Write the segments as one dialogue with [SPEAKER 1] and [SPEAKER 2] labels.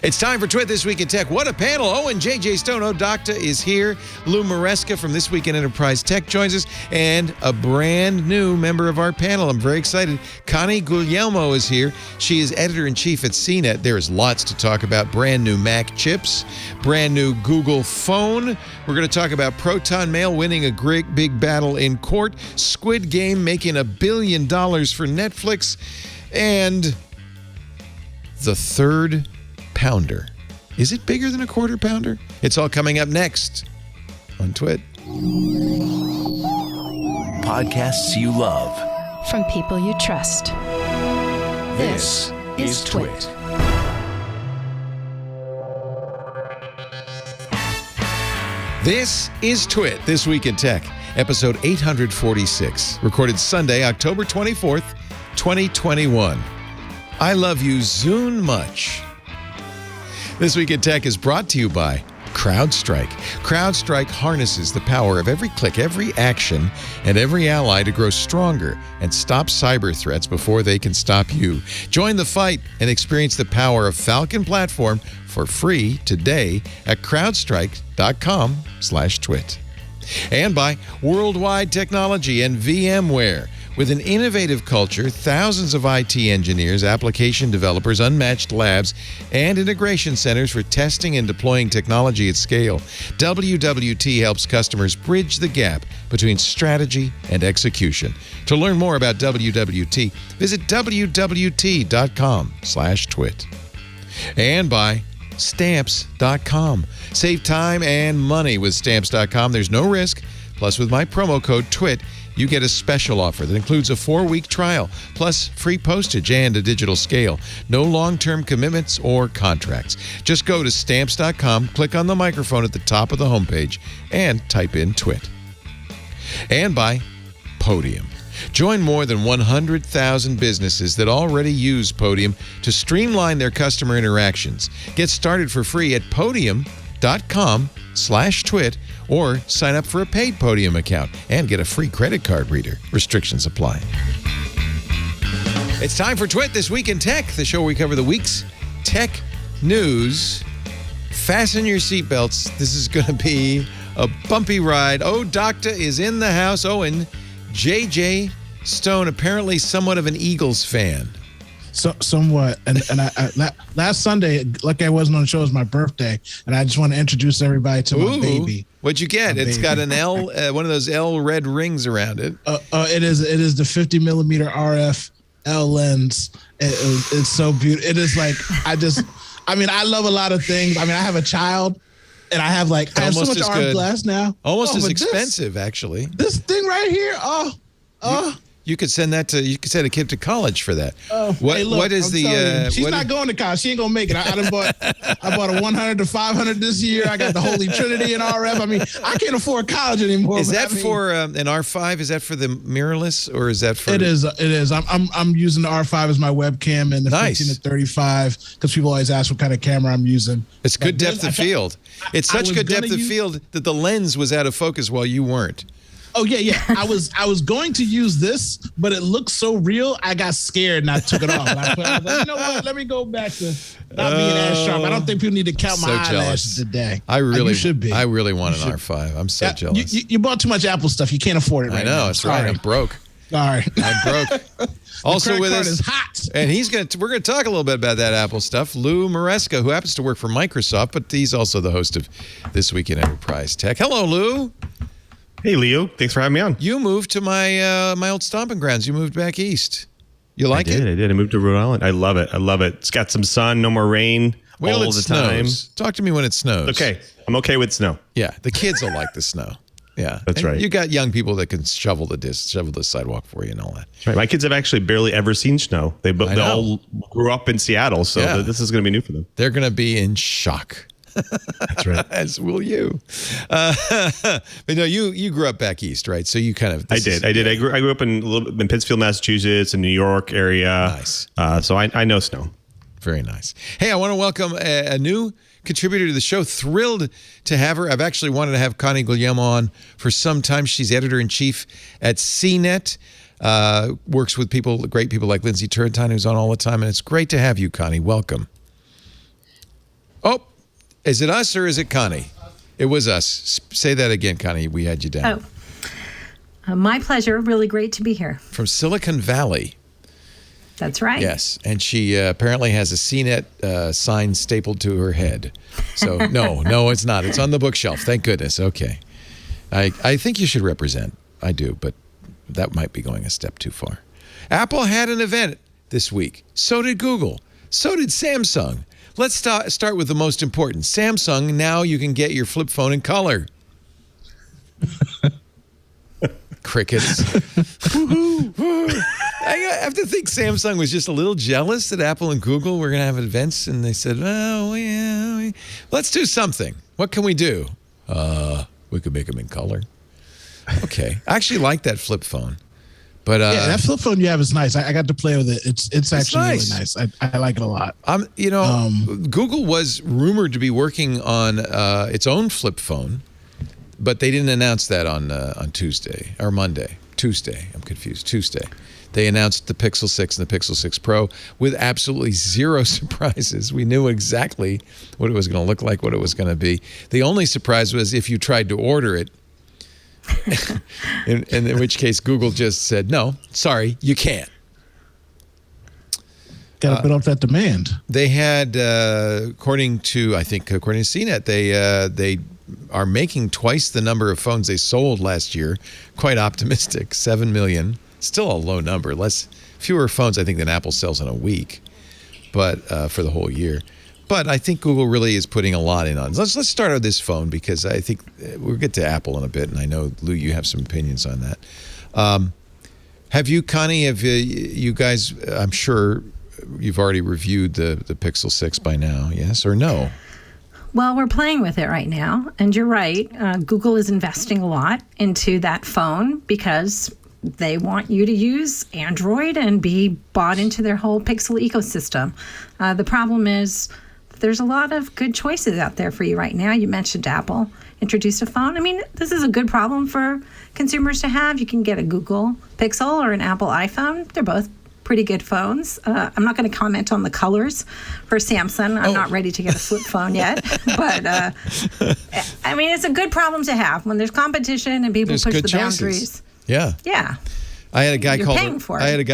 [SPEAKER 1] It's time for Twit This Week in Tech. What a panel. Owen J.J. Stono Doctor is here. Lou Maresca from This Week in Enterprise Tech joins us. And a brand new member of our panel. I'm very excited. Connie Guglielmo is here. She is editor-in-chief at Cnet. There is lots to talk about. Brand new Mac chips. Brand new Google phone. We're going to talk about Proton Mail winning a great big battle in court. Squid Game making $1 billion for Netflix. And the third pounder. Is it bigger than a quarter pounder? It's all coming up next on Twit.
[SPEAKER 2] Podcasts you love.
[SPEAKER 3] From people you trust.
[SPEAKER 2] This is Twit.
[SPEAKER 1] This is Twit, This Week in Tech, episode 846, recorded Sunday, October 24th, 2021. I love you Zune much. This Week in Tech is brought to you by Crowdstrike. Crowdstrike harnesses the power of every click, every action, and every ally to grow stronger and stop cyber threats before they can stop you. Join the fight and experience the power of Falcon Platform for free today at crowdstrike.com/twit. And by Worldwide Technology and VMware. With an innovative culture, thousands of IT engineers, application developers, unmatched labs, and integration centers for testing and deploying technology at scale, WWT helps customers bridge the gap between strategy and execution. To learn more about WWT, visit wwt.com/twit. And by Stamps.com. Save time and money with Stamps.com. There's no risk. Plus, with my promo code TWIT, you get a special offer that includes a 4-week trial, plus free postage and a digital scale. No long-term commitments or contracts. Just go to Stamps.com, click on the microphone at the top of the homepage, and type in TWIT. And by Podium. Join more than 100,000 businesses that already use Podium to streamline their customer interactions. Get started for free at podium.com/twit or sign up for a paid Podium account and get a free credit card reader. Restrictions apply. It's time for Twit This Week in Tech, the show where we cover the week's tech news. Fasten your seatbelts. This is going to be a bumpy ride. Oh, Doctor is in the house. Owen J.J. Stone, apparently somewhat of an Eagles fan.
[SPEAKER 4] So, somewhat. And last Sunday, lucky I wasn't on the show, it was my birthday. And I just want to introduce everybody to my baby.
[SPEAKER 1] What'd you get? It's got an L, one of those L red rings around it.
[SPEAKER 4] It is the 50 millimeter RF L lens. It's so beautiful. It is like, I love a lot of things. I have a child. And I have I have so much art glass now.
[SPEAKER 1] Almost as expensive, actually.
[SPEAKER 4] This thing right here,
[SPEAKER 1] You could send a kid to college for that.
[SPEAKER 4] What is she's not going to college. She ain't gonna make it. I bought a 100 to 500 this year. I got the Holy Trinity in RF. I can't afford college anymore.
[SPEAKER 1] Is that for an R5? Is that for the mirrorless, or is that for?
[SPEAKER 4] It is. I'm using the R5 as my webcam and the 15 to 35 because people always ask what kind of camera I'm using.
[SPEAKER 1] It's good depth of field. It's such good depth of field that the lens was out of focus while you weren't.
[SPEAKER 4] Oh yeah. I was going to use this, but it looked so real. I got scared and I took it off. I was like, you know what? Let me go back to not being as sharp. I don't think people need to count my eyelashes today.
[SPEAKER 1] You
[SPEAKER 4] should be.
[SPEAKER 1] I really want an R5. I'm so jealous.
[SPEAKER 4] You bought too much Apple stuff. You can't afford it right now.
[SPEAKER 1] I know. That's right. I'm broke.
[SPEAKER 4] Sorry.
[SPEAKER 1] I'm broke. Also with us,
[SPEAKER 4] is hot.
[SPEAKER 1] And we're going to talk a little bit about that Apple stuff. Lou Maresca, who happens to work for Microsoft, but he's also the host of This Week in Enterprise Tech. Hello, Lou.
[SPEAKER 5] Hey, Leo. Thanks for having me on.
[SPEAKER 1] You moved to my old stomping grounds. You moved back east. You like it?
[SPEAKER 5] I did. I moved to Rhode Island. I love it. It's got some sun, no more rain all the time.
[SPEAKER 1] Talk to me when it snows.
[SPEAKER 5] Okay. I'm okay with snow.
[SPEAKER 1] Yeah. The kids will like the snow. Yeah.
[SPEAKER 5] That's right.
[SPEAKER 1] You got young people that can shovel the sidewalk for you and all that.
[SPEAKER 5] That's right. My kids have actually barely ever seen snow. They all grew up in Seattle, so this is going to be new for them.
[SPEAKER 1] They're going to be in shock.
[SPEAKER 5] That's right.
[SPEAKER 1] As will you. But no, you grew up back east, right? So you kind of.
[SPEAKER 5] I did. I grew up in Pittsfield, Massachusetts, and New York area.
[SPEAKER 1] Nice.
[SPEAKER 5] So I know snow.
[SPEAKER 1] Very nice. Hey, I want to welcome a new contributor to the show. Thrilled to have her. I've actually wanted to have Connie Guglielmo on for some time. She's editor-in-chief at Cnet. Works with great people like Lindsay Turrentine, who's on all the time. And it's great to have you, Connie. Welcome. Is it us or is it Connie? It was us. Say that again, Connie. We had you down.
[SPEAKER 6] My pleasure. Really great to be here.
[SPEAKER 1] From Silicon Valley.
[SPEAKER 6] That's right.
[SPEAKER 1] Yes, and she apparently has a Cnet sign stapled to her head. So no, it's not. It's on the bookshelf. Thank goodness. Okay. I think you should represent. I do, but that might be going a step too far. Apple had an event this week. So did Google. So did Samsung. Let's start with the most important. Samsung, now you can get your flip phone in color. Crickets. I have to think Samsung was just a little jealous that Apple and Google were going to have events, and they said, oh, yeah, let's do something. What can we do? We could make them in color. Okay. I actually like that flip phone. But
[SPEAKER 4] yeah, that flip phone you have is nice. I got to play with it. It's actually
[SPEAKER 1] nice.
[SPEAKER 4] Really nice. I like it a lot.
[SPEAKER 1] Google was rumored to be working on its own flip phone, but they didn't announce that on Tuesday or Monday. Tuesday. I'm confused. Tuesday. They announced the Pixel 6 and the Pixel 6 Pro with absolutely zero surprises. We knew exactly what it was going to look like, what it was going to be. The only surprise was if you tried to order it, in which case Google just said, no, sorry, you can't.
[SPEAKER 4] Got to put up that demand.
[SPEAKER 1] They had, according to Cnet, they are making twice the number of phones they sold last year. Quite optimistic, 7 million. Still a low number. Fewer phones, I think, than Apple sells in a week, but for the whole year. But I think Google really is putting a lot in on. Let's start with this phone because I think we'll get to Apple in a bit, and I know, Lou, you have some opinions on that. Have you, Connie, you guys, I'm sure you've already reviewed the Pixel 6 by now, yes or no?
[SPEAKER 6] Well, we're playing with it right now, and you're right. Google is investing a lot into that phone because they want you to use Android and be bought into their whole Pixel ecosystem. The problem is there's a lot of good choices out there for you right now. You mentioned Apple introduced a phone. I mean, this is a good problem for consumers to have. You can get a Google Pixel or an Apple iPhone. They're both pretty good phones. I'm not going to comment on the colors for Samsung. I'm not ready to get a flip phone yet. But, I mean, it's a good problem to have when there's competition and people push the boundaries.
[SPEAKER 1] Yeah.
[SPEAKER 6] Yeah.
[SPEAKER 1] I had a guy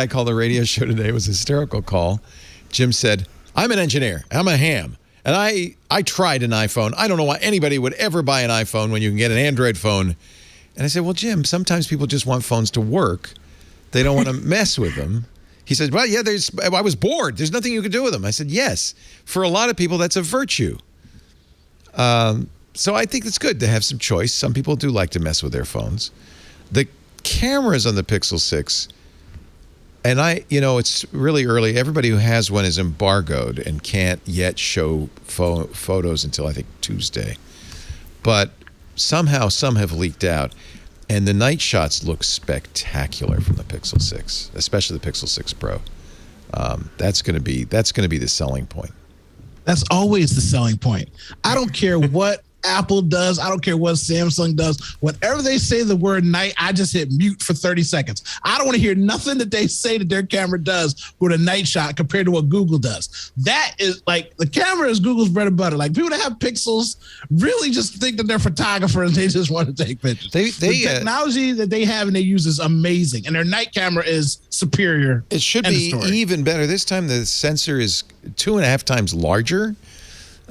[SPEAKER 1] call the radio show today. It was a hysterical call. Jim said, I'm an engineer. I'm a ham. And I tried an iPhone. I don't know why anybody would ever buy an iPhone when you can get an Android phone. And I said, well, Jim, sometimes people just want phones to work. They don't want to mess with them. He said, well, yeah, I was bored. There's nothing you could do with them. I said, yes. For a lot of people, that's a virtue. So I think it's good to have some choice. Some people do like to mess with their phones. The cameras on the Pixel 6, and it's really early. Everybody who has one is embargoed and can't yet show photos until, I think, Tuesday. But somehow some have leaked out. And the night shots look spectacular from the Pixel 6, especially the Pixel 6 Pro. That's going to be the selling point.
[SPEAKER 4] That's always the selling point. I don't care what Apple does. I don't care what Samsung does. Whenever they say the word night, I just hit mute for 30 seconds. I don't want to hear nothing that they say that their camera does with a night shot compared to what Google does. That is like the camera is Google's bread and butter. Like people that have Pixels really just think that they're photographers and they just want to take pictures. The technology that they have and they use is amazing, and their night camera is superior.
[SPEAKER 1] It should be even better. This time the sensor is 2.5 times larger.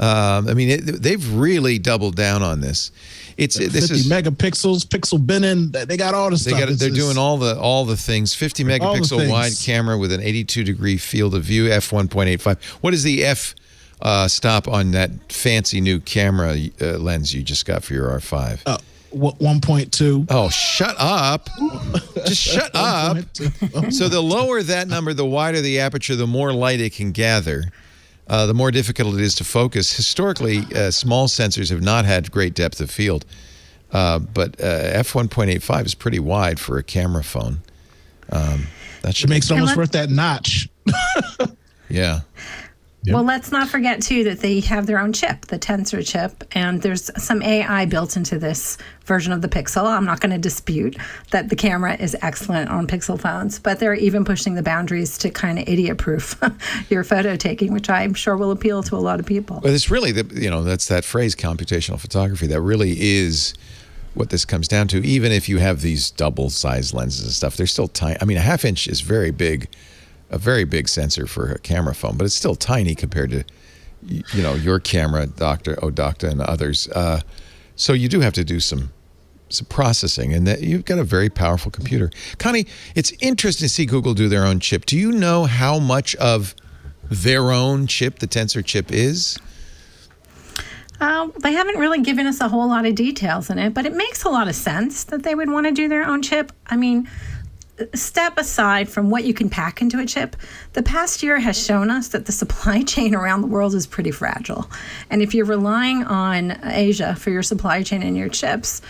[SPEAKER 1] I mean, they've really doubled down on this. This
[SPEAKER 4] 50
[SPEAKER 1] is
[SPEAKER 4] megapixels, pixel binning. They got all the stuff.
[SPEAKER 1] They're doing all the things. 50 megapixel wide camera with an 82-degree field of view, f1.85. What is the f stop on that fancy new camera lens you just got for your R5?
[SPEAKER 4] 1.2.
[SPEAKER 1] Oh, shut up. Just shut up. So the lower that number, the wider the aperture, the more light it can gather. The more difficult it is to focus. Historically, small sensors have not had great depth of field, but f1.85 is pretty wide for a camera phone. That
[SPEAKER 4] makes it almost worth that notch.
[SPEAKER 1] Yeah.
[SPEAKER 6] Well, let's not forget, too, that they have their own chip, the Tensor chip, and there's some AI built into this version of the Pixel. I'm not going to dispute that the camera is excellent on Pixel phones, but they're even pushing the boundaries to kind of idiot-proof your photo taking, which I'm sure will appeal to a lot of people.
[SPEAKER 1] But it's really, that's that phrase, computational photography. That really is what this comes down to. Even if you have these double-sized lenses and stuff, they're still tiny. I mean, a half-inch is very big. A very big sensor for a camera phone, but it's still tiny compared to, your camera, Dr. and others. So you do have to do some processing, and that you've got a very powerful computer. Connie, it's interesting to see Google do their own chip. Do you know how much of their own chip, the Tensor chip, is?
[SPEAKER 6] They haven't really given us a whole lot of details in it, but it makes a lot of sense that they would want to do their own chip. I mean, step aside from what you can pack into a chip, the past year has shown us that the supply chain around the world is pretty fragile. And if you're relying on Asia for your supply chain and your chips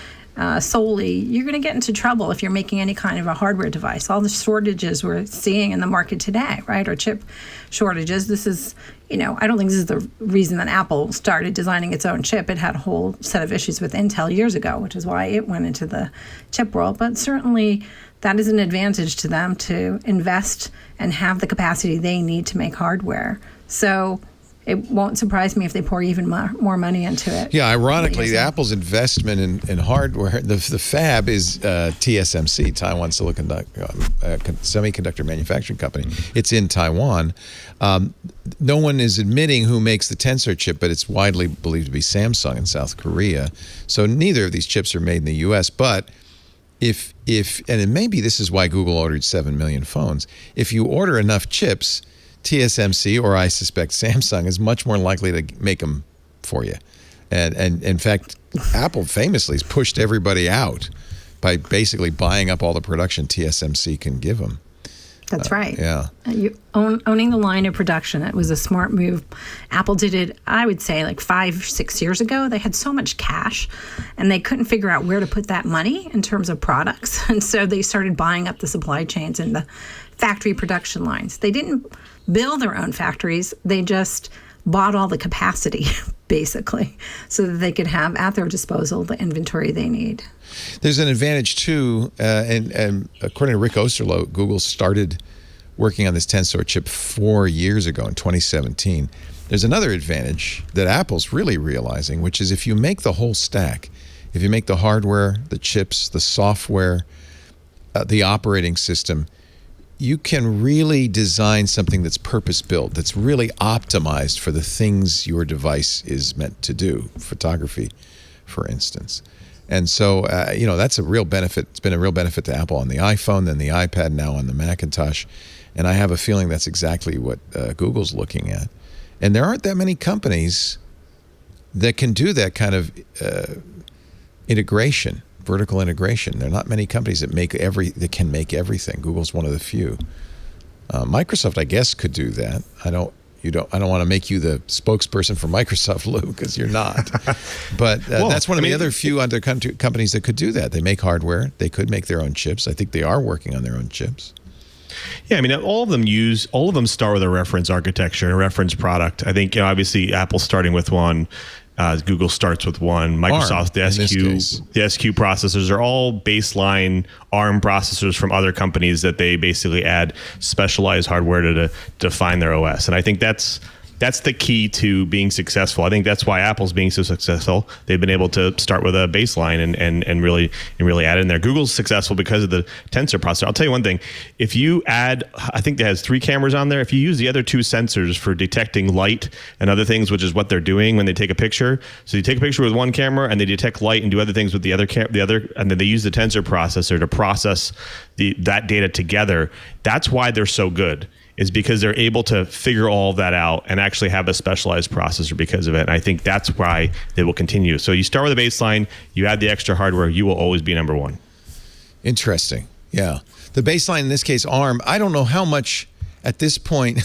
[SPEAKER 6] solely, you're going to get into trouble if you're making any kind of a hardware device. All the shortages we're seeing in the market today, right, are chip shortages. This is, I don't think this is the reason that Apple started designing its own chip. It had a whole set of issues with Intel years ago, which is why it went into the chip world. But certainly that is an advantage to them to invest and have the capacity they need to make hardware. So it won't surprise me if they pour even more money into it.
[SPEAKER 1] Yeah, ironically, Apple's investment in hardware, the fab is TSMC, Taiwan Semiconductor Manufacturing Company. It's in Taiwan. No one is admitting who makes the Tensor chip, but it's widely believed to be Samsung in South Korea. So neither of these chips are made in the U.S., but if and maybe this is why Google ordered 7 million phones. If you order enough chips, TSMC, or I suspect Samsung, is much more likely to make them for you. And in fact, Apple famously has pushed everybody out by basically buying up all the production TSMC can give them.
[SPEAKER 6] That's right.
[SPEAKER 1] Yeah.
[SPEAKER 6] Owning the line of production, it was a smart move. Apple did it, I would say, like 5-6 years ago. They had so much cash, and they couldn't figure out where to put that money in terms of products. And so they started buying up the supply chains and the factory production lines. They didn't build their own factories. They just bought all the capacity, basically, so that they could have at their disposal the inventory they need.
[SPEAKER 1] There's an advantage, too, and according to Rick Osterloh, Google started working on this Tensor chip 4 years ago in 2017. There's another advantage that Apple's really realizing, which is if you make the whole stack, if you make the hardware, the chips, the software, the operating system, you can really design something that's purpose-built, that's really optimized for the things your device is meant to do, photography, for instance. And so, that's a real benefit. It's been a real benefit to Apple on the iPhone, then the iPad, now on the Macintosh. And I have a feeling that's exactly what Google's looking at. And there aren't that many companies that can do that kind of integration, vertical integration. There are not many companies that can make everything. Google's one of the few. Microsoft, I guess, could do that. I don't want to make you the spokesperson for Microsoft, Lou, because you're not. But that's one of the other few other companies that could do that. They make hardware. They could make their own chips. I think they are working on their own chips.
[SPEAKER 5] Yeah, I mean, all of them start with a reference architecture, a reference product. I think, obviously, Apple's starting with one. Google starts with one. Microsoft, the SQ processors are all baseline ARM processors from other companies that they basically add specialized hardware to define their OS. And I think that's the key to being successful. I think that's why Apple's being so successful. They've been able to start with a baseline and really add in there. Google's successful because of the Tensor processor. I'll tell you one thing. If you add, I think it has 3 cameras on there. If you use the other 2 sensors for detecting light and other things, which is what they're doing when they take a picture. So you take a picture with one camera and they detect light and do other things with the other, and then they use the Tensor processor to process that data together. That's why they're so good, is because they're able to figure all that out and actually have a specialized processor because of it. And I think that's why they will continue. So you start with a baseline, you add the extra hardware, you will always be number one.
[SPEAKER 1] Interesting. Yeah. The baseline, in this case, ARM, I don't know how much at this point.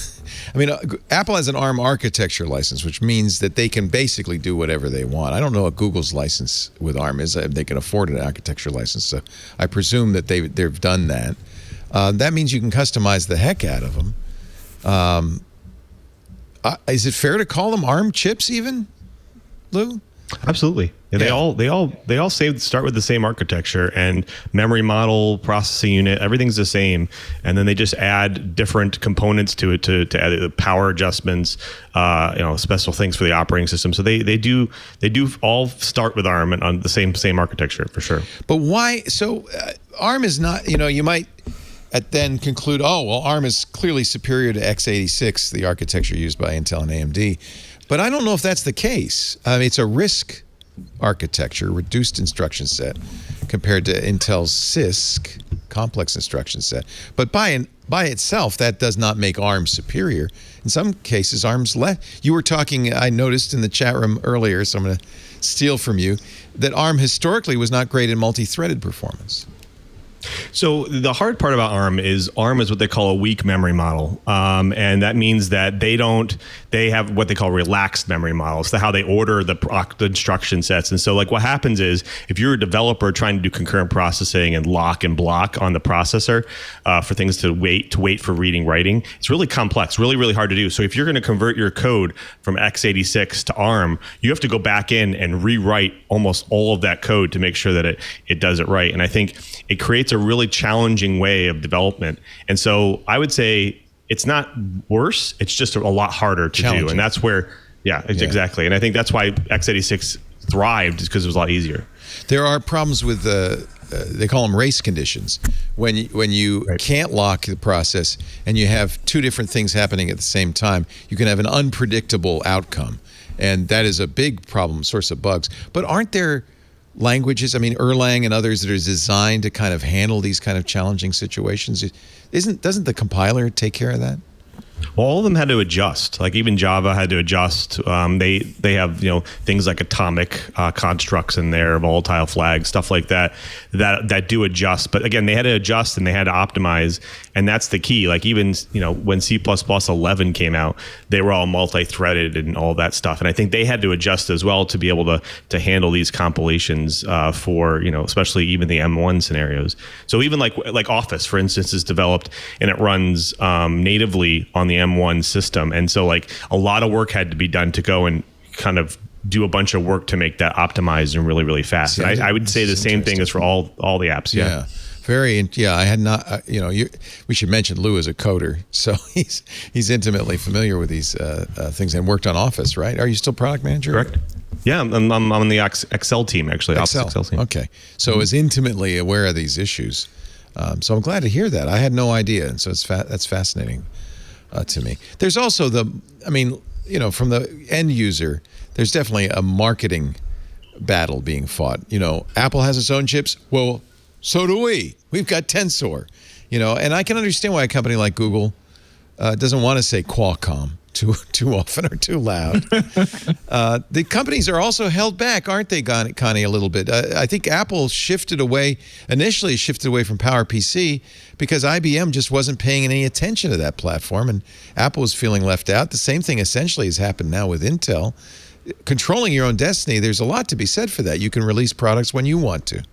[SPEAKER 1] I mean, Apple has an ARM architecture license, which means that they can basically do whatever they want. I don't know what Google's license with ARM is. They can afford an architecture license. So I presume that they've done that. That means you can customize the heck out of them. is it fair to call them ARM chips even, Lou?
[SPEAKER 5] Absolutely. Yeah, they all start with the same architecture, and memory model, processing unit, everything's the same. And then they just add different components to it to add the power adjustments, special things for the operating system. So they do all start with ARM and on the same architecture for sure.
[SPEAKER 1] But why? So ARM is not. You might then conclude, ARM is clearly superior to x86, the architecture used by Intel and AMD. But I don't know if that's the case. I mean, it's a RISC architecture, reduced instruction set, compared to Intel's CISC, complex instruction set. But by itself, that does not make ARM superior. In some cases, ARM's less. You were talking, I noticed in the chat room earlier, so I'm going to steal from you, that ARM historically was not great in multi-threaded performance.
[SPEAKER 5] So the hard part about ARM is what they call a weak memory model. And that means that they have what they call relaxed memory models, how they order the instruction sets. And so like what happens is if you're a developer trying to do concurrent processing and lock and block on the processor for things to wait for reading, writing, it's really complex, really, really hard to do. So if you're going to convert your code from x86 to ARM, you have to go back in and rewrite almost all of that code to make sure that it does it right. And I think it creates a really challenging way of development. And so I would say it's not worse, it's just a lot harder to do. And that's where, exactly. And I think that's why x86 thrived, is because it was a lot easier.
[SPEAKER 1] There are problems with they call them race conditions. When you can't lock the process and you have two different things happening at the same time, you can have an unpredictable outcome. And that is a big problem, source of bugs. But aren't there languages, I mean, Erlang and others, that are designed to kind of handle these kind of challenging situations? Doesn't the compiler take care of that?
[SPEAKER 5] Well, all of them had to adjust. Like even Java had to adjust. They have things like atomic constructs in there, volatile flags, stuff like that do adjust. But again, they had to adjust and they had to optimize, and that's the key. Like even when C++ 11 came out, they were all multi-threaded and all that stuff. And I think they had to adjust as well to be able to handle these compilations for especially even the M1 scenarios. So even like Office, for instance, is developed and it runs natively on the M1 system. And so like a lot of work had to be done to go and kind of do a bunch of work to make that optimized and really, really fast. And I would say the same thing is for all the apps. Yeah.
[SPEAKER 1] I had not, we should mention Lou is a coder. So he's intimately familiar with these things and worked on Office, right? Are you still product manager?
[SPEAKER 5] Correct. Yeah, I'm on the Excel team, actually. Excel team.
[SPEAKER 1] Okay. So is intimately aware of these issues. So I'm glad to hear that. I had no idea. And so that's fascinating to me. There's also from the end user, there's definitely a marketing battle being fought. Apple has its own chips. Well, so do we. We've got Tensor. And I can understand why a company like Google doesn't want to say Qualcomm too often or too loud. The companies are also held back, aren't they, Connie, a little bit? I think Apple initially shifted away from PowerPC because IBM just wasn't paying any attention to that platform, and Apple was feeling left out. The same thing essentially has happened now with Intel. Controlling your own destiny, there's a lot to be said for that. You can release products when you want to.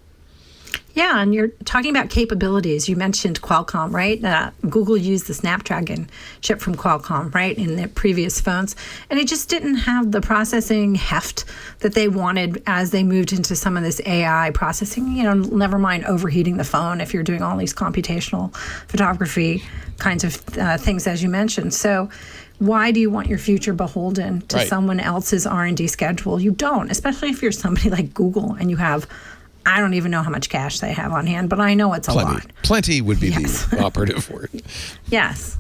[SPEAKER 6] Yeah, and you're talking about capabilities. You mentioned Qualcomm, right? Google used the Snapdragon chip from Qualcomm, right, in their previous phones. And it just didn't have the processing heft that they wanted as they moved into some of this AI processing. Never mind overheating the phone if you're doing all these computational photography kinds of things, as you mentioned. So why do you want your future beholden to someone else's R&D schedule? You don't, especially if you're somebody like Google and you have, I don't even know how much cash they have on hand, but I know it's a lot.
[SPEAKER 1] Plenty would be the operative word.
[SPEAKER 6] Yes.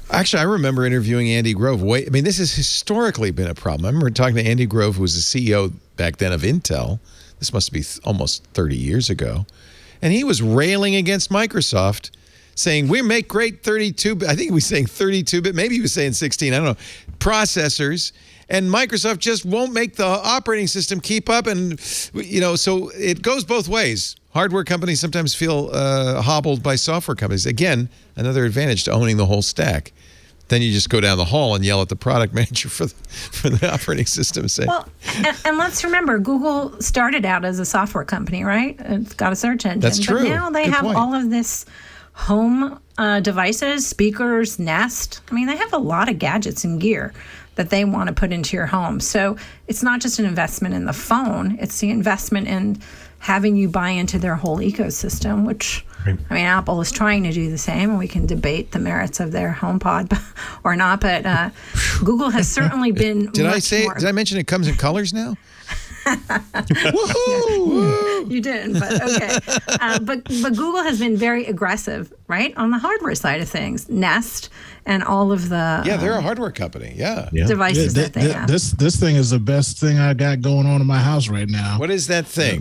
[SPEAKER 1] Actually, I remember interviewing Andy Grove. This has historically been a problem. I remember talking to Andy Grove, who was the CEO back then of Intel. This must be almost 30 years ago. And he was railing against Microsoft, saying, we make great 32-bit, I think he was saying 32-bit, maybe he was saying 16, I don't know, processors. And Microsoft just won't make the operating system keep up. And, so it goes both ways. Hardware companies sometimes feel hobbled by software companies. Again, another advantage to owning the whole stack. Then you just go down the hall and yell at the product manager for the operating system.
[SPEAKER 6] Well, and let's remember, Google started out as a software company, right? It's got a search engine.
[SPEAKER 1] That's true.
[SPEAKER 6] But now they have all of this home devices, speakers, Nest. I mean, they have a lot of gadgets and gear that they want to put into your home. So it's not just an investment in the phone, it's the investment in having you buy into their whole ecosystem, which, I mean, Apple is trying to do the same, and we can debate the merits of their HomePod or not, but Google has certainly been
[SPEAKER 1] Did I mention it comes in colors now?
[SPEAKER 6] Woohoo! You didn't, but okay. But Google has been very aggressive, right, on the hardware side of things. Nest and all of the
[SPEAKER 1] they're a hardware company.
[SPEAKER 6] Devices that they have.
[SPEAKER 4] This thing is the best thing I got going on in my house right now.
[SPEAKER 1] What is that thing?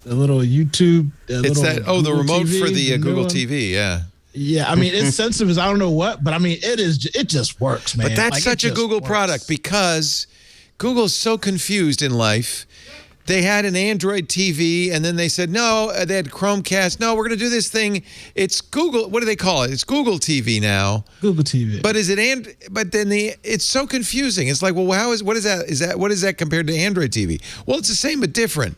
[SPEAKER 4] The little YouTube.
[SPEAKER 1] It's that. Oh, the remote
[SPEAKER 4] TV,
[SPEAKER 1] for the Google TV. Yeah.
[SPEAKER 4] Yeah, I mean, it's sensitive as I don't know what, but I mean, it just works, man.
[SPEAKER 1] But that's such a Google product because Google's so confused in life. They had an Android TV, and then they said, no, they had Chromecast. No, we're going to do this thing. It's Google. What do they call it? It's Google TV now.
[SPEAKER 4] Google TV.
[SPEAKER 1] But is it but then it's so confusing. It's like, well, what is that? What is that compared to Android TV? Well, it's the same but different.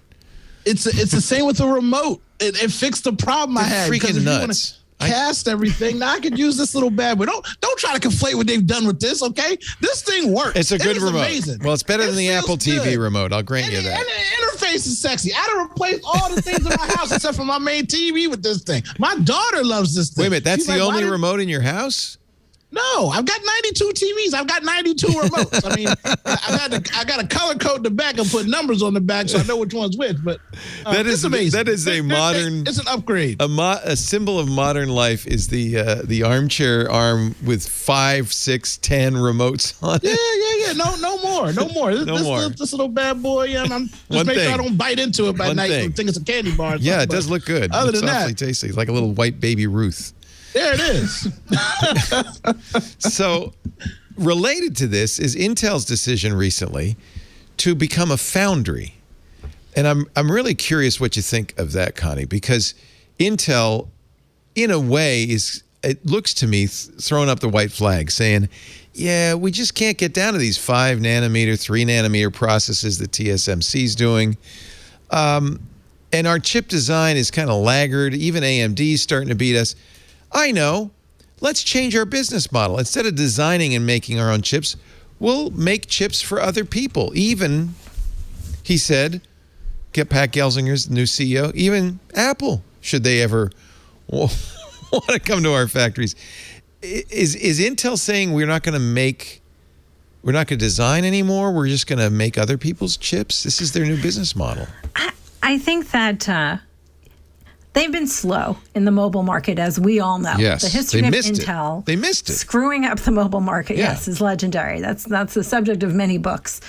[SPEAKER 4] It's the same with the remote. It fixed the problem I had.
[SPEAKER 1] Freaking nuts.
[SPEAKER 4] Cast everything. Now I could use this little bad boy. Don't try to conflate what they've done with this, okay? This thing works.
[SPEAKER 1] It's a good remote.
[SPEAKER 4] Amazing.
[SPEAKER 1] Well, it's better than the Apple TV remote. I'll grant you that.
[SPEAKER 4] And the interface is sexy. I done replaced all the things in my house except for my main TV with this thing. My daughter loves this thing.
[SPEAKER 1] Wait a minute, that's the only remote in your house?
[SPEAKER 4] No, I've got 92 TVs. I've got 92 remotes. I mean, I got to color code the back and put numbers on the back so I know which one's which. But
[SPEAKER 1] that is amazing. That is a modern.
[SPEAKER 4] It's an upgrade.
[SPEAKER 1] A symbol of modern life is the armchair arm with 5, 6, 10 remotes on it.
[SPEAKER 4] Yeah. No more. This little bad boy. I'm just make sure I don't bite into it by night and think it's a candy bar.
[SPEAKER 1] Yeah, it does look good.
[SPEAKER 4] Other than
[SPEAKER 1] that, tasty. It's like a little white baby Ruth.
[SPEAKER 4] There it is.
[SPEAKER 1] So, related to this is Intel's decision recently to become a foundry. And I'm really curious what you think of that, Connie, because Intel, in a way, it looks to me throwing up the white flag saying, yeah, we just can't get down to these 5 nanometer, 3 nanometer processes that TSMC is doing. And our chip design is kind of laggard. Even AMD is starting to beat us. I know. Let's change our business model. Instead of designing and making our own chips, we'll make chips for other people. Even, he said, Pat Gelsinger's the new CEO, even Apple, should they ever want to come to our factories. Is Intel saying we're not going to design anymore? We're just going to make other people's chips? This is their new business model.
[SPEAKER 6] I think that they've been slow in the mobile market, as we all know.
[SPEAKER 1] Yes,
[SPEAKER 6] the history of Intel.
[SPEAKER 1] They missed it.
[SPEAKER 6] Screwing up the mobile market, yes, is legendary. That's the subject of many books.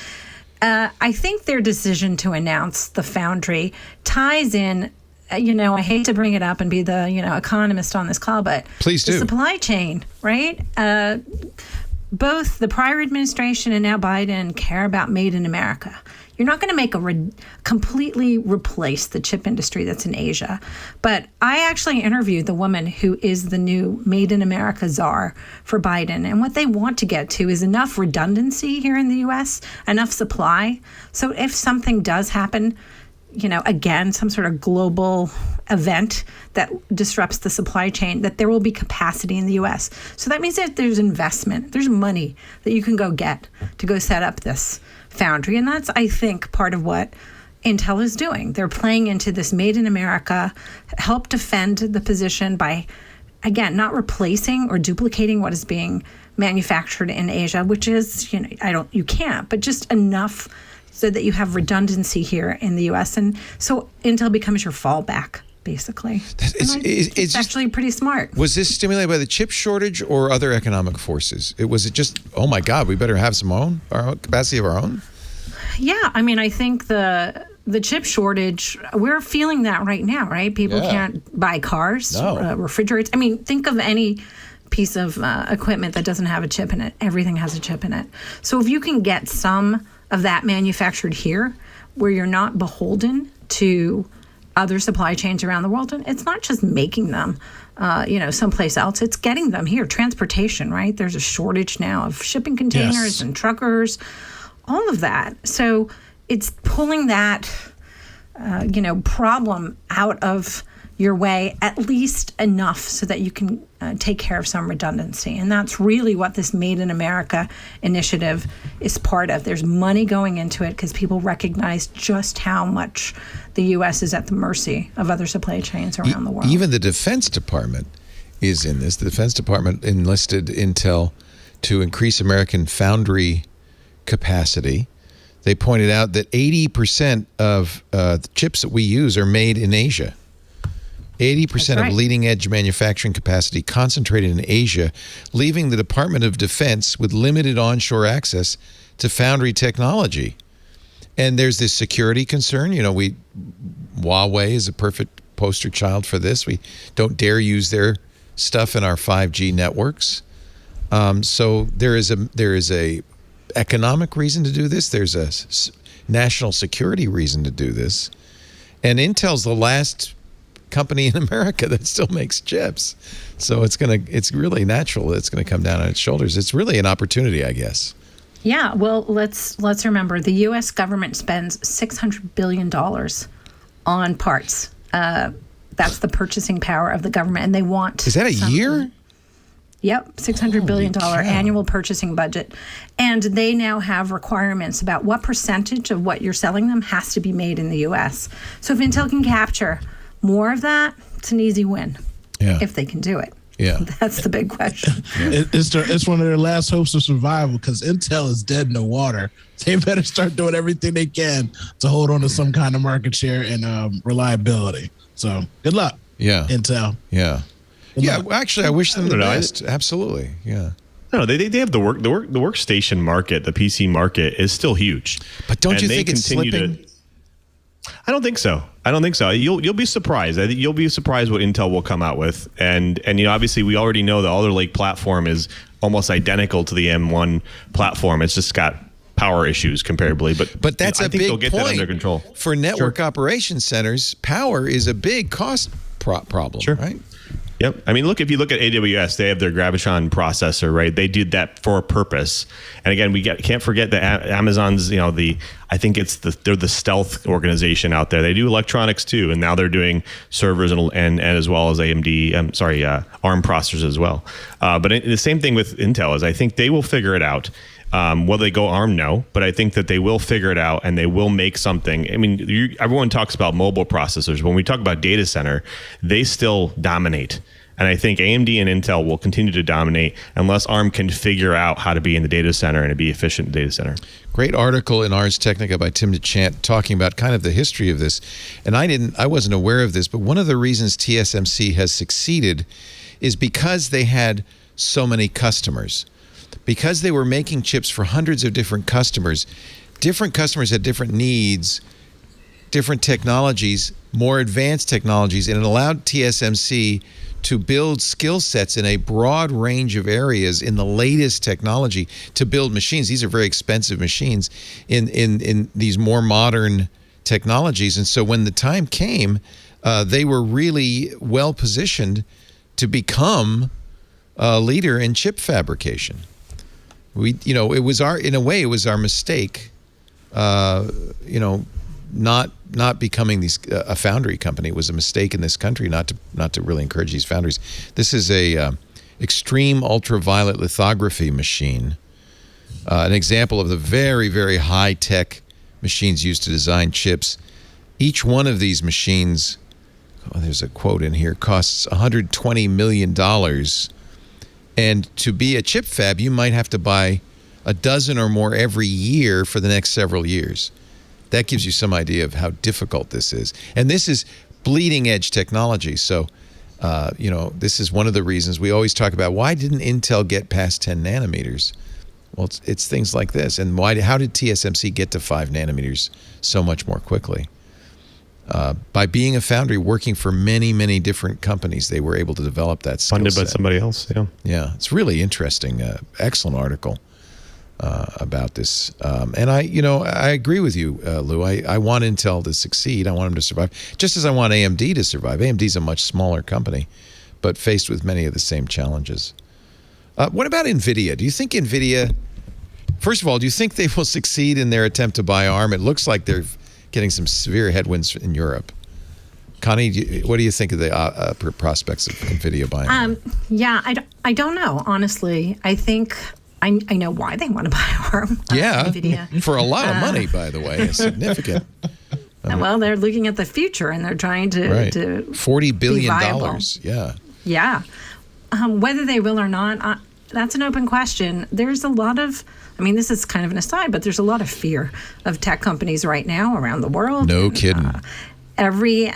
[SPEAKER 6] I think their decision to announce the foundry ties in, I hate to bring it up and be the, economist on this call, but
[SPEAKER 1] please do.
[SPEAKER 6] The supply chain, right? Both the prior administration and now Biden care about made in America. You're not going to completely replace the chip industry that's in Asia. But I actually interviewed the woman who is the new Made in America czar for Biden. And what they want to get to is enough redundancy here in the U.S., enough supply. So if something does happen, again, some sort of global event that disrupts the supply chain, that there will be capacity in the U.S. So that means that there's investment, there's money that you can go get to go set up this foundry. And that's, I think, part of what Intel is doing. They're playing into this Made in America, help defend the position by, again, not replacing or duplicating what is being manufactured in Asia, which is, you can't, but just enough so that you have redundancy here in the U.S. And so Intel becomes your fallback, basically. It's actually pretty smart.
[SPEAKER 1] Was this stimulated by the chip shortage or other economic forces? Was it just, oh my God, we better have our own capacity of our own?
[SPEAKER 6] Yeah, I mean, I think the chip shortage, we're feeling that right now, right? People can't buy cars, refrigerators. I mean, think of any piece of equipment that doesn't have a chip in it. Everything has a chip in it. So if you can get some of that manufactured here, where you're not beholden to other supply chains around the world, and it's not just making them, someplace else. It's getting them here. Transportation, right? There's a shortage now of shipping containers and truckers, all of that. So it's pulling that, problem out of your way at least enough so that you can take care of some redundancy. And that's really what this Made in America initiative is part of. There's money going into it because people recognize just how much the U.S. is at the mercy of other supply chains around the world.
[SPEAKER 1] Even the Defense Department is in this. The Defense Department enlisted Intel to increase American foundry capacity. They pointed out that 80% of the chips that we use are made in Asia. 80% of leading-edge manufacturing capacity concentrated in Asia, leaving the Department of Defense with limited onshore access to foundry technology. And there's this security concern. Huawei is a perfect poster child for this. We don't dare use their stuff in our 5G networks. So there is a economic reason to do this. There's a national security reason to do this. And Intel's the last company in America that still makes chips. So it's really natural. It's going to come down on its shoulders. It's really an opportunity, I guess.
[SPEAKER 6] Yeah, well, let's remember the U.S. government spends $600 billion on parts. That's the purchasing power of the government, and they want.
[SPEAKER 1] Is that a year?
[SPEAKER 6] Yep, $600 billion annual purchasing budget. And they now have requirements about what percentage of what you're selling them has to be made in the U.S. So if Intel can capture more of that, it's an easy win if they can do it.
[SPEAKER 1] Yeah.
[SPEAKER 6] That's the big question.
[SPEAKER 4] It's one of their last hopes of survival because Intel is dead in the water. They better start doing everything they can to hold on to some kind of market share and reliability. So good luck, Intel.
[SPEAKER 1] Yeah. Well, actually, I wish them the best. Absolutely. Yeah.
[SPEAKER 5] No, they have the workstation market, the PC market is still huge.
[SPEAKER 1] But don't you think it's slipping?
[SPEAKER 5] I don't think so. You'll be surprised. I think you'll be surprised what Intel will come out with. And obviously we already know the Alder Lake platform is almost identical to the M1 platform. It's just got power issues comparably, but
[SPEAKER 1] that's
[SPEAKER 5] I
[SPEAKER 1] a
[SPEAKER 5] think
[SPEAKER 1] big
[SPEAKER 5] they'll get
[SPEAKER 1] point
[SPEAKER 5] that under control.
[SPEAKER 1] For network operations centers, power is a big cost problem, right?
[SPEAKER 5] Yep. I mean, if you look at AWS, they have their Graviton processor, right? They did that for a purpose. And again, can't forget that Amazon's, I think they're the stealth organization out there. They do electronics too, and now they're doing servers and as well as AMD, ARM processors as well. But the same thing with Intel is I think they will figure it out. Will they go ARM? No, but I think that they will figure it out and they will make something. I mean, everyone talks about mobile processors. When we talk about data center, they still dominate. And I think AMD and Intel will continue to dominate unless ARM can figure out how to be in the data center and to be efficient in the data center.
[SPEAKER 1] Great article in Ars Technica by Tim DeChant talking about kind of the history of this. And I wasn't aware of this, but one of the reasons TSMC has succeeded is because they had so many customers. Because they were making chips for hundreds of different customers had different needs, different technologies, more advanced technologies, and it allowed TSMC to build skill sets in a broad range of areas in the latest technology to build machines. These are very expensive machines in these more modern technologies. And so when the time came, they were really well positioned to become a leader in chip fabrication. It was our mistake, not becoming a foundry company. It was a mistake in this country not to really encourage these foundries. This is a extreme ultraviolet lithography machine, an example of the very, very high tech machines used to design chips. Each one of these machines, there's a quote in here, costs $120 million. And to be a chip fab, you might have to buy a dozen or more every year for the next several years. That gives you some idea of how difficult this is. And this is bleeding edge technology. So, this is one of the reasons we always talk about why didn't Intel get past 10 nanometers? Well, it's things like this. And how did TSMC get to 5 nanometers so much more quickly? By being a foundry, working for many, many different companies, they were able to develop that skill
[SPEAKER 5] Funded
[SPEAKER 1] set.
[SPEAKER 5] by somebody else, yeah.
[SPEAKER 1] Yeah, it's really interesting. Excellent article about this. And I agree with you, Lou. I want Intel to succeed. I want them to survive, just as I want AMD to survive. AMD's a much smaller company, but faced with many of the same challenges. What about NVIDIA? Do you think NVIDIA, first of all, do you think they will succeed in their attempt to buy ARM? It looks like they're getting some severe headwinds in Europe. Connie, what do you think of the prospects of NVIDIA buying?
[SPEAKER 6] Yeah, I don't know, honestly. I think I know why they want to buy ARM. NVIDIA.
[SPEAKER 1] For a lot of money, by the way, significant.
[SPEAKER 6] Well, they're looking at the future and they're trying to
[SPEAKER 1] $40 billion.
[SPEAKER 6] Yeah. Whether they will or not, that's an open question. There's a lot of, this is kind of an aside, but there's a lot of fear of tech companies right now around the world.
[SPEAKER 1] No kidding.
[SPEAKER 6] Every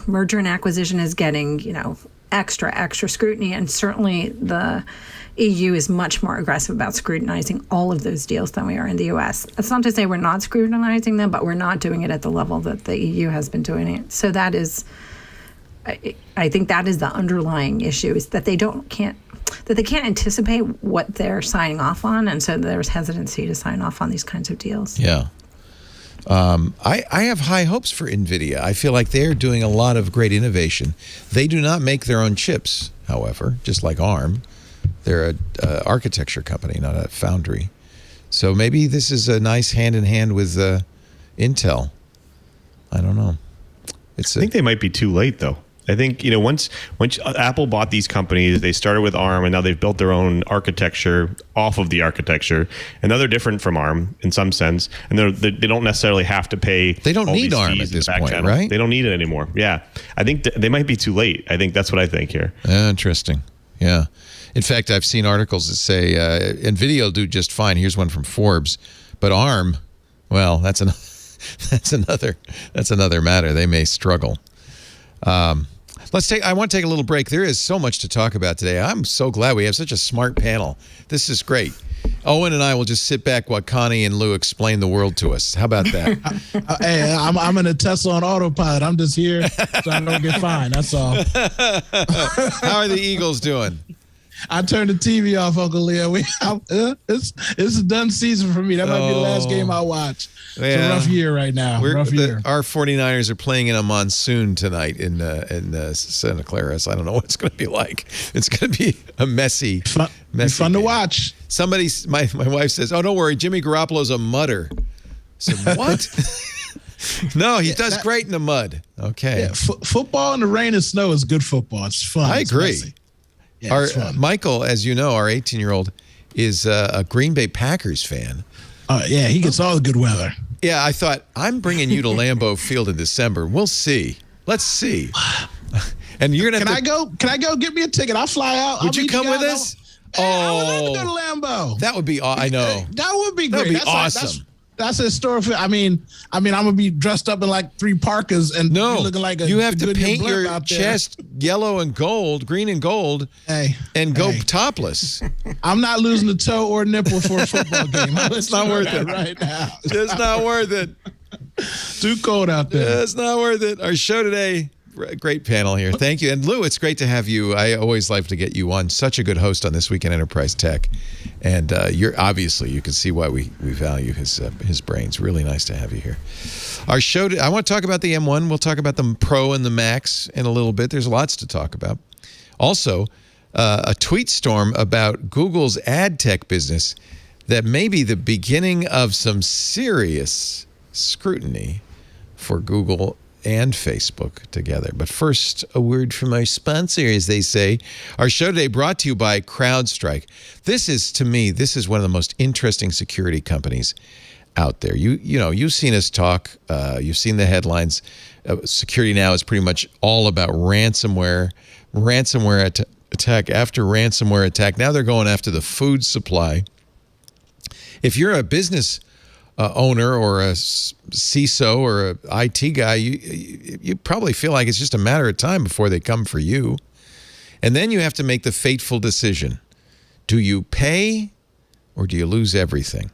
[SPEAKER 6] merger and acquisition is getting, extra scrutiny, and certainly the EU is much more aggressive about scrutinizing all of those deals than we are in the US. That's not to say we're not scrutinizing them, but we're not doing it at the level that the EU has been doing it. So that is, I think that is the underlying issue, is that they can't anticipate what they're signing off on, and so there's hesitancy to sign off on these kinds of deals.
[SPEAKER 1] Yeah. I have high hopes for NVIDIA. I feel like they're doing a lot of great innovation. They do not make their own chips, however, just like ARM. They're an architecture company, not a foundry. So maybe this is a nice hand-in-hand with Intel. I don't know.
[SPEAKER 5] I think they might be too late, though. I think, once Apple bought these companies, they started with ARM, and now they've built their own architecture off of the architecture. And now they're different from ARM in some sense. And they don't necessarily have to pay.
[SPEAKER 1] They don't need ARM at this point, right?
[SPEAKER 5] They don't need it anymore. Yeah. I think they might be too late. I think that's what I think here.
[SPEAKER 1] Interesting. Yeah. In fact, I've seen articles that say NVIDIA will do just fine. Here's one from Forbes. But ARM, well, that's another matter. They may struggle. I want to take a little break. There is so much to talk about today. I'm so glad we have such a smart panel. This is great. Owen and I will just sit back while Connie and Lou explain the world to us. How about that?
[SPEAKER 4] Hey, I'm in a Tesla on autopilot. I'm just here so I don't get fined. That's all.
[SPEAKER 1] How are the Eagles doing?
[SPEAKER 4] I turned the TV off, Uncle Leo. It's a done season for me. That might be the last game I watch. It's a rough year right now. Our
[SPEAKER 1] 49ers are playing in a monsoon tonight in Santa Clara. So I don't know what it's going to be like. It's going to be a messy
[SPEAKER 4] fun to watch.
[SPEAKER 1] My wife says, "Oh, don't worry, Jimmy Garoppolo's a mudder." So what? No, he does great in the mud. Okay.
[SPEAKER 4] Yeah, football in the rain and snow is good football. It's fun.
[SPEAKER 1] I agree. Yeah, Michael, as you know, our 18-year-old is a Green Bay Packers fan.
[SPEAKER 4] Yeah, he gets all the good weather.
[SPEAKER 1] Yeah, I thought, I'm bringing you to Lambeau Field in December. We'll see. Let's see. And you're gonna.
[SPEAKER 4] Can I go get me a ticket? I'll fly out.
[SPEAKER 1] Would you come with us?
[SPEAKER 4] I would love to go to Lambeau.
[SPEAKER 1] That would be. I know.
[SPEAKER 4] That would be great.
[SPEAKER 1] That would be awesome.
[SPEAKER 4] That's a historic. I'm gonna be dressed up in like 3 parkas and be looking like
[SPEAKER 1] you have to paint your chest yellow and gold, green and gold, and go topless.
[SPEAKER 4] I'm not losing a toe or nipple for a football game.
[SPEAKER 1] It's not worth it
[SPEAKER 4] right now.
[SPEAKER 1] It's not worth it.
[SPEAKER 4] Too cold out there.
[SPEAKER 1] It's not worth it. Our show today. Great panel here. Thank you. And Lou, it's great to have you. I always like to get you on. Such a good host on This Week in Enterprise Tech. And you can see why we value his brains. Really nice to have you here. Our show, I want to talk about the M1. We'll talk about the Pro and the Max in a little bit. There's lots to talk about. Also, a tweet storm about Google's ad tech business that may be the beginning of some serious scrutiny for Google and Facebook together. But first, a word from our sponsor, as they say. Our show today brought to you by Crowdstrike. This is one of the most interesting security companies out there. You've seen us talk. You've seen the headlines. Security now is pretty much all about ransomware attack after ransomware attack. Now they're going after the food supply. If you're a business owner or a CISO or a IT guy, you probably feel like it's just a matter of time before they come for you. And then you have to make the fateful decision. Do you pay or do you lose everything?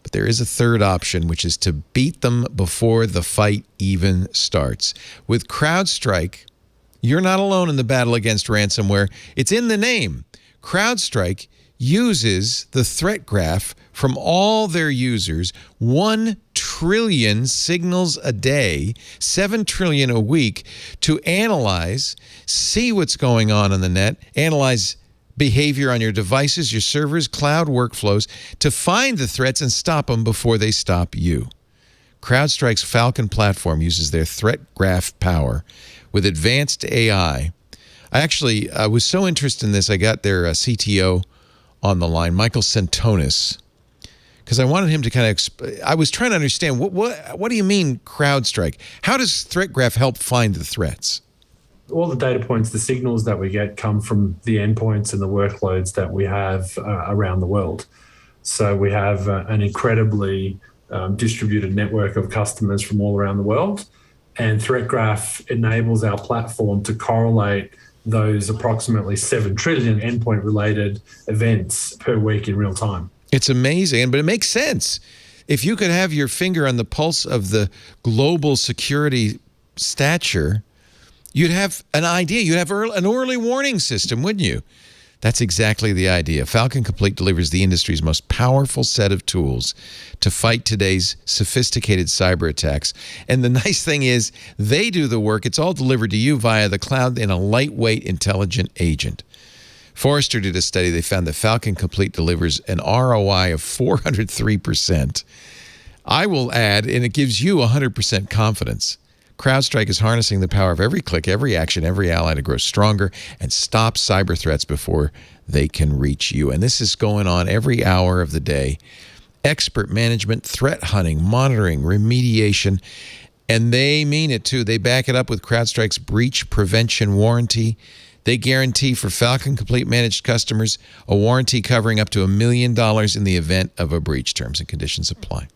[SPEAKER 1] But there is a third option, which is to beat them before the fight even starts. With CrowdStrike, you're not alone in the battle against ransomware. It's in the name. CrowdStrike uses the threat graph from all their users, 1 trillion signals a day, 7 trillion a week, to analyze, see what's going on the net, analyze behavior on your devices, your servers, cloud workflows, to find the threats and stop them before they stop you. CrowdStrike's Falcon platform uses their threat graph power with advanced AI. I was so interested in this, I got their CTO on the line, Michael Centonis, because I wanted him to kind of. I was trying to understand what do you mean CrowdStrike? How does Threat Graph help find the threats?
[SPEAKER 7] All the data points, the signals that we get come from the endpoints and the workloads that we have around the world. So we have an incredibly distributed network of customers from all around the world, and Threat Graph enables our platform to correlate those approximately 7 trillion endpoint-related events per week in real time.
[SPEAKER 1] It's amazing, but it makes sense. If you could have your finger on the pulse of the global security stature, you'd have an idea. You'd have an early warning system, wouldn't you? That's exactly the idea. Falcon Complete delivers the industry's most powerful set of tools to fight today's sophisticated cyber attacks. And the nice thing is they do the work. It's all delivered to you via the cloud in a lightweight, intelligent agent. Forrester did a study. They found that Falcon Complete delivers an ROI of 403%. I will add, and it gives you 100% confidence. CrowdStrike is harnessing the power of every click, every action, every ally to grow stronger and stop cyber threats before they can reach you. And this is going on every hour of the day. Expert management, threat hunting, monitoring, remediation, and they mean it too. They back it up with CrowdStrike's breach prevention warranty. They guarantee for Falcon Complete managed customers a warranty covering up to $1 million in the event of a breach. Terms and conditions apply.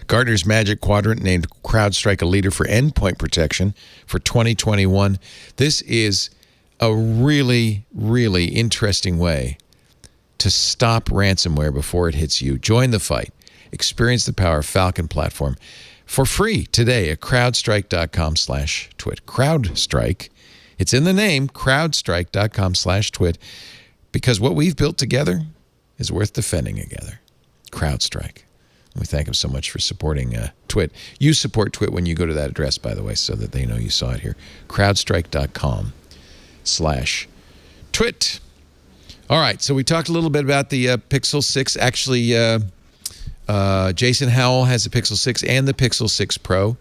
[SPEAKER 1] Gartner's Magic Quadrant named CrowdStrike a leader for endpoint protection for 2021. This is a really, really interesting way to stop ransomware before it hits you. Join the fight. Experience the power of Falcon platform for free today at crowdstrike.com/twit. CrowdStrike, it's in the name, crowdstrike.com/twit, because what we've built together is worth defending together. CrowdStrike. We thank them so much for supporting Twit. You support Twit when you go to that address, by the way, so that they know you saw it here. Crowdstrike.com/twit. All right, so we talked a little bit about the Pixel 6. Actually, Jason Howell has the Pixel 6 and the Pixel 6 Pro.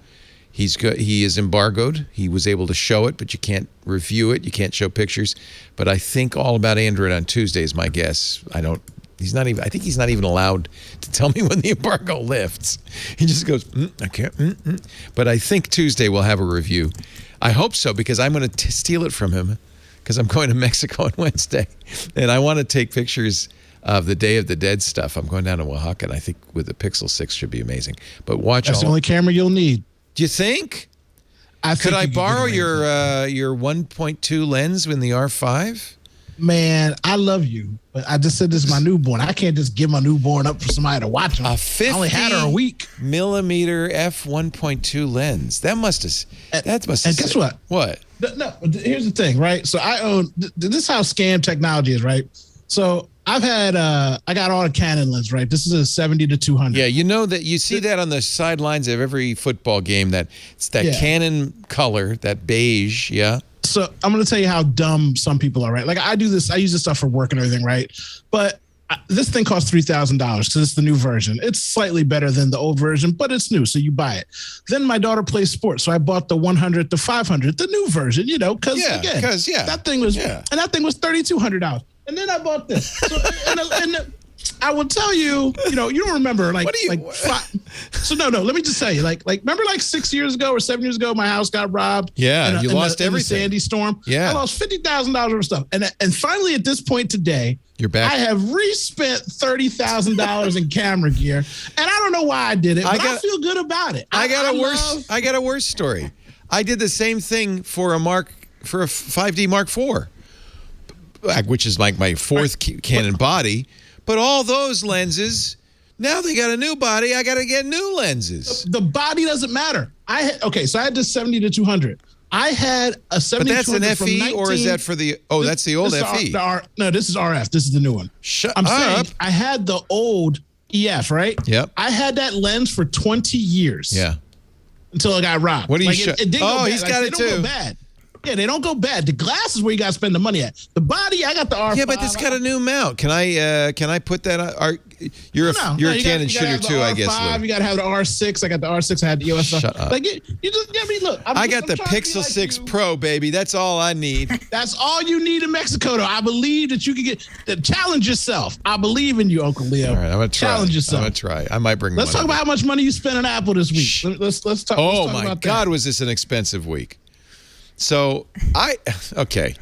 [SPEAKER 1] He is embargoed. He was able to show it, but you can't review it. You can't show pictures. But I think all about Android on Tuesday is my guess. I think he's not even allowed to tell me when the embargo lifts. He just goes, I can't. But I think Tuesday we'll have a review. I hope so, because I'm going to steal it from him, because I'm going to Mexico on Wednesday. And I want to take pictures of the Day of the Dead stuff. I'm going down to Oaxaca, and I think with the Pixel 6 should be amazing. But
[SPEAKER 4] That's the only camera you'll need.
[SPEAKER 1] Do you think? Could I borrow your 1.2 lens in the R5?
[SPEAKER 4] Man, I love you, but I just said this is my newborn. I can't just give my newborn up for somebody to watch him.
[SPEAKER 1] A 50
[SPEAKER 4] I only had her a week.
[SPEAKER 1] millimeter f1.2 lens. That must have.
[SPEAKER 4] And guess what?
[SPEAKER 1] What?
[SPEAKER 4] No, here's the thing, right? So I own. This is how scam technology is, right? So I've had. I got all the Canon lens, right? This is a 70-200.
[SPEAKER 1] Yeah, you know that you see that on the sidelines of every football game. It's that Canon color, that beige. Yeah.
[SPEAKER 4] So I'm going to tell you how dumb some people are, right? Like I use this stuff for work and everything, right? But this thing costs $3,000 because it's the new version. It's slightly better than the old version, but it's new, so you buy it. Then my daughter plays sports, so I bought the 100 to 500, the new version, because that thing was and that thing was $3,200. And then I bought this. So, and I will tell you, you don't remember So no, let me just tell you, remember 6 years ago or 7 years ago, my house got robbed.
[SPEAKER 1] Yeah, you lost everything.
[SPEAKER 4] In the Sandy storm.
[SPEAKER 1] Yeah,
[SPEAKER 4] I lost $50,000 worth of stuff, and finally at this point today,
[SPEAKER 1] you're back.
[SPEAKER 4] I have re-spent $30,000 in camera gear, and I don't know why I did it, but I feel good about it.
[SPEAKER 1] I got a worse story. I did the same thing for a 5D Mark IV, which is like my fourth Canon body. But all those lenses, now they got a new body. I got to get new lenses.
[SPEAKER 4] The body doesn't matter. So I had this 70-200. I had a 70-200. But
[SPEAKER 1] that's an FE, or is that for the? Oh, that's the old FE.
[SPEAKER 4] No, this is RF. This is the new one.
[SPEAKER 1] I'm saying
[SPEAKER 4] I had the old EF, right?
[SPEAKER 1] Yep.
[SPEAKER 4] I had that lens for 20 years.
[SPEAKER 1] Yeah.
[SPEAKER 4] Until it got robbed.
[SPEAKER 1] What do you
[SPEAKER 4] it didn't go bad.
[SPEAKER 1] He's got it too.
[SPEAKER 4] Don't go bad. Yeah, they don't go bad. The glass is where you got to spend the money at. The body, I got the R5.
[SPEAKER 1] Yeah, but it's got a new mount. Can I put that on? You're a Canon shooter too, I guess. Lou.
[SPEAKER 4] You got to have the R6. I got the R6. I had the EOS.
[SPEAKER 1] Shut up.
[SPEAKER 4] Like you just get me. Look,
[SPEAKER 1] I got the Pixel 6 Pro, baby. That's all I need.
[SPEAKER 4] That's all you need in Mexico, though. I believe that you can challenge yourself. I believe in you, Uncle Leo.
[SPEAKER 1] All right, I'm gonna try.
[SPEAKER 4] Challenge yourself.
[SPEAKER 1] I'm gonna try. I might bring.
[SPEAKER 4] Let's talk about how much money you spent on Apple this week. Let's talk.
[SPEAKER 1] Oh
[SPEAKER 4] let's talk
[SPEAKER 1] my
[SPEAKER 4] about
[SPEAKER 1] God,
[SPEAKER 4] that.
[SPEAKER 1] was this an expensive week? So okay.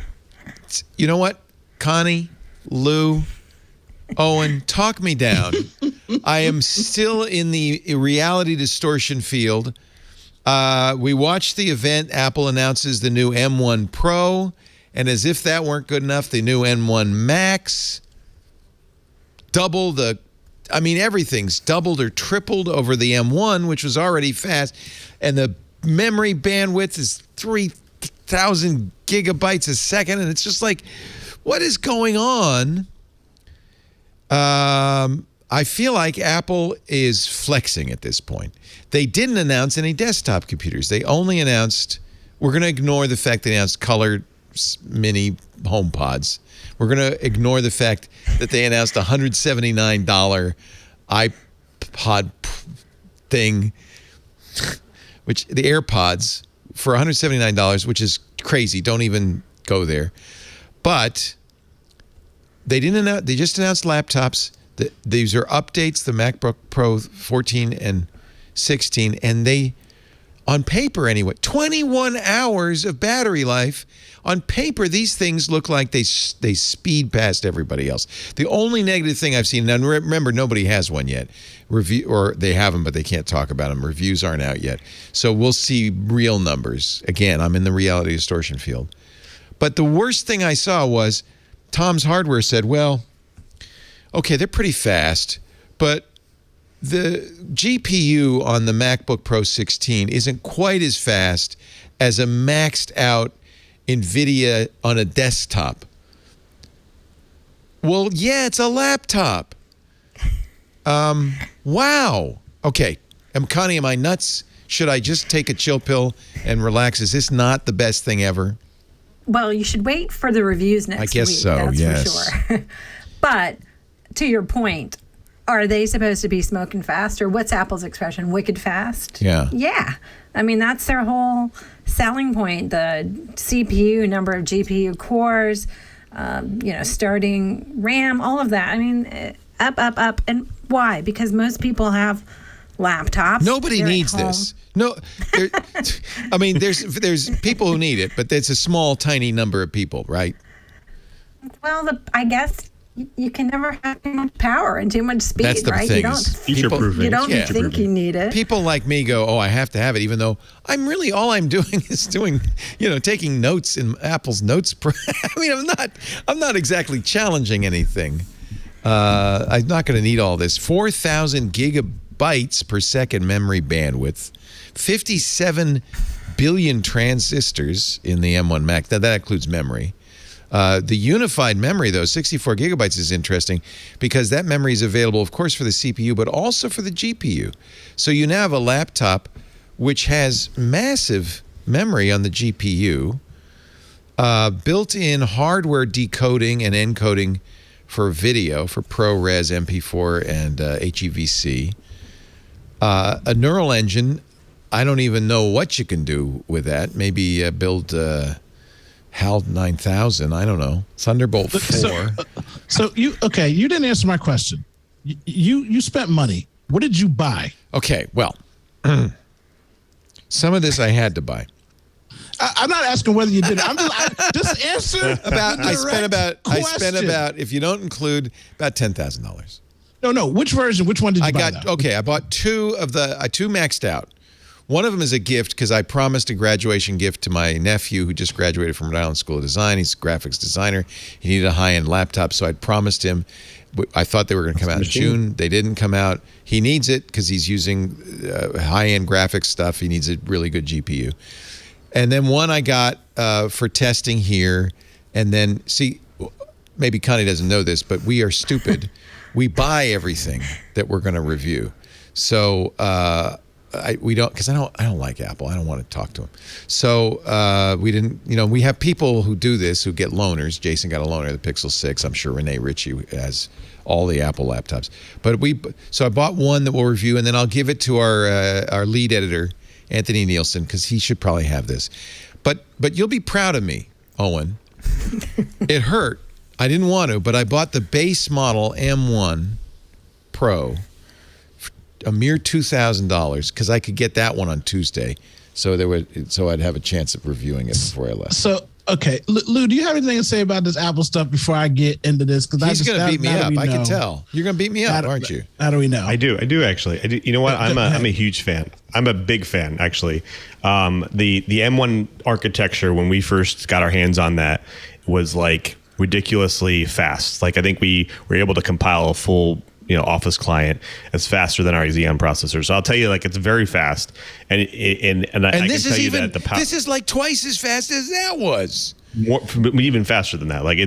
[SPEAKER 1] You know what, Connie, Lou, Owen, talk me down. I am still in the reality distortion field. We watched the event. Apple announces the new M1 Pro, and as if that weren't good enough, the new M1 Max. Everything's doubled or tripled over the M1, which was already fast, and the memory bandwidth is 3,000 gigabytes a second, and it's just like, what is going on? I feel like Apple is flexing at this point. They didn't announce any desktop computers. They only announced, we're going to ignore the fact they announced colored mini HomePods. We're going to ignore the fact that they announced a $179 iPod thing, which the AirPods for $179, which is crazy. Don't even go there. But they didn't announce. They just announced laptops. These are updates, the MacBook Pro 14 and 16, and they, on paper anyway, 21 hours of battery life. On paper, these things look like they speed past everybody else. The only negative thing I've seen, and remember, nobody has one yet. Or they have them, but they can't talk about them. Reviews aren't out yet. So we'll see real numbers. Again, I'm in the reality distortion field. But the worst thing I saw was Tom's Hardware said, well, okay, they're pretty fast, but the GPU on the MacBook Pro 16 isn't quite as fast as a maxed out NVIDIA on a desktop. Well, yeah, it's a laptop. Wow. Okay. Connie, am I nuts? Should I just take a chill pill and relax? Is this not the best thing ever?
[SPEAKER 6] Well, you should wait for the reviews next week.
[SPEAKER 1] I guess so,
[SPEAKER 6] that's
[SPEAKER 1] yes.
[SPEAKER 6] for sure. But to your point, are they supposed to be smoking fast, or what's Apple's expression, wicked fast?
[SPEAKER 1] Yeah.
[SPEAKER 6] Yeah. I mean, that's their whole selling point, the CPU, number of GPU cores, starting RAM, all of that. I mean, up. And why? Because most people have laptops.
[SPEAKER 1] Nobody needs this. No, there's people who need it, but it's a small, tiny number of people, right?
[SPEAKER 6] Well, I guess you can never have too much power and too much speed,
[SPEAKER 1] That's the
[SPEAKER 6] right?
[SPEAKER 1] thing.
[SPEAKER 6] You don't think you need it.
[SPEAKER 1] People like me go, oh, I have to have it, even though all I'm doing is taking notes in Apple's Notes Pro. I mean, I'm not exactly challenging anything. I'm not going to need all this. 4,000 gigabytes per second memory bandwidth, 57 billion transistors in the M1 Mac. That includes memory. The unified memory, though, 64 gigabytes is interesting because that memory is available, of course, for the CPU, but also for the GPU. So you now have a laptop which has massive memory on the GPU, built-in hardware decoding and encoding for video, for ProRes, MP4, and HEVC. A neural engine, I don't even know what you can do with that. Maybe build... HAL 9000, I don't know. Thunderbolt 4.
[SPEAKER 4] So you didn't answer my question. You spent money. What did you buy?
[SPEAKER 1] Okay, well, some of this I had to buy.
[SPEAKER 4] I'm not asking whether you did it. Just answer.
[SPEAKER 1] I spent about, if you don't include, about $10,000.
[SPEAKER 4] No. Which version? Which one did you buy?
[SPEAKER 1] I bought two maxed out. One of them is a gift because I promised a graduation gift to my nephew who just graduated from Rhode Island School of Design. He's a graphics designer. He needed a high-end laptop, so I'd promised him. I thought they were going to come out in June. They didn't come out. He needs it because he's using high-end graphics stuff. He needs a really good GPU. And then one I got for testing here. And then, see, maybe Connie doesn't know this, but we are stupid. We buy everything that we're going to review. So... we don't, because I don't like Apple. I don't want to talk to them. So we didn't. We have people who do this who get loaners. Jason got a loaner, the Pixel 6. I'm sure Renee Ritchie has all the Apple laptops. But so I bought one that we'll review, and then I'll give it to our lead editor, Anthony Nielsen, because he should probably have this. But you'll be proud of me, Owen. It hurt. I didn't want to, but I bought the base model M1 Pro, a mere $2,000, because I could get that one on Tuesday, so I'd have a chance of reviewing it before I left.
[SPEAKER 4] So, okay, Lou, do you have anything to say about this Apple stuff before I get into this? Because
[SPEAKER 1] he's going to beat me up. I can tell. You're going to beat me up, aren't you?
[SPEAKER 4] How do we know?
[SPEAKER 5] I do actually. You know what? I'm a huge fan. I'm a big fan, actually. The M1 architecture, when we first got our hands on that, was like ridiculously fast. Like, I think we were able to compile a full Office client as faster than our Xeon processor. So I'll tell you, like, it's very fast, and I can tell you that the power.
[SPEAKER 1] This is like twice as fast as that was.
[SPEAKER 5] More, even faster than that. Like,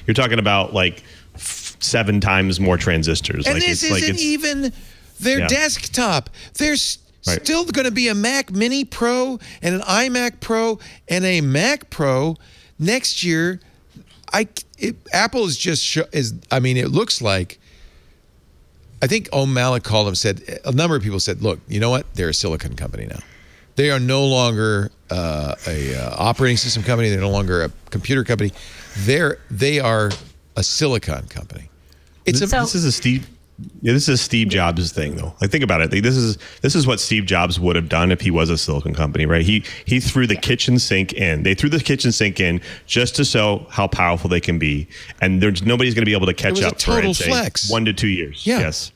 [SPEAKER 5] you're talking about like 7 times more transistors.
[SPEAKER 1] And
[SPEAKER 5] like,
[SPEAKER 1] this isn't even their desktop. There's still going to be a Mac Mini Pro and an iMac Pro and a Mac Pro next year. Apple is just it looks like. I think Malik called him, said, a number of people said, look, you know what? They're a silicon company now. They are no longer a operating system company. They're no longer a computer company. They are a silicon company. This is a Steve Jobs thing, though. Like, think about it. Like, this is what Steve Jobs would have done if he was a silicon company, right? He threw the kitchen sink in. They threw the kitchen sink in just to show how powerful they can be, and nobody's going to be able to catch up for, I'd say, flex.
[SPEAKER 5] 1 to 2 years.
[SPEAKER 1] Yeah.
[SPEAKER 5] Yes.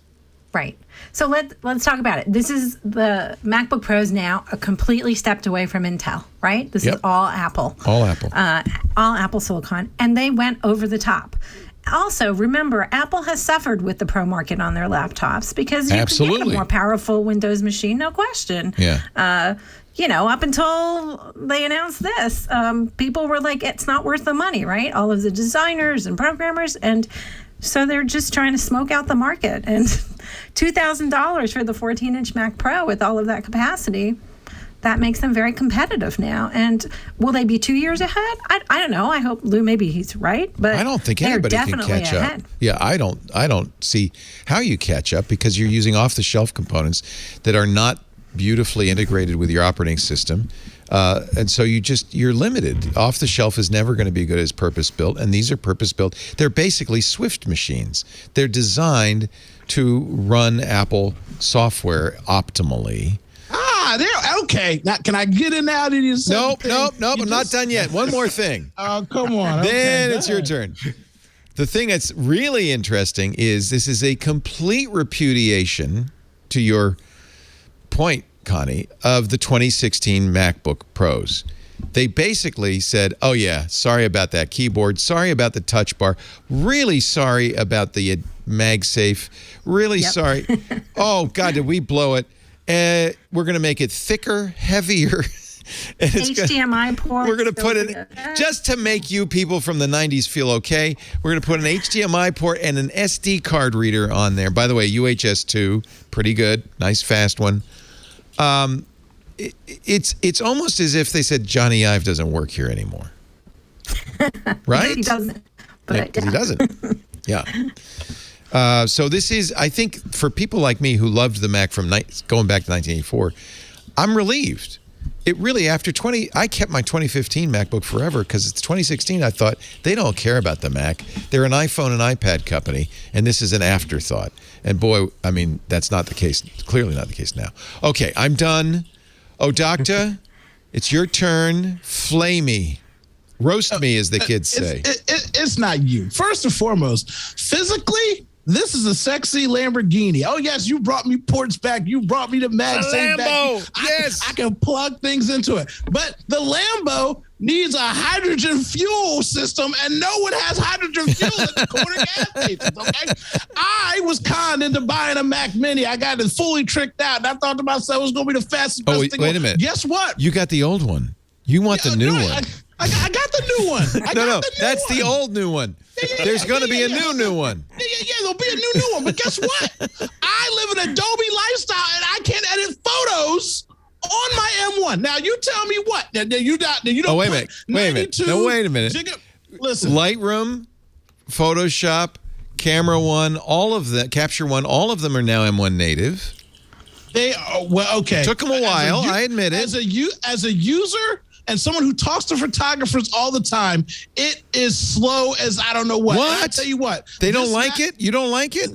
[SPEAKER 6] Right. So let's talk about it. This is the MacBook Pro is now a completely stepped away from Intel, right? This is all Apple.
[SPEAKER 1] All Apple.
[SPEAKER 6] All Apple silicon, and they went over the top. Also, remember, Apple has suffered with the Pro market on their laptops because you can get a more powerful Windows machine, no question.
[SPEAKER 1] Yeah.
[SPEAKER 6] Up until they announced this, people were like, it's not worth the money, right? All of the designers and programmers, and so they're just trying to smoke out the market. And $2,000 for the 14-inch Mac Pro with all of that capacity, that makes them very competitive now. And will they be 2 years ahead? I don't know. I hope maybe he's right, but
[SPEAKER 1] I don't think anybody can catch up. Yeah, I don't see how you catch up, because you're using off-the-shelf components that are not beautifully integrated with your operating system. And so you're limited. Off the shelf is never going to be good as purpose-built, and these are purpose-built. They're basically Swift machines. They're designed to run Apple software optimally.
[SPEAKER 4] They're okay. Now, can I get in now?
[SPEAKER 1] Nope. I'm not done yet. One more thing.
[SPEAKER 4] Oh, come on.
[SPEAKER 1] Then it's your turn. The thing that's really interesting is this is a complete repudiation, to your point, Connie, of the 2016 MacBook Pros. They basically said, oh yeah, sorry about that keyboard, sorry about the touch bar, really sorry about the MagSafe, really sorry. Oh God, did we blow it? We're going to make it thicker, heavier. And
[SPEAKER 6] HDMI port.
[SPEAKER 1] We're going to put it, just to make you people from the 90s feel okay, we're going to put an HDMI port and an SD card reader on there. By the way, UHS 2, pretty good, nice fast one. It's almost as if they said Johnny Ive doesn't work here anymore. Right?
[SPEAKER 6] He doesn't. But
[SPEAKER 1] he doesn't. Yeah. So this is, I think, for people like me who loved the Mac from going back to 1984, I'm relieved. It really, I kept my 2015 MacBook forever, because it's 2016. I thought, they don't care about the Mac. They're an iPhone and iPad company, and this is an afterthought. And boy, I mean, that's not the case. Clearly not the case now. Okay, I'm done. Oh, Doctor, it's your turn. Flay me. Roast me, as the kids say.
[SPEAKER 4] It's not you. First and foremost, physically, this is a sexy Lamborghini. Oh, yes, you brought me ports back. You brought me the MagSafe back.
[SPEAKER 1] Yes.
[SPEAKER 4] I can plug things into it. But the Lambo needs a hydrogen fuel system, and no one has hydrogen fuel at the corner gas stations, okay? I was conned into buying a Mac Mini. I got it fully tricked out, and I thought to myself it was going to be the fastest thing.
[SPEAKER 1] Wait a minute.
[SPEAKER 4] Guess what?
[SPEAKER 1] You got the old one. You want the new one.
[SPEAKER 4] I got the new one.
[SPEAKER 1] That's the old new one. There's going to be a new one.
[SPEAKER 4] Yeah, there'll be a new one. But guess what? I live an Adobe lifestyle, and I can't edit photos on my M1. Now you tell me what? Now, you don't.
[SPEAKER 1] Oh, wait a minute. No, wait a minute.
[SPEAKER 4] Listen,
[SPEAKER 1] Lightroom, Photoshop, Camera One, all of that, Capture One, all of them are now M1 native.
[SPEAKER 4] They are, well, okay.
[SPEAKER 1] Took them a while. I admit it.
[SPEAKER 4] As a user and someone who talks to photographers all the time, it is slow as I don't know what.
[SPEAKER 1] What?
[SPEAKER 4] I tell you what.
[SPEAKER 1] They don't like it? You don't like it?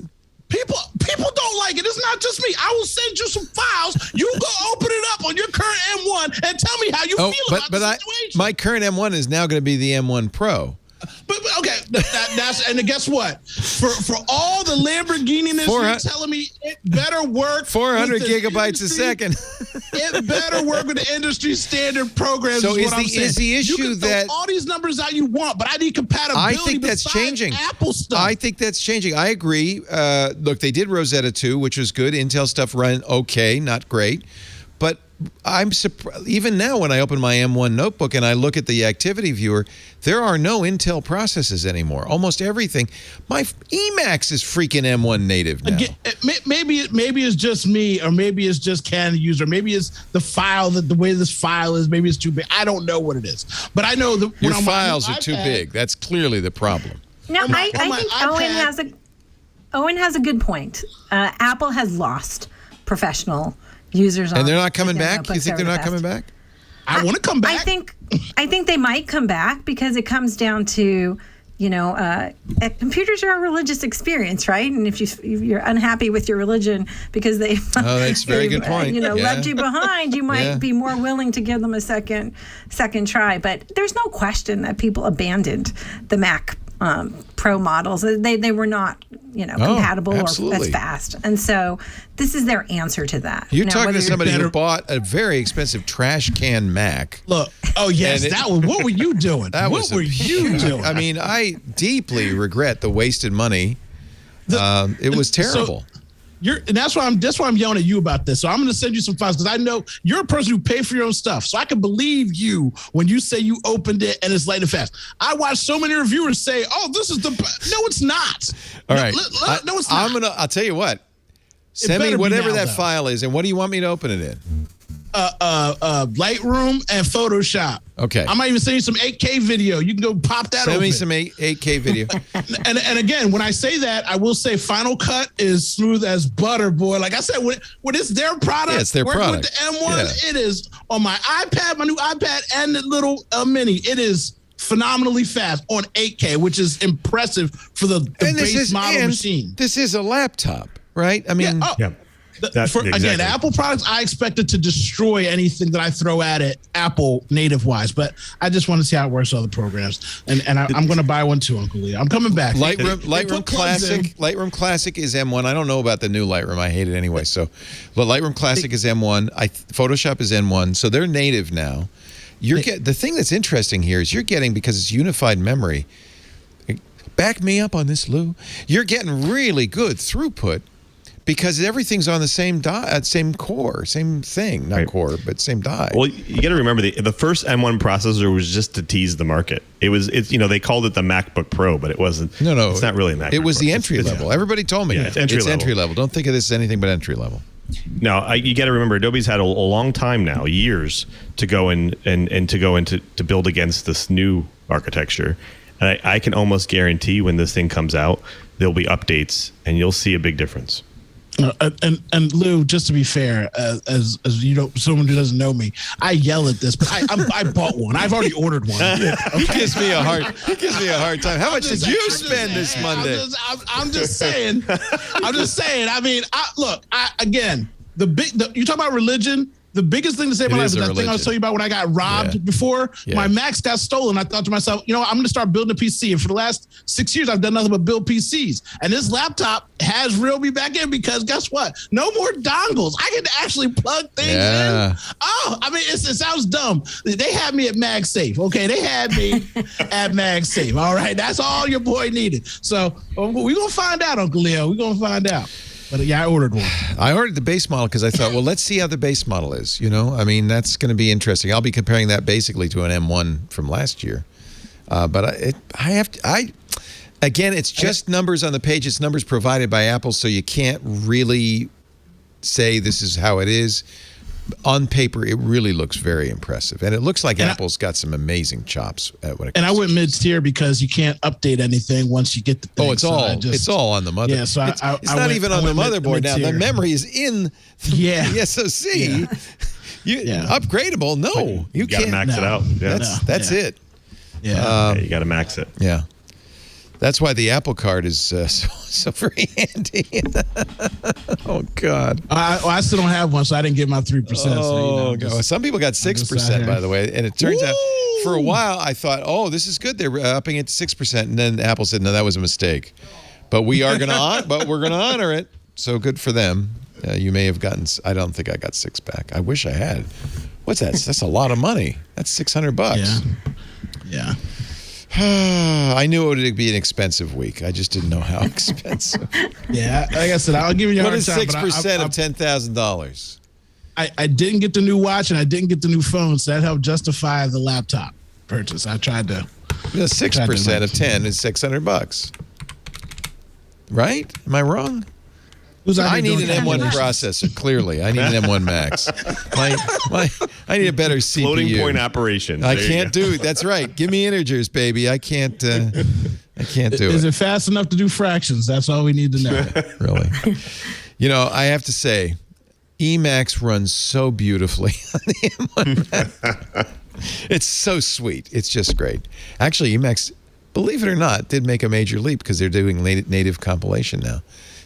[SPEAKER 4] People don't like it. It's not just me. I will send you some files. You go open it up on your current M1 and tell me how you feel about the situation.
[SPEAKER 1] My current M1 is now going to be the M1 Pro.
[SPEAKER 4] But okay, that's and guess what? For all the Lamborghini-ness you're telling me, it better work.
[SPEAKER 1] 400 gigabytes a second.
[SPEAKER 4] It better work with the industry standard programs.
[SPEAKER 1] So
[SPEAKER 4] is
[SPEAKER 1] the issue
[SPEAKER 4] you can
[SPEAKER 1] that
[SPEAKER 4] throw all these numbers out you want, but I need compatibility.
[SPEAKER 1] I think that's changing.
[SPEAKER 4] Apple stuff.
[SPEAKER 1] I think that's changing. I agree. Look, they did Rosetta 2, which was good. Intel stuff ran okay, not great, but I'm surprised. Even now, when I open my M1 notebook and I look at the activity viewer, there are no Intel processors anymore. Almost everything. My Emacs is freaking M1 native now.
[SPEAKER 4] Again, maybe it's just me, or maybe it's just Canon user. Maybe it's the file, the way this file is. Maybe it's too big. I don't know what it is, but I know that
[SPEAKER 1] your files are too big. That's clearly the problem.
[SPEAKER 6] No, I think Owen has a good point. Apple has lost professional users,
[SPEAKER 1] and they're not coming back. You think they're not coming back?
[SPEAKER 4] I want to come back.
[SPEAKER 6] I think they might come back because it comes down to, computers are a religious experience, right? And if you're unhappy with your religion because
[SPEAKER 1] that's a very good point.
[SPEAKER 6] Left you behind, you might be more willing to give them a second try. But there's no question that people abandoned the Mac Pro models. They were not, compatible or as fast. And so this is their answer to that.
[SPEAKER 1] You're talking to somebody who bought a very expensive trash can Mac.
[SPEAKER 4] Look, what were you doing? What were you doing?
[SPEAKER 1] I mean, I deeply regret the wasted money. It was terrible.
[SPEAKER 4] And that's why I'm yelling at you about this. So I'm going to send you some files because I know you're a person who pays for your own stuff. So I can believe you when you say you opened it and it's light and fast. I watch so many reviewers say, "Oh, this is the best." No, it's not.
[SPEAKER 1] All right.
[SPEAKER 4] No, it's not.
[SPEAKER 1] I'll tell you what. Send me whatever that file is, and what do you want me to open it in?
[SPEAKER 4] Lightroom and Photoshop.
[SPEAKER 1] Okay.
[SPEAKER 4] I might even send you some 8K video. You can go pop that open.
[SPEAKER 1] Send me some 8K video.
[SPEAKER 4] and again, when I say that, I will say Final Cut is smooth as butter, boy. Like I said, when it's their product,
[SPEAKER 1] it's their product.
[SPEAKER 4] With the M1, it is on my iPad, my new iPad, and the little mini. It is phenomenally fast on 8K, which is impressive for the base model machine.
[SPEAKER 1] This is a laptop, right? I mean,
[SPEAKER 4] Again, Apple products, I expect it to destroy anything that I throw at it, Apple native wise. But I just want to see how it works with other programs, and I'm going to buy one too, Uncle Leo. I'm coming back.
[SPEAKER 1] Lightroom Classic. Lightroom Classic is M1. I don't know about the new Lightroom. I hate it anyway. But Lightroom Classic is M1. Photoshop is N1. So they're native now. The thing that's interesting here is you're getting, because it's unified memory. Back me up on this, Lou. You're getting really good throughput. Because everything's on the same same core, same thing, not core, but same die.
[SPEAKER 5] Well, you got to remember the first M1 processor was just to tease the market. They called it the MacBook Pro, but it wasn't.
[SPEAKER 1] No,
[SPEAKER 5] it's not really a MacBook.
[SPEAKER 1] It was the entry level. Everybody told me
[SPEAKER 5] it's entry level.
[SPEAKER 1] Don't think of this as anything but entry level.
[SPEAKER 5] No, you got to remember, Adobe's had a long time now, years, to go and to build against this new architecture. And I can almost guarantee when this thing comes out, there'll be updates, and you'll see a big difference.
[SPEAKER 4] And Lou, just to be fair, as someone who doesn't know me, I yell at this, but I bought one. I've already ordered one.
[SPEAKER 1] He gives me a hard time. How much did you spend this Monday?
[SPEAKER 4] I'm just saying. I mean, again, you talk about religion. The biggest thing to say about life is that thing I was telling you about when I got robbed before. Yeah. My Macs got stolen. I thought to myself, I'm going to start building a PC. And for the last 6 years, I've done nothing but build PCs. And this laptop has reeled me back in because guess what? No more dongles. I can actually plug things in. Oh, I mean, it sounds dumb. They had me at MagSafe. Okay, they had me at MagSafe. All right, that's all your boy needed. So we're going to find out, Uncle Leo. We're going to find out. But I ordered one.
[SPEAKER 1] I ordered the base model because I thought, well, let's see how the base model is. I mean, that's going to be interesting. I'll be comparing that basically to an M1 from last year. But Again, it's just numbers on the page. It's numbers provided by Apple, so you can't really say this is how it is. On paper, it really looks very impressive. And it looks like Apple's got some amazing chops.
[SPEAKER 4] And I went mid-tier because you can't update anything once you get the thing.
[SPEAKER 1] Oh, it's all on the motherboard.
[SPEAKER 4] Yeah, so
[SPEAKER 1] it's not even on the motherboard now. The memory is in the SoC. Upgradable? No. You can't.
[SPEAKER 5] Max it out. Yeah.
[SPEAKER 1] That's it.
[SPEAKER 4] Yeah.
[SPEAKER 5] You got to max it.
[SPEAKER 1] Yeah. That's why the Apple Card is so very handy. Oh, God.
[SPEAKER 4] I still don't have one, so I didn't get my 3%.
[SPEAKER 1] Oh, so, some people got 6%, by the way. And it turns out, for a while, I thought, oh, this is good. They're upping it to 6%. And then Apple said, no, that was a mistake. But we're going to honor it. So good for them. You may have gotten, I don't think I got 6 back. I wish I had. What's that? That's a lot of money. That's $600.
[SPEAKER 4] Yeah.
[SPEAKER 1] I knew it would be an expensive week. I just didn't know how expensive.
[SPEAKER 4] Yeah, like I said, I'll give you a hard time.
[SPEAKER 1] What is 6% of $10,000?
[SPEAKER 4] I didn't get the new watch and I didn't get the new phone, so that helped justify the laptop purchase. I tried to.
[SPEAKER 1] 6% of 10 is $600. Right? Am I wrong? I need an M1 processor, clearly. I need an M1 Max. I need a better CPU.
[SPEAKER 5] Floating point operation.
[SPEAKER 1] I can't do it. That's right. Give me integers, baby. I can't do it.
[SPEAKER 4] Is it fast enough to do fractions? That's all we need to know.
[SPEAKER 1] Really. I have to say, Emacs runs so beautifully on the M1 Max. It's so sweet. It's just great. Actually, Emacs, believe it or not, did make a major leap because they're doing native compilation now.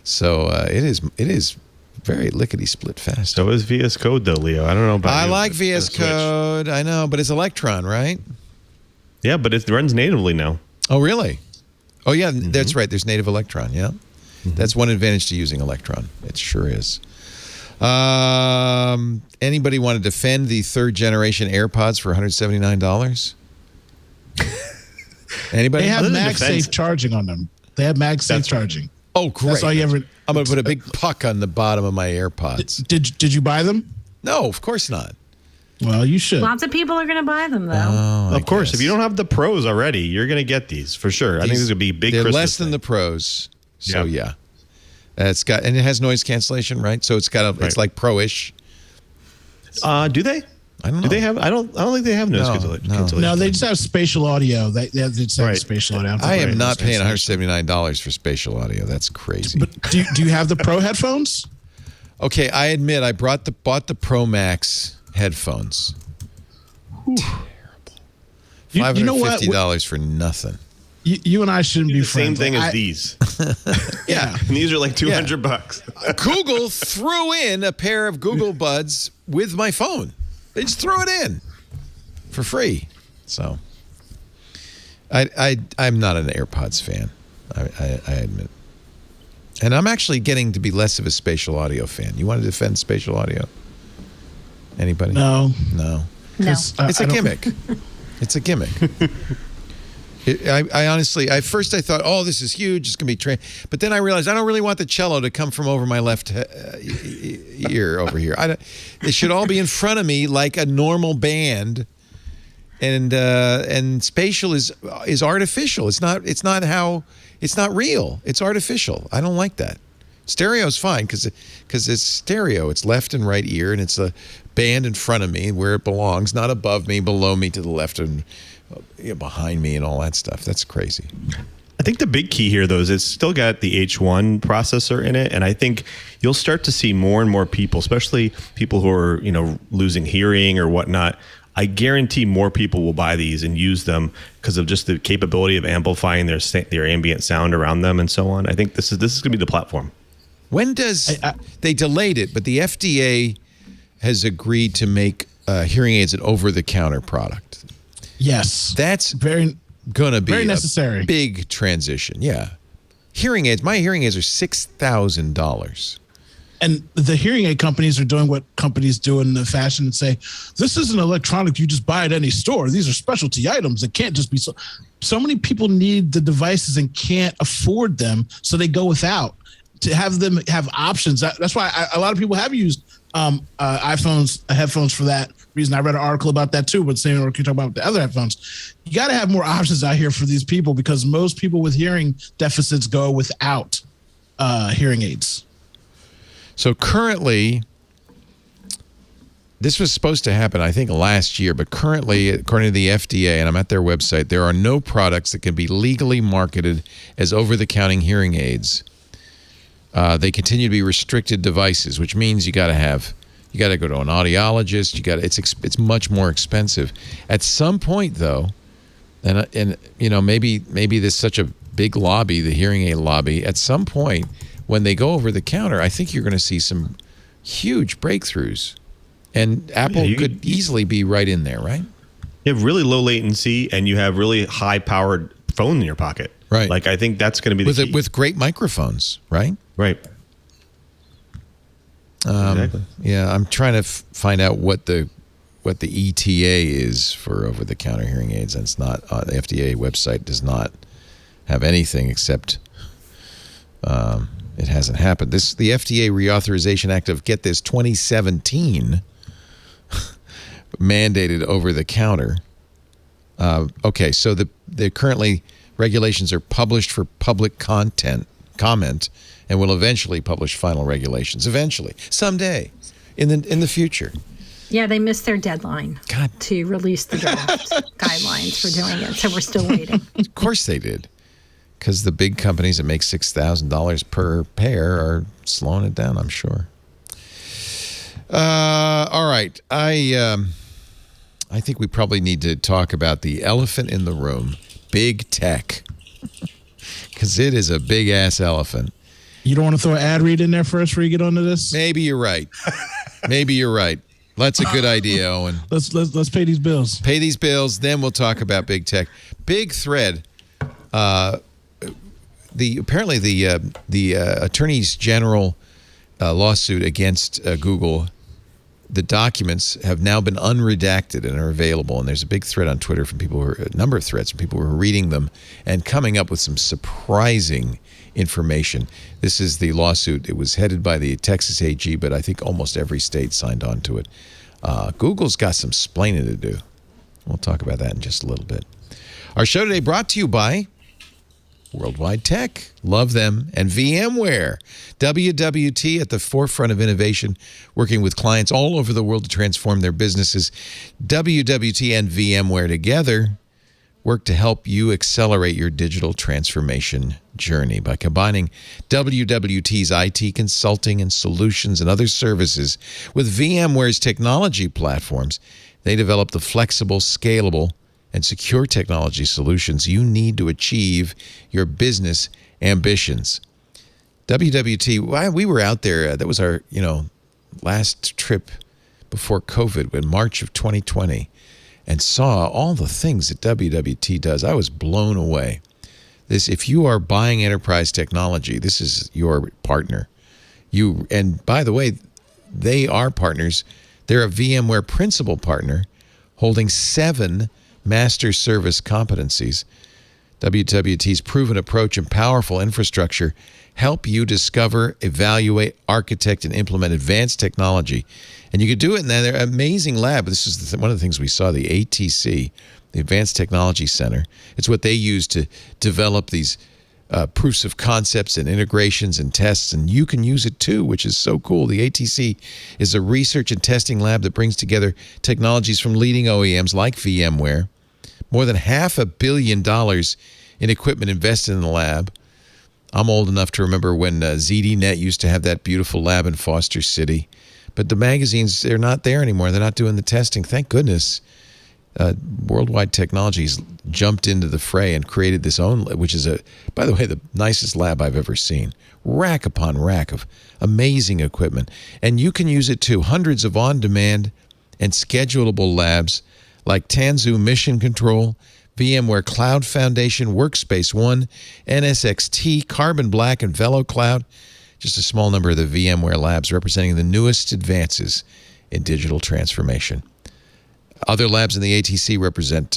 [SPEAKER 1] So it is very lickety-split fast.
[SPEAKER 5] So is VS Code, though, Leo. I don't know about
[SPEAKER 1] I like VS Code. I know, but it's Electron, right?
[SPEAKER 5] Yeah, but it runs natively now.
[SPEAKER 1] Oh, really? Oh, yeah, that's right. There's native Electron, yeah. That's one advantage to using Electron. It sure is. Anybody want to defend the third-generation AirPods for $179? Anybody?
[SPEAKER 4] They have MagSafe charging on them. They have MagSafe charging.
[SPEAKER 1] Oh, great.
[SPEAKER 4] That's all you ever.
[SPEAKER 1] I'm going to put a big puck on the bottom of my AirPods.
[SPEAKER 4] Did you buy them?
[SPEAKER 1] No, of course not.
[SPEAKER 4] Well, you should.
[SPEAKER 6] Lots of people are going to buy them, though.
[SPEAKER 1] Oh,
[SPEAKER 5] of course. If you don't have the Pros already, you're going to get these for sure. I think this is going to be big.
[SPEAKER 1] They're
[SPEAKER 5] Christmas
[SPEAKER 1] less than the Pros. So, yeah. It has noise cancellation, right? So it's it's like Pro-ish.
[SPEAKER 5] Do they?
[SPEAKER 1] I don't know.
[SPEAKER 5] Do they have? I don't think they have noise cancellation.
[SPEAKER 4] No, they just have spatial audio. They just have spatial audio.
[SPEAKER 1] I am not paying $179 for spatial audio. That's crazy.
[SPEAKER 4] But do you have the Pro headphones?
[SPEAKER 1] Okay, I admit I bought the Pro Max headphones. Terrible. $550 for nothing.
[SPEAKER 4] You and I shouldn't be friends.
[SPEAKER 5] Same thing as these.
[SPEAKER 1] Yeah.
[SPEAKER 5] And these are like $200.
[SPEAKER 1] Google threw in a pair of Google Buds with my phone. They just threw it in for free. So I'm not an AirPods fan, I admit. And I'm actually getting to be less of a spatial audio fan. You want to defend spatial audio? Anybody?
[SPEAKER 4] No.
[SPEAKER 1] It's a gimmick. It's a gimmick. I honestly, at first I thought, oh, this is huge. It's going to be but then I realized I don't really want the cello to come from over my left ear over here. They should all be in front of me like a normal band. And spatial is artificial. It's not real. It's artificial. I don't like that. Stereo's fine because it's stereo. It's left and right ear, and it's a band in front of me where it belongs, not above me, below me, to the left, and behind me, and all that stuff. That's crazy.
[SPEAKER 5] I think the big key here, though, is it's still got the H1 processor in it, and I think you'll start to see more and more people, especially people who are losing hearing or whatnot. I guarantee more people will buy these and use them because of just the capability of amplifying their ambient sound around them and so on. I think this is going to be the platform.
[SPEAKER 1] When does they delayed it, but the FDA has agreed to make hearing aids an over-the-counter product.
[SPEAKER 4] Yes,
[SPEAKER 1] that's going to be very necessary. Big transition. Yeah, hearing aids. My hearing aids are $6,000.
[SPEAKER 4] And the hearing aid companies are doing what companies do in the fashion and say, this isn't electronic you just buy at any store. These are specialty items. It can't just be so many people need the devices and can't afford them, so they go without. To have them have options. That's why a lot of people have used headphones for that reason. I read an article about that too, but same what you talk about the other headphones. You got to have more options out here for these people because most people with hearing deficits go without hearing aids.
[SPEAKER 1] So currently, this was supposed to happen, I think, last year, but currently, according to the FDA, and I'm at their website, there are no products that can be legally marketed as over-the-counter hearing aids. They continue to be restricted devices, which means you got to go to an audiologist. It's much more expensive. At some point, though, and you know, maybe there's such a big lobby, the hearing aid lobby. At some point, when they go over the counter, I think you're going to see some huge breakthroughs. And Apple could easily be right in there, right?
[SPEAKER 5] You have really low latency and you have really high-powered phone in your pocket.
[SPEAKER 1] Right.
[SPEAKER 5] Like, I think that's going to be the key.
[SPEAKER 1] With great microphones, right?
[SPEAKER 5] Right. Exactly.
[SPEAKER 1] Yeah, I'm trying to find out what the ETA is for over-the-counter hearing aids. And it's not, the FDA website does not have anything except it hasn't happened. The FDA Reauthorization Act of, get this, 2017 mandated over the counter. Okay, so the currently regulations are published for public comment and will eventually publish final regulations. Eventually, someday, in the future.
[SPEAKER 6] Yeah, they missed their deadline to release the draft guidelines for doing it, so we're still waiting.
[SPEAKER 1] Of course they did, because the big companies that make $6,000 per pair are slowing it down, I'm sure. All right. I think we probably need to talk about the elephant in the room, big tech, because it is a big-ass elephant.
[SPEAKER 4] You don't want to throw an ad read in there first before you get onto this?
[SPEAKER 1] Maybe you're right. Maybe you're right. That's a good idea, Owen.
[SPEAKER 4] Let's pay these bills.
[SPEAKER 1] Pay these bills, then we'll talk about big tech. Big thread. Apparently the attorneys general lawsuit against Google, the documents have now been unredacted and are available. And there's a big thread on Twitter from people a number of threads from people who are reading them and coming up with some surprising information. This is the lawsuit. It was headed by the Texas AG, but I think almost every state signed on to it. Google's got some splaining to do. We'll talk about that in just a little bit. Our show today brought to you by Worldwide Tech, love them, and VMware. WWT at the forefront of innovation, working with clients all over the world to transform their businesses. WWT and VMware together work to help you accelerate your digital transformation journey by combining WWT's IT consulting and solutions and other services with VMware's technology platforms. They develop the flexible, scalable, and secure technology solutions you need to achieve your business ambitions. WWT, we were out there. That was our, last trip before COVID in March of 2020 and saw all the things that WWT does. I was blown away. If you are buying enterprise technology, this is your partner. And by the way, they are partners. They're a VMware principal partner holding 7 master service competencies. WWT's proven approach and powerful infrastructure help you discover, evaluate, architect, and implement advanced technology. And you could do it in their amazing lab. This is one of the things we saw, the ATC, the Advanced Technology Center. It's what they use to develop these proofs of concepts and integrations and tests, and you can use it too, which is so cool. The ATC is a research and testing lab that brings together technologies from leading OEMs like VMware. More than $500 million in equipment invested in the lab. I'm old enough to remember when ZDNet used to have that beautiful lab in Foster City. But the magazines, they're not there anymore. They're not doing the testing. Thank goodness. Worldwide Technologies jumped into the fray and created this own, which is, by the way, the nicest lab I've ever seen. Rack upon rack of amazing equipment. And you can use it too. Hundreds of on-demand and schedulable labs like Tanzu Mission Control, VMware Cloud Foundation, Workspace ONE, NSXT, Carbon Black, and VeloCloud. Just a small number of the VMware labs representing the newest advances in digital transformation. Other labs in the ATC represent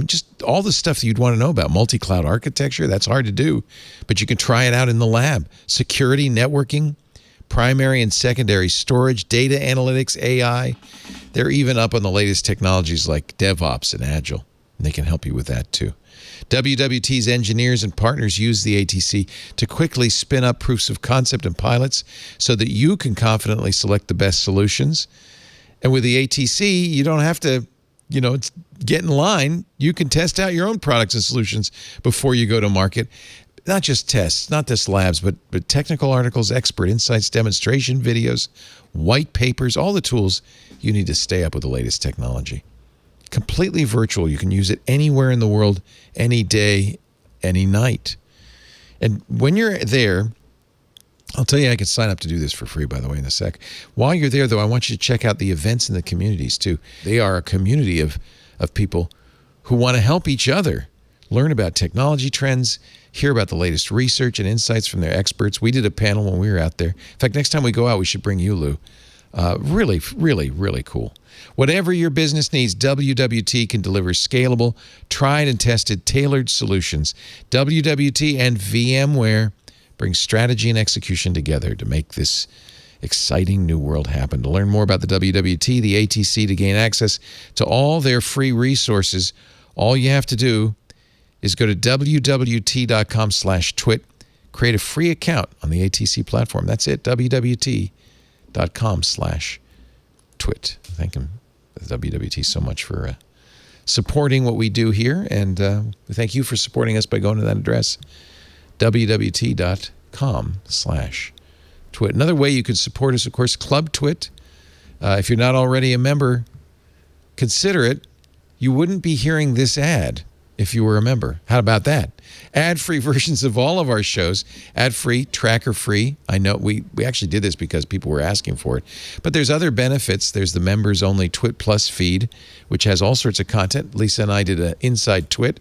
[SPEAKER 1] just all the stuff that you'd want to know about. Multi-cloud architecture, that's hard to do, but you can try it out in the lab. Security, networking, primary and secondary storage, data analytics, AI. They're even up on the latest technologies like DevOps and Agile. And they can help you with that too. WWT's engineers and partners use the ATC to quickly spin up proofs of concept and pilots so that you can confidently select the best solutions. And with the ATC, you don't have to, get in line. You can test out your own products and solutions before you go to market. Not just tests, not just labs, but technical articles, expert insights, demonstration videos, white papers, all the tools you need to stay up with the latest technology. Completely virtual. You can use it anywhere in the world, any day, any night. And when you're there, I'll tell you, I can sign up to do this for free, by the way, in a sec. While you're there, though, I want you to check out the events in the communities, too. They are a community of people who want to help each other learn about technology trends, hear about the latest research and insights from their experts. We did a panel when we were out there. In fact, next time we go out, we should bring you, Lou. Really, really, really cool. Whatever your business needs, WWT can deliver scalable, tried and tested, tailored solutions. WWT and VMware bring strategy and execution together to make this exciting new world happen. To learn more about the WWT, the ATC, to gain access to all their free resources, all you have to do is go to wwt.com/twit, create a free account on the ATC platform. That's it, wwt.com/twit. Thank him, WWT, so much for supporting what we do here, and thank you for supporting us by going to that address, wwt.com/twit. Another way you could support us, of course, Club Twit. If you're not already a member, consider it. You wouldn't be hearing this ad if you were a member. How about that? Ad-free versions of all of our shows. Ad-free, tracker-free. I know we actually did this because people were asking for it. But there's other benefits. There's the members-only Twit Plus feed, which has all sorts of content. Lisa and I did an Inside Twit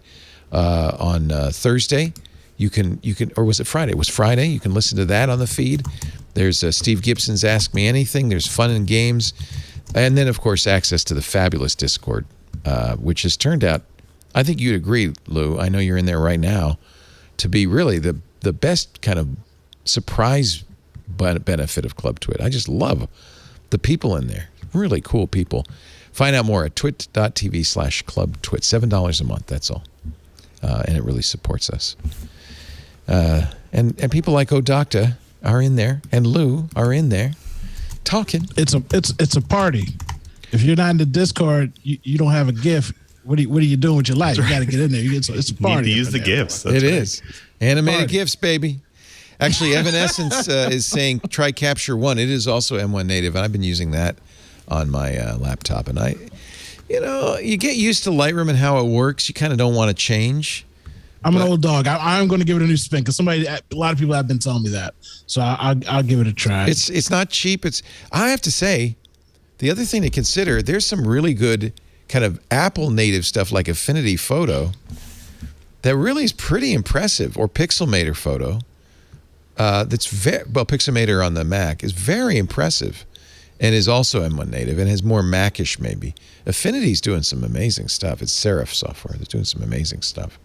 [SPEAKER 1] on Thursday. You can, or was it Friday? It was Friday. You can listen to that on the feed. There's Steve Gibson's Ask Me Anything. There's fun and games. And then, of course, access to the fabulous Discord, which has turned out, I think you'd agree, Lou, I know you're in there right now, to be really the best kind of surprise benefit of Club Twit. I just love the people in there. Really cool people. Find out more at twit.tv/clubtwit. $7 a month, that's all. And it really supports us. And people like Odocta are in there, and Lou are in there talking.
[SPEAKER 4] It's a party. If you're not in the Discord, you don't have a gift. What are you doing with your life? You got to get in there. It's a party.
[SPEAKER 5] You need to use the gifts.
[SPEAKER 1] It is. Animated gifts, baby. Actually, Evanescence is saying try Capture One. It is also M1 native, and I've been using that on my laptop. And you get used to Lightroom and how it works. You kind of don't want to change.
[SPEAKER 4] I'm an old dog. I'm going to give it a new spin because a lot of people have been telling me that. So I'll give it a try.
[SPEAKER 1] It's not cheap. I have to say, the other thing to consider, there's some really good kind of Apple native stuff like Affinity Photo that really is pretty impressive, or Pixelmator Photo. Pixelmator on the Mac is very impressive and is also M1 native and has more Mac-ish maybe. Affinity's doing some amazing stuff. It's Serif software. They're doing some amazing stuff.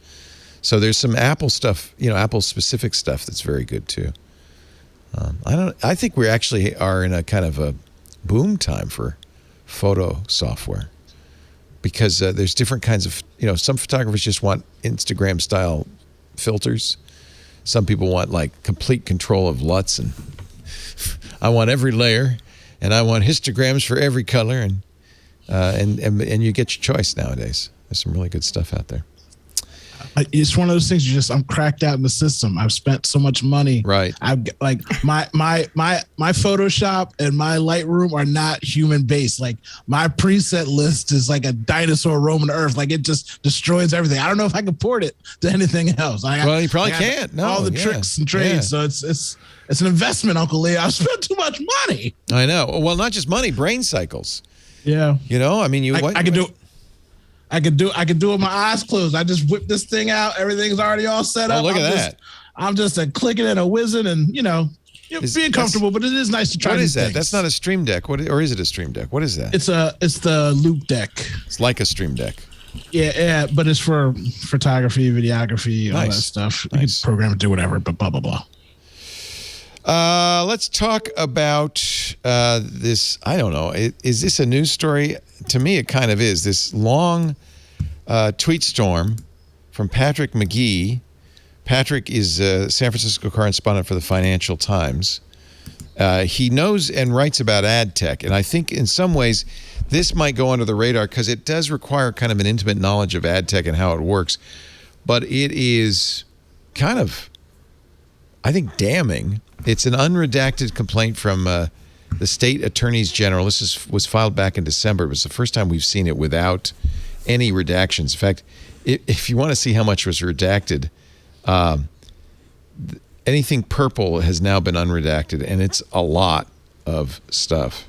[SPEAKER 1] So there's some Apple stuff, Apple specific stuff that's very good too. I think we actually are in a kind of a boom time for photo software, because there's different kinds of, some photographers just want Instagram style filters. Some people want like complete control of LUTs, and I want every layer, and I want histograms for every color, and you get your choice nowadays. There's some really good stuff out there.
[SPEAKER 4] It's one of those things. I'm cracked out in the system. I've spent so much money.
[SPEAKER 1] Right.
[SPEAKER 4] I've like my Photoshop and my Lightroom are not human based. Like my preset list is like a dinosaur roaming the earth. Like it just destroys everything. I don't know if I can port it to anything else.
[SPEAKER 1] Well, you probably can't. No,
[SPEAKER 4] all the tricks and trades. Yeah. So it's an investment, Uncle Lee. I've spent too much money.
[SPEAKER 1] I know. Well, not just money, brain cycles.
[SPEAKER 4] Yeah.
[SPEAKER 1] I mean,
[SPEAKER 4] I can do. I could do it with my eyes closed. I just whip this thing out. Everything's already all set up.
[SPEAKER 1] Look at that.
[SPEAKER 4] I'm just a clicking and a whizzing and, being comfortable, but it is nice to try.
[SPEAKER 1] What is that?
[SPEAKER 4] Things.
[SPEAKER 1] That's not a Stream Deck. Or is it a Stream Deck? What is that?
[SPEAKER 4] It's the Loop Deck.
[SPEAKER 1] It's like a Stream Deck.
[SPEAKER 4] Yeah, but it's for photography, videography, all that stuff. You can program it, do whatever, but blah, blah, blah.
[SPEAKER 1] Let's talk about this. I don't know. Is this a news story? To me, it kind of is. This long tweet storm from Patrick McGee. Patrick is a San Francisco correspondent for the Financial Times. He knows and writes about ad tech, and I think in some ways this might go under the radar because it does require kind of an intimate knowledge of ad tech and how it works. But it is kind of, I think, damning. It's an unredacted complaint from the state attorneys general. This was filed back in December. It was the first time we've seen it without any redactions. In fact, if you want to see how much was redacted, anything purple has now been unredacted, and it's a lot of stuff.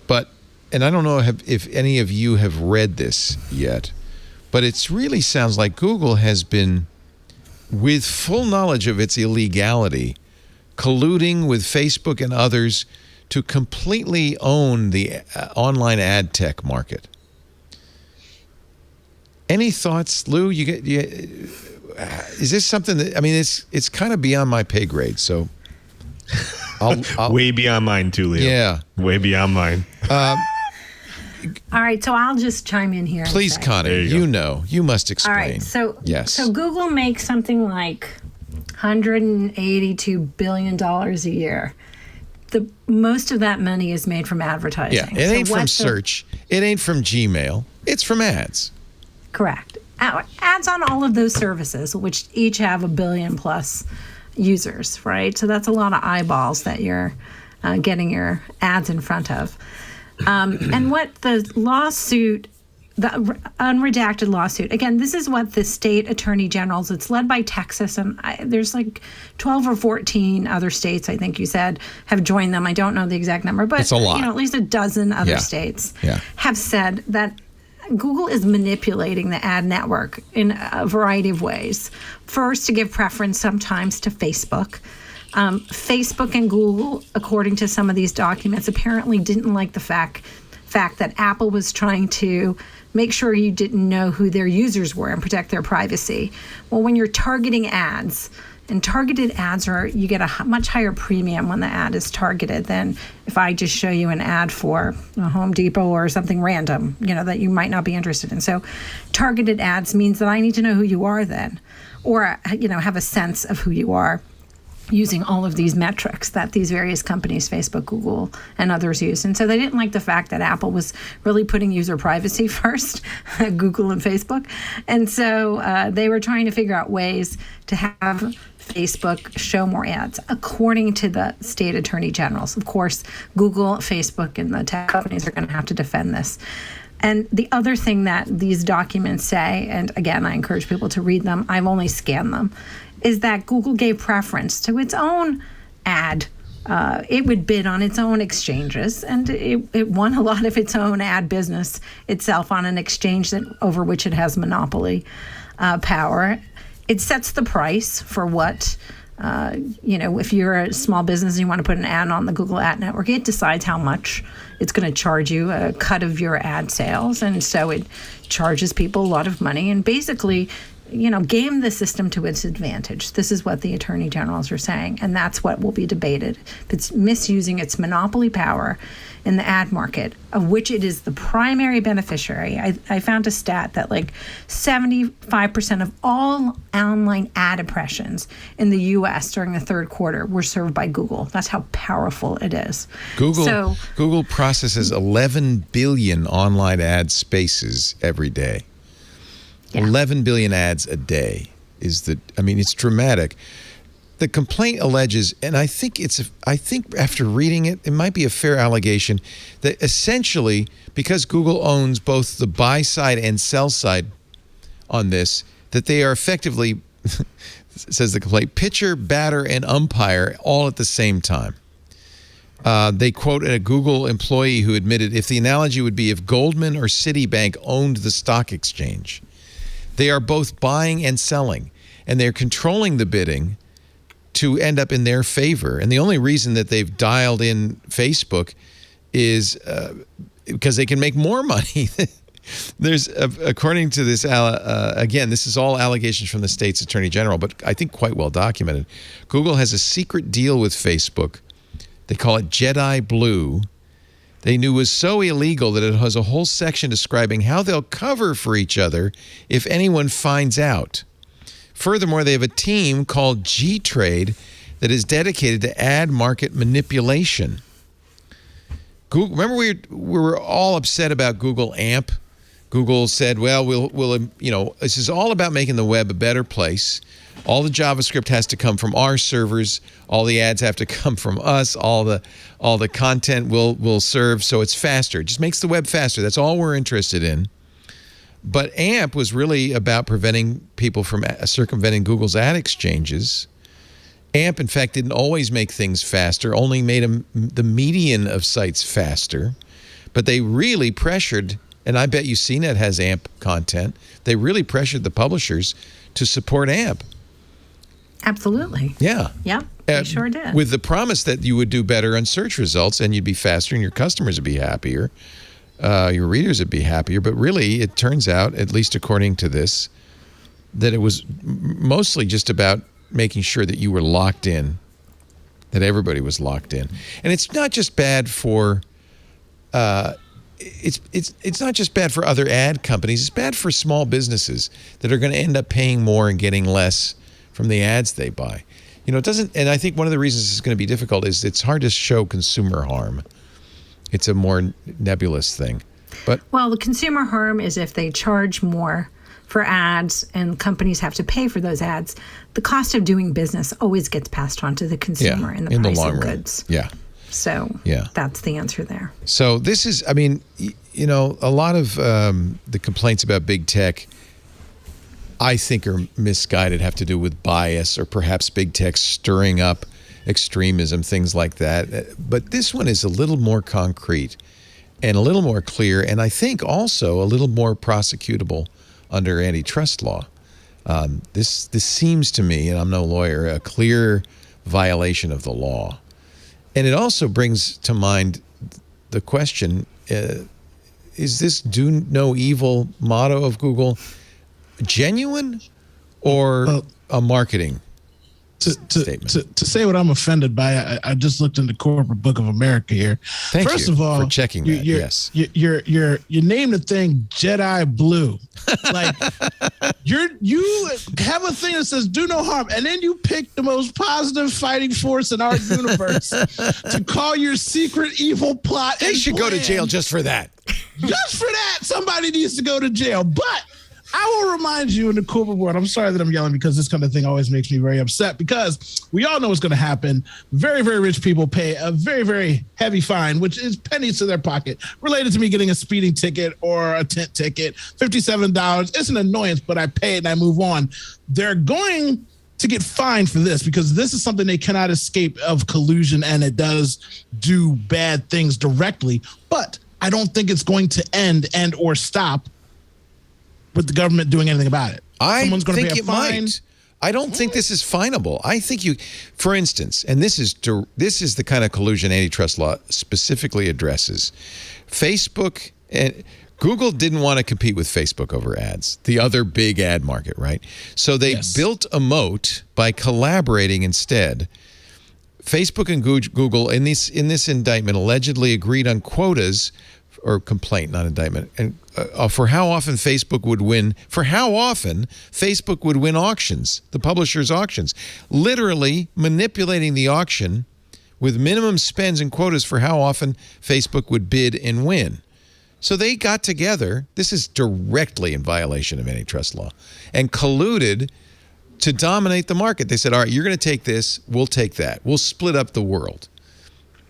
[SPEAKER 1] But, and I don't know if any of you have read this yet, but it really sounds like Google has been, with full knowledge of its illegality, colluding with Facebook and others to completely own the online ad tech market. Any thoughts, Lou? Is this something that, I mean, it's kind of beyond my pay grade, so I'll
[SPEAKER 5] way beyond mine too, Leo.
[SPEAKER 1] Yeah.
[SPEAKER 5] Way beyond mine.
[SPEAKER 6] All right, so I'll just chime in here.
[SPEAKER 1] Please, Connie, you must explain.
[SPEAKER 6] All right,
[SPEAKER 1] yes.
[SPEAKER 6] So Google makes something like $182 billion a year. Most of that money is made from advertising.
[SPEAKER 1] Yeah, it ain't from search. It ain't from Gmail. It's from ads.
[SPEAKER 6] Correct. Ads on all of those services, which each have 1 billion plus users, right? So that's a lot of eyeballs that you're getting your ads in front of. And what the lawsuit, the unredacted lawsuit, again, this is what the state attorney generals, it's led by Texas, and there's like 12 or 14 other states, I think you said, have joined them. I don't know the exact number, but
[SPEAKER 1] it's a lot.
[SPEAKER 6] At least a dozen other states have said that Google is manipulating the ad network in a variety of ways. First, to give preference sometimes to Facebook. Facebook and Google, according to some of these documents, apparently didn't like the fact that Apple was trying to make sure you didn't know who their users were and protect their privacy. Well, when you're targeting ads, and targeted ads you get a much higher premium when the ad is targeted than if I just show you an ad for a Home Depot or something random, that you might not be interested in. So targeted ads means that I need to know who you are then, or, have a sense of who you are using all of these metrics that these various companies, Facebook, Google, and others use. And so they didn't like the fact that Apple was really putting user privacy first, Google and Facebook. And so they were trying to figure out ways to have Facebook show more ads, according to the state attorney generals. Of course, Google, Facebook, and the tech companies are going to have to defend this. And the other thing that these documents say, and again, I encourage people to read them, I've only scanned them, is that Google gave preference to its own ad. It would bid on its own exchanges, and it won a lot of its own ad business itself on an exchange over which it has monopoly power. It sets the price for what, if you're a small business and you want to put an ad on the Google Ad Network, it decides how much it's going to charge you, a cut of your ad sales. And so it charges people a lot of money and basically, game the system to its advantage. This is what the attorney generals are saying, and that's what will be debated. If it's misusing its monopoly power in the ad market, of which it is the primary beneficiary. I found a stat that 75% of all online ad impressions in the U.S. during the third quarter were served by Google. That's how powerful it is.
[SPEAKER 1] Google processes 11 billion online ad spaces every day. Yeah. 11 billion ads a day it's dramatic. The complaint alleges, and I think after reading it, it might be a fair allegation that essentially, because Google owns both the buy side and sell side on this, that they are effectively, says the complaint, pitcher, batter, and umpire all at the same time. They quote a Google employee who admitted, if the analogy would be if Goldman or Citibank owned the stock exchange. They are both buying and selling, and they're controlling the bidding to end up in their favor. And the only reason that they've dialed in Facebook is because they can make more money. There's, according to this, again, this is all allegations from the state's attorney general, but I think quite well documented. Google has a secret deal with Facebook. They call it Jedi Blue. They knew was so illegal that it has a whole section describing how they'll cover for each other if anyone finds out. Furthermore, they have a team called G-Trade that is dedicated to ad market manipulation. Google, remember we were all upset about Google AMP? Google said, well, we'll this is all about making the web a better place. All the JavaScript has to come from our servers. All the ads have to come from us. All the content will serve so it's faster. It just makes the web faster. That's all we're interested in. But AMP was really about preventing people from circumventing Google's ad exchanges. AMP, in fact, didn't always make things faster, only made the median of sites faster. But they really pressured, and I bet you Cnet has AMP content, they really pressured the publishers to support AMP.
[SPEAKER 6] Absolutely.
[SPEAKER 1] Yeah.
[SPEAKER 6] Yeah, they sure did.
[SPEAKER 1] With the promise that you would do better on search results and you'd be faster and your customers would be happier. Your readers would be happier. But really, it turns out, at least according to this, that it was mostly just about making sure that you were locked in, that everybody was locked in. And it's not just bad for it's not just bad for other ad companies. It's bad for small businesses that are going to end up paying more and getting less from the ads they buy. It doesn't, and I think one of the reasons it's going to be difficult is it's hard to show consumer harm. It's a more nebulous thing.
[SPEAKER 6] Well, the consumer harm is if they charge more for ads and companies have to pay for those ads. The cost of doing business always gets passed on to the consumer in the price of goods.
[SPEAKER 1] Yeah.
[SPEAKER 6] So that's the answer there.
[SPEAKER 1] So this is, I mean, a lot of the complaints about big tech, I think, are misguided, have to do with bias or perhaps big tech stirring up extremism, things like that. But this one is a little more concrete and a little more clear, and I think also a little more prosecutable under antitrust law. This seems to me, and I'm no lawyer, a clear violation of the law. And it also brings to mind the question, is this do no evil motto of Google genuine or a marketing statement?
[SPEAKER 4] To say what I'm offended by, I just looked in the Corporate Book of America here.
[SPEAKER 1] Thank
[SPEAKER 4] First
[SPEAKER 1] you
[SPEAKER 4] of all,
[SPEAKER 1] for checking that. Yes,
[SPEAKER 4] you named the thing Jedi Blue. Like you have a thing that says do no harm, and then you pick the most positive fighting force in our universe to call your secret evil plot.
[SPEAKER 1] They should go to jail just for that.
[SPEAKER 4] Just for that, somebody needs to go to jail. But I will remind you in the corporate world, I'm sorry that I'm yelling because this kind of thing always makes me very upset, because we all know what's going to happen. Very, very rich people pay a very, very heavy fine, which is pennies to their pocket, related to me getting a speeding ticket or a tent ticket, $57. It's an annoyance, but I pay it and I move on. They're going to get fined for this because this is something they cannot escape of collusion, and it does do bad things directly. But I don't think it's going to end and or stop with the government doing anything about it. Someone's going to pay a fine.
[SPEAKER 1] Might. I don't think this is finable. I think for instance, and this is the kind of collusion antitrust law specifically addresses. Facebook and Google didn't want to compete with Facebook over ads, the other big ad market, right? So they built a moat by collaborating instead. Facebook and Google in this indictment allegedly agreed on quotas, or complaint, not indictment, and for how often Facebook would win. For how often Facebook would win auctions, the publishers' auctions, literally manipulating the auction with minimum spends and quotas for how often Facebook would bid and win. So they got together. This is directly in violation of antitrust law, and colluded to dominate the market. They said, all right, you're going to take this, we'll take that. We'll split up the world.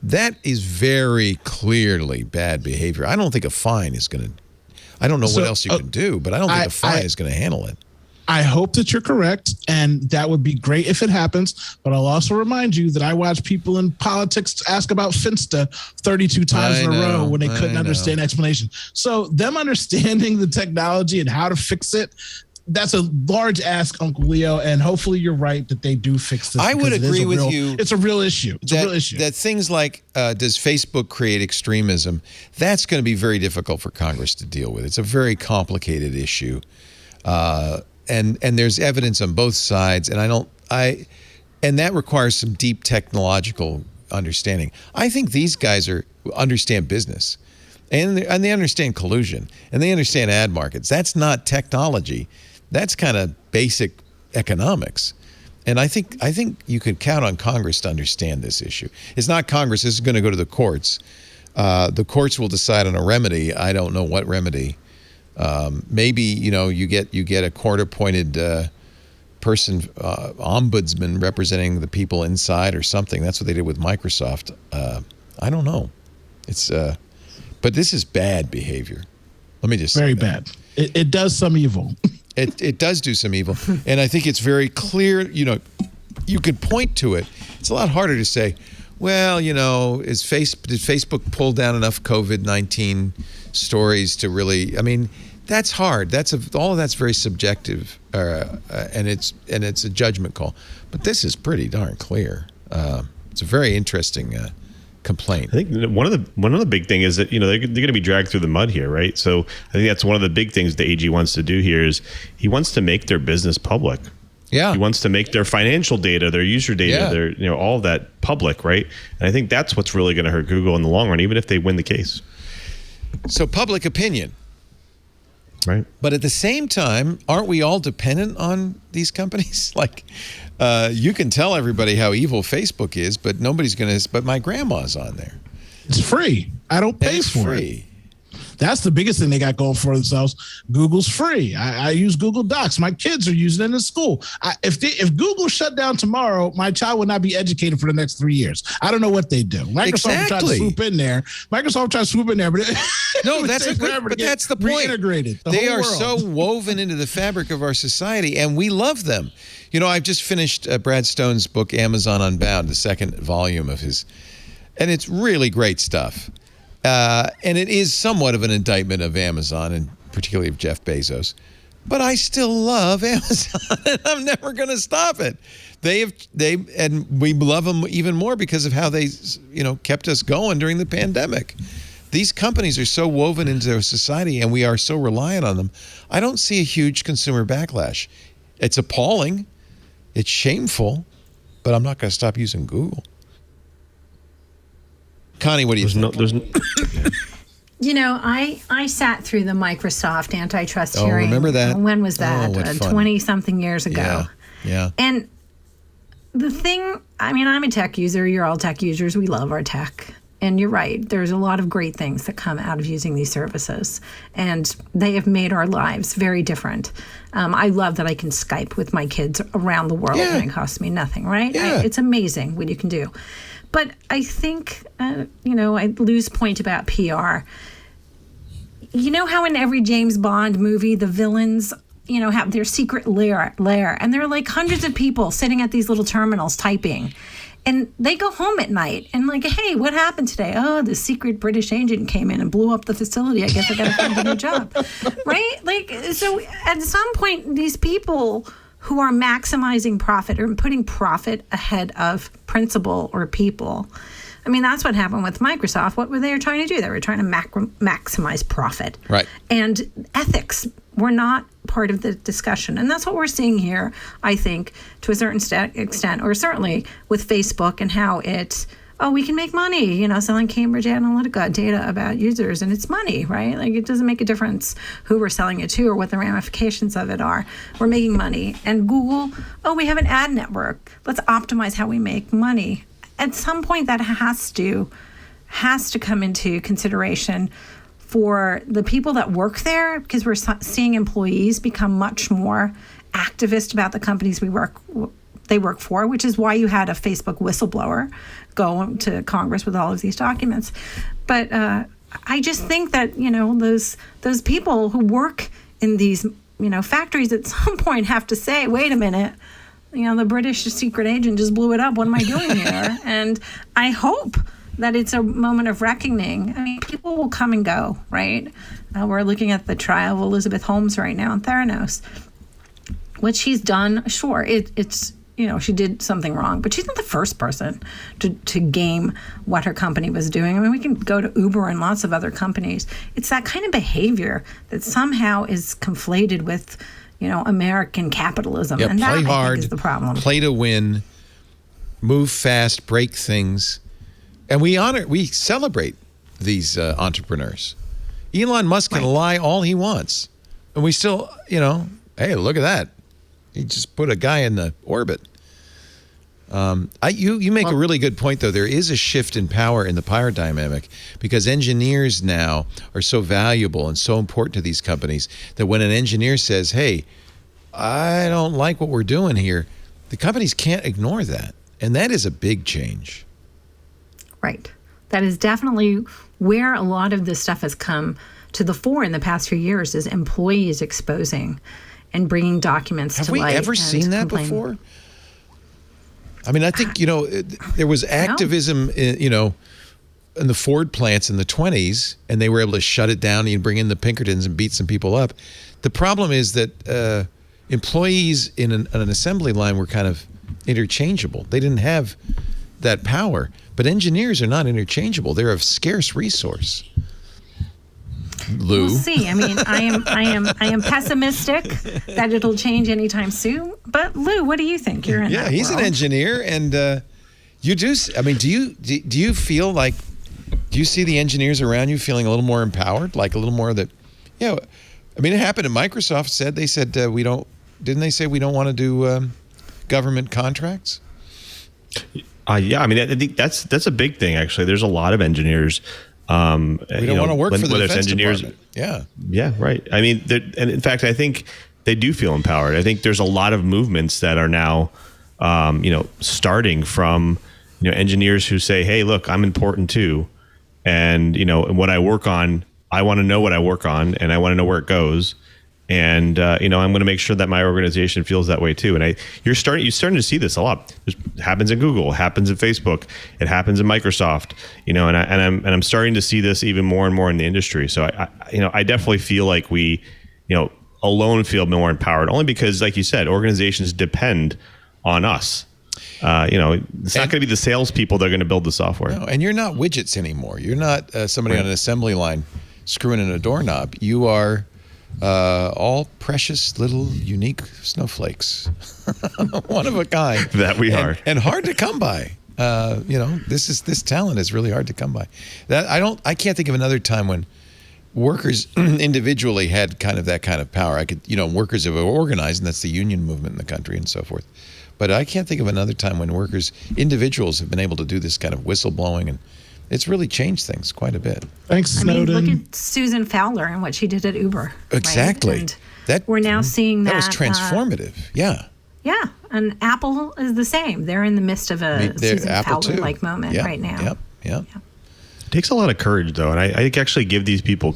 [SPEAKER 1] That is very clearly bad behavior. I don't think a fine is going to, I don't know what else you can do, but I don't think a fine is going to handle it.
[SPEAKER 4] I hope that you're correct, and that would be great if it happens. But I'll also remind you that I watched people in politics ask about Finsta 32 times in a row when they couldn't understand explanation. So them understanding the technology and how to fix it, that's a large ask, Uncle Leo, and hopefully you're right that they do fix this.
[SPEAKER 1] I would agree with you.
[SPEAKER 4] It's a real issue. It's a real issue.
[SPEAKER 1] That things like, does Facebook create extremism? That's going to be very difficult for Congress to deal with. It's a very complicated issue. And there's evidence on both sides, and that requires some deep technological understanding. I think these guys understand business, and they understand collusion, and they understand ad markets. That's not technology. That's kind of basic economics. And I think you could count on Congress to understand this issue. It's not Congress. This is going to go to the courts. The courts will decide on a remedy. I don't know what remedy. Maybe you get a court-appointed person, ombudsman representing the people inside or something. That's what they did with Microsoft. I don't know. It's but this is bad behavior. Let me just say
[SPEAKER 4] very
[SPEAKER 1] that.
[SPEAKER 4] bad. It does some evil.
[SPEAKER 1] It does do some evil, and I think it's very clear. You could point to it. It's a lot harder to say, well, did Facebook pull down enough COVID-19 stories to really? I mean, that's hard. All of that's very subjective, and it's a judgment call. But this is pretty darn clear. It's a very interesting complaint.
[SPEAKER 5] I think one of the big thing is that they're going to be dragged through the mud here, right? So I think that's one of the big things the AG wants to do here is he wants to make their business public.
[SPEAKER 1] Yeah,
[SPEAKER 5] he wants to make their financial data, their user data, their all of that public, right? And I think that's what's really going to hurt Google in the long run, even if they win the case.
[SPEAKER 1] So public opinion.
[SPEAKER 5] Right.
[SPEAKER 1] But at the same time, aren't we all dependent on these companies? Like, you can tell everybody how evil Facebook is, but nobody's going to. But my grandma's on there.
[SPEAKER 4] It's free. I don't pay for it. That's the biggest thing they got going for themselves. Google's free. I use Google Docs. My kids are using it in school. If Google shut down tomorrow, my child would not be educated for the next 3 years. I don't know what they do. Microsoft tried to swoop in there. but
[SPEAKER 1] that's the point.
[SPEAKER 4] Reintegrated.
[SPEAKER 1] They are so woven into the fabric of our society, and we love them. I've just finished Brad Stone's book, Amazon Unbound, the second volume of his, and it's really great stuff. And it is somewhat of an indictment of Amazon, and particularly of Jeff Bezos. But I still love Amazon, and I'm never going to stop it. And we love them even more because of how they, kept us going during the pandemic. These companies are so woven into our society, and we are so reliant on them. I don't see a huge consumer backlash. It's appalling. It's shameful, but I'm not going to stop using Google. Connie, what do you think?
[SPEAKER 6] I sat through the Microsoft antitrust hearing.
[SPEAKER 1] Remember that?
[SPEAKER 6] When was that? 20-something years ago.
[SPEAKER 1] Yeah.
[SPEAKER 6] And the thing, I'm a tech user. You're all tech users. We love our tech. And you're right. There's a lot of great things that come out of using these services. And they have made our lives very different. I love that I can Skype with my kids around the world and it costs me nothing, right?
[SPEAKER 1] Yeah.
[SPEAKER 6] It's amazing what you can do. But I think, I lose point about PR. You know how in every James Bond movie, the villains, have their secret lair, and there are like hundreds of people sitting at these little terminals typing. And they go home at night and like, hey, what happened today? Oh, the secret British agent came in and blew up the facility. I guess I got to find a new job, right? Like, so at some point, these people who are maximizing profit or putting profit ahead of principle or people. That's what happened with Microsoft. What were they trying to do? They were trying to maximize profit.
[SPEAKER 1] Right.
[SPEAKER 6] And ethics were not part of the discussion. And that's what we're seeing here, I think, to a certain extent, or certainly with Facebook and how we can make money, selling Cambridge Analytica data about users, and it's money, right? Like, it doesn't make a difference who we're selling it to or what the ramifications of it are. We're making money. And Google, we have an ad network. Let's optimize how we make money. At some point, that has to come into consideration for the people that work there, because we're seeing employees become much more activist about the companies they work for, which is why you had a Facebook whistleblower go to Congress with all of these documents. But I just think that, those people who work in these, factories at some point have to say, wait a minute, the British secret agent just blew it up. What am I doing here? And I hope that it's a moment of reckoning. People will come and go, right? We're looking at the trial of Elizabeth Holmes right now in Theranos. what she's done, sure, it's, she did something wrong, but she's not the first person to game what her company was doing. I mean, we can go to Uber and lots of other companies. It's that kind of behavior that somehow is conflated with, American capitalism.
[SPEAKER 1] Yeah,
[SPEAKER 6] and that,
[SPEAKER 1] play hard,
[SPEAKER 6] I think, is the problem.
[SPEAKER 1] Play to win, move fast, break things. And we celebrate these entrepreneurs. Elon Musk can lie all he wants. And we still, hey, look at that. He just put a guy in the orbit. You make a really good point, though. There is a shift in power in the power dynamic because engineers now are so valuable and so important to these companies that when an engineer says, hey, I don't like what we're doing here, the companies can't ignore that. And that is a big change.
[SPEAKER 6] Right. That is definitely where a lot of this stuff has come to the fore in the past few years, is employees exposing and bringing documents to light.
[SPEAKER 1] Have we ever seen that before? I mean, I think, there was activism, in the Ford plants in the 1920s, and they were able to shut it down and bring in the Pinkertons and beat some people up. The problem is that employees in an assembly line were kind of interchangeable. They didn't have that power. But engineers are not interchangeable. They're a scarce resource. Lou.
[SPEAKER 6] We'll see. I mean, I am pessimistic that it'll change anytime soon. But Lou, what do you think? You're in that
[SPEAKER 1] he's
[SPEAKER 6] world.
[SPEAKER 1] an engineer, and you do. I mean, do you feel like? Do you see the engineers around you feeling a little more empowered, like a little more that? I mean, it happened at Microsoft. They said we don't. Didn't they say we don't want to do government contracts?
[SPEAKER 5] Yeah, I mean, I think that's a big thing. Actually, there's a lot of engineers.
[SPEAKER 1] We don't want to work for the defense department.
[SPEAKER 5] Yeah, right. I mean, and in fact, I think they do feel empowered. I think there's a lot of movements that are now, starting from, engineers who say, "Hey, look, I'm important too, and what I work on, I want to know what I work on, and I want to know where it goes." And I'm going to make sure that my organization feels that way too. And you're starting to see this a lot. It happens in Google, it happens in Facebook, it happens in Microsoft. And I'm starting to see this even more and more in the industry. So I definitely feel like we, alone feel more empowered. Only because, like you said, organizations depend on us. It's not going to be the salespeople that are going to build the software.
[SPEAKER 1] No, and you're not widgets anymore. You're not somebody on an assembly line screwing in a doorknob. You are. All precious little unique snowflakes, one of a kind.
[SPEAKER 5] That we are,
[SPEAKER 1] and hard to come by. This talent is really hard to come by. I can't think of another time when workers individually had kind of that kind of power. Workers have organized, and that's the union movement in the country and so forth. But I can't think of another time when individuals have been able to do this kind of whistleblowing, and it's really changed things quite a bit.
[SPEAKER 4] Thanks, Snowden.
[SPEAKER 6] I mean, look at Susan Fowler and what she did at Uber.
[SPEAKER 1] Exactly.
[SPEAKER 6] Right? We're now seeing that.
[SPEAKER 1] That was transformative. Yeah,
[SPEAKER 6] and Apple is the same. They're in the midst of a Susan Fowler-like moment right now.
[SPEAKER 1] Yep.
[SPEAKER 5] It takes a lot of courage, though, and I actually give these people,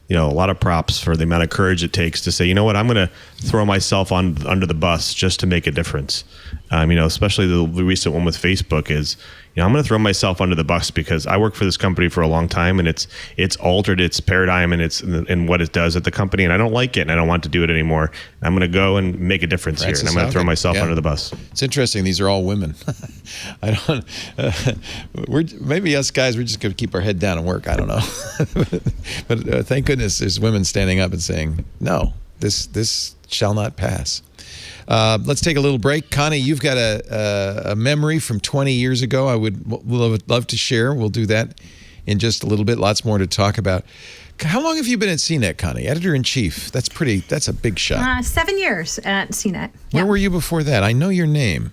[SPEAKER 5] a lot of props for the amount of courage it takes to say, you know what, I'm going to throw myself under the bus just to make a difference. Especially the recent one with Facebook is, I'm going to throw myself under the bus because I worked for this company for a long time, and it's altered its paradigm and what it does at the company, and I don't like it, and I don't want to do it anymore. I'm going to go and make a difference here, and I'm going to throw myself under the bus.
[SPEAKER 1] It's interesting. These are all women. I don't. Maybe us guys, we're just going to keep our head down and work. I don't know. but thank goodness there's women standing up and saying, no, this shall not pass. Let's take a little break. Connie, you've got a memory from 20 years ago I would love to share. We'll do that in just a little bit. Lots more to talk about. How long have you been at Cnet, Connie? Editor-in-chief. That's a big shot.
[SPEAKER 6] 7 years at Cnet.
[SPEAKER 1] Where were you before that? I know your name.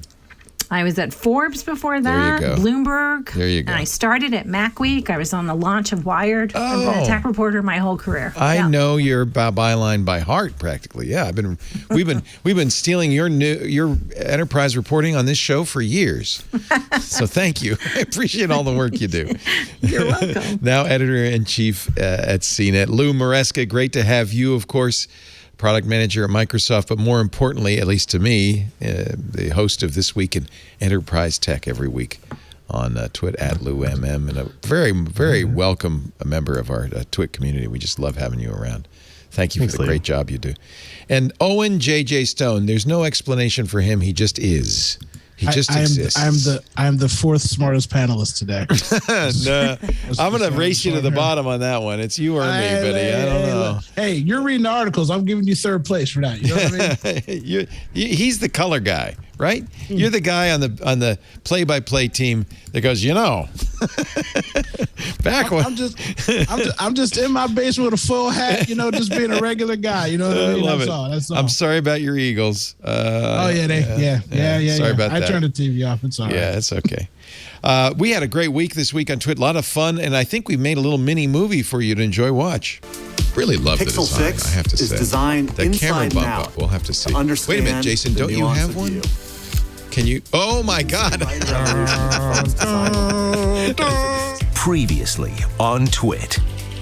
[SPEAKER 6] I was at Forbes before that,
[SPEAKER 1] there you go.
[SPEAKER 6] Bloomberg.
[SPEAKER 1] There you go.
[SPEAKER 6] And I started at Macweek. I was on the launch of Wired. I've been a tech reporter my whole career.
[SPEAKER 1] I know your byline by heart, practically. Yeah, we've been stealing your enterprise reporting on this show for years. So thank you. I appreciate all the work you do.
[SPEAKER 6] You're welcome.
[SPEAKER 1] Now editor-in-chief at Cnet, Lou Maresca. Great to have you, of course. Product manager at Microsoft, but more importantly, at least to me, the host of This Week in Enterprise Tech every week on Twit at LouMM, and a very, very welcome member of our Twit community. We just love having you around. Thank you for the great job you do. And Owen J.J. Stone, there's no explanation for him. He just is. He just exists.
[SPEAKER 4] I am the fourth smartest panelist today.
[SPEAKER 1] No, I'm going to race you to the bottom on that one. It's you or me, buddy. I don't know.
[SPEAKER 4] Hey, you're reading the articles. I'm giving you third place for that. You know what I mean?
[SPEAKER 1] He's the color guy, right? You're the guy on the play-by-play team that goes,
[SPEAKER 4] I'm just in my basement with a full hat, just being a regular guy. You know what I mean?
[SPEAKER 1] Love
[SPEAKER 4] That's
[SPEAKER 1] it.
[SPEAKER 4] all. That's all.
[SPEAKER 1] I'm sorry about your Eagles.
[SPEAKER 4] Sorry about that. I turned the TV off. It's all right.
[SPEAKER 1] Yeah, it's okay. We had a great week this week on Twitter. A lot of fun, and I think we've made a little mini movie for you to enjoy. Watch. Really love the
[SPEAKER 8] Pixel
[SPEAKER 1] design,
[SPEAKER 8] 6
[SPEAKER 1] I have to
[SPEAKER 8] is
[SPEAKER 1] say.
[SPEAKER 8] designed
[SPEAKER 1] The camera
[SPEAKER 8] inside
[SPEAKER 1] bump
[SPEAKER 8] and out
[SPEAKER 1] up, we'll have to see.
[SPEAKER 8] to understand
[SPEAKER 1] Wait a minute, Jason,
[SPEAKER 8] the
[SPEAKER 1] don't you have
[SPEAKER 8] nuance
[SPEAKER 1] one?
[SPEAKER 8] of view.
[SPEAKER 1] Can you? Oh, my God.
[SPEAKER 2] Previously on Twit.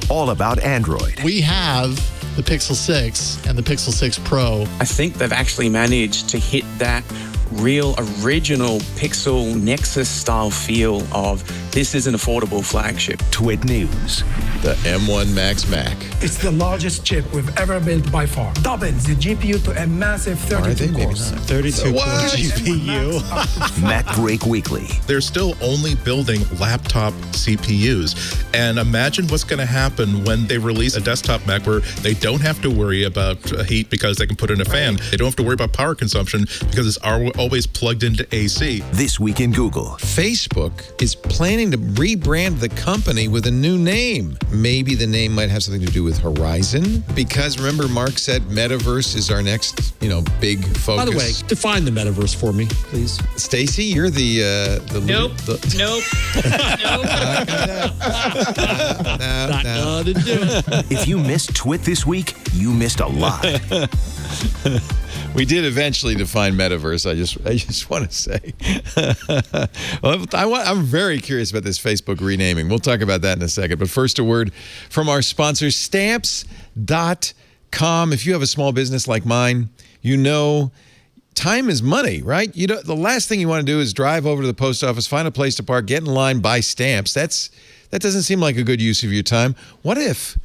[SPEAKER 2] All about Android.
[SPEAKER 9] We have the Pixel 6 and the Pixel 6 Pro.
[SPEAKER 10] I think they've actually managed to hit that real original Pixel Nexus style feel of this is an affordable flagship.
[SPEAKER 2] Twit News.
[SPEAKER 1] The M1 Max Mac.
[SPEAKER 11] It's the largest chip we've ever built by far. Doubles the GPU to a massive 32 cores.
[SPEAKER 9] 32 core GPU.
[SPEAKER 2] Mac Break Weekly.
[SPEAKER 12] They're still only building laptop CPUs. And imagine what's going to happen when they release a desktop Mac where they don't have to worry about heat because they can put in a fan. They don't have to worry about power consumption because it's always plugged into AC.
[SPEAKER 2] This Week in Google.
[SPEAKER 1] Facebook is planning to rebrand the company with a new name. Maybe the name might have something to do with Horizon, because remember Mark said metaverse is our next, big focus.
[SPEAKER 13] By the way, define the metaverse for me, please.
[SPEAKER 1] Stacy, you're the
[SPEAKER 13] Nope. Nope.
[SPEAKER 1] Not
[SPEAKER 13] gonna do it.
[SPEAKER 2] If you missed Twit this week, you missed a lot.
[SPEAKER 1] We did eventually define metaverse. I just want to say, I'm very curious about this Facebook renaming. We'll talk about that in a second. But first, a word from our sponsor, Stamps.com. If you have a small business like mine, time is money, right? The last thing you want to do is drive over to the post office, find a place to park, get in line, buy stamps. That doesn't seem like a good use of your time. What if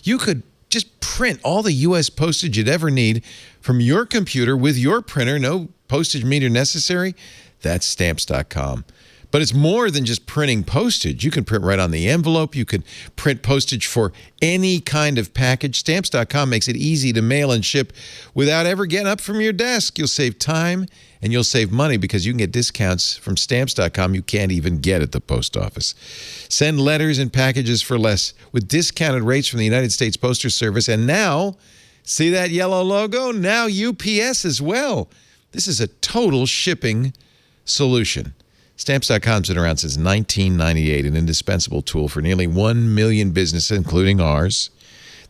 [SPEAKER 1] you could just print all the U.S. postage you'd ever need from your computer with your printer, no postage meter necessary? That's Stamps.com. But it's more than just printing postage. You can print right on the envelope. You can print postage for any kind of package. Stamps.com makes it easy to mail and ship without ever getting up from your desk. You'll save time and you'll save money because you can get discounts from Stamps.com you can't even get at the post office. Send letters and packages for less with discounted rates from the United States Postal Service. And now, see that yellow logo? Now UPS as well. This is a total shipping solution. Stamps.com's been around since 1998, an indispensable tool for nearly 1 million businesses, including ours.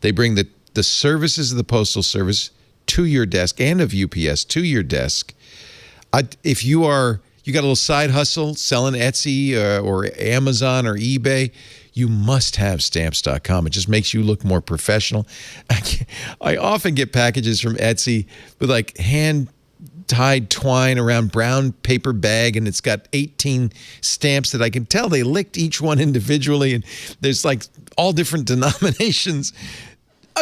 [SPEAKER 1] They bring the services of the Postal Service to your desk and of UPS to your desk. If you got a little side hustle selling Etsy or Amazon or eBay, you must have Stamps.com. It just makes you look more professional. I often get packages from Etsy with like hand-tied twine around brown paper bag, and it's got 18 stamps that I can tell they licked each one individually, and there's like all different denominations.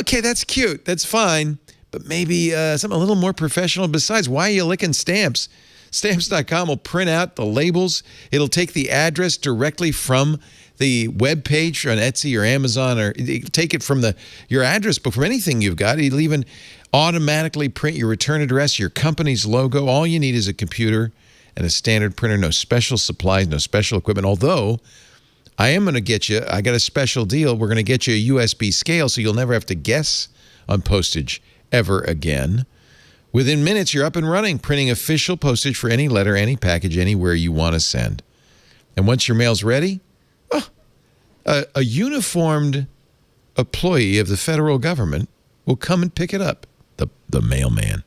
[SPEAKER 1] Okay, that's cute. That's fine. But maybe something a little more professional. Besides, why are you licking stamps? Stamps.com will print out the labels. It'll take the address directly from the web page on Etsy or Amazon, or take it from your address book, from anything you've got. It'll even automatically print your return address, your company's logo. All you need is a computer and a standard printer. No special supplies, no special equipment. Although, I am going to get you, I got a special deal. We're going to get you a USB scale so you'll never have to guess on postage ever again. Within minutes, you're up and running, printing official postage for any letter, any package, anywhere you want to send. And once your mail's ready, a uniformed employee of the federal government will come and pick it up, the mailman,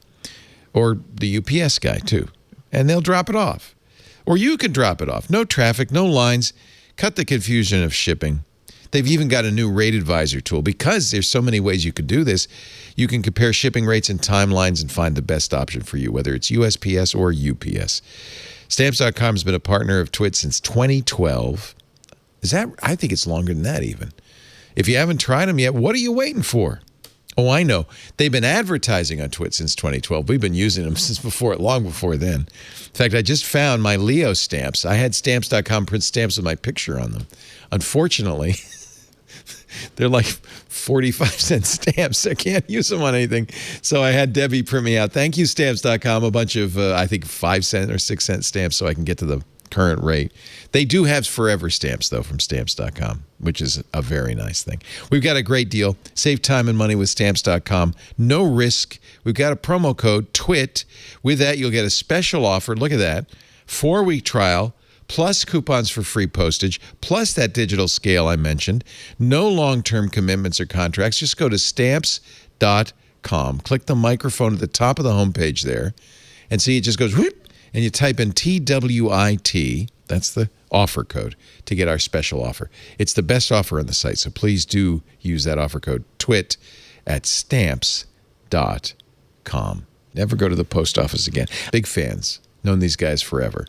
[SPEAKER 1] or the UPS guy too, and they'll drop it off. Or you could drop it off. No traffic, no lines, cut the confusion of shipping. They've even got a new rate advisor tool. Because there's so many ways you could do this, you can compare shipping rates and timelines and find the best option for you, whether it's USPS or UPS. Stamps.com has been a partner of Twit since 2012. I think it's longer than that even. If you haven't tried them yet, what are you waiting for? Oh, I know. They've been advertising on Twit since 2012. We've been using them since long before then. In fact, I just found my Leo stamps. I had Stamps.com print stamps with my picture on them. Unfortunately, they're like 45-cent stamps. I can't use them on anything. So I had Debbie print me out. Thank you, Stamps.com. A bunch of, I think, 5-cent or 6-cent stamps so I can get to the current rate. They do have forever stamps, though, from Stamps.com, which is a very nice thing. We've got a great deal. Save time and money with Stamps.com. No risk. We've got a promo code, TWIT. With that, you'll get a special offer. Look at that. 4-week trial, plus coupons for free postage, plus that digital scale I mentioned. No long-term commitments or contracts. Just go to Stamps.com. Click the microphone at the top of the homepage there, and see it just goes whoop, and you type in TWIT. That's the offer code to get our special offer. It's the best offer on the site, so please do use that offer code TWIT at Stamps.com. Never go to the post office again. Big fans. Known these guys forever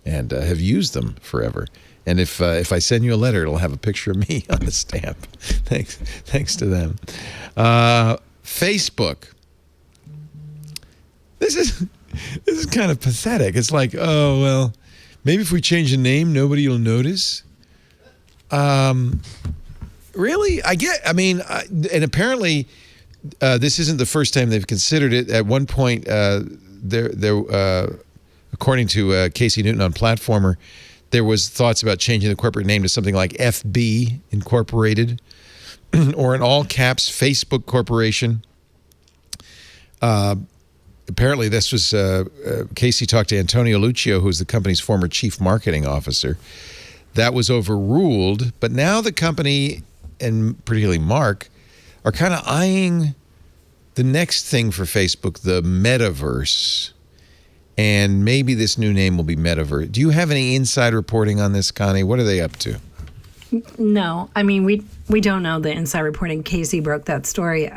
[SPEAKER 1] and have used them forever. And if I send you a letter, it'll have a picture of me on the stamp. Thanks to them. Facebook. This is kind of pathetic. It's like, oh, well, maybe if we change the name, nobody will notice. Really? And apparently this isn't the first time they've considered it. At one point, according to Casey Newton on Platformer, there was thoughts about changing the corporate name to something like FB Incorporated or in all caps, Facebook Corporation. Apparently, this was Casey talked to Antonio Lucio, who's the company's former chief marketing officer. That was overruled, but now the company, and particularly Mark, are kind of eyeing the next thing for Facebook, the metaverse. And maybe this new name will be Metaverse. Do you have any inside reporting on this, Connie? What are they up to?
[SPEAKER 6] No. I mean, we don't know the inside reporting. Casey broke that story.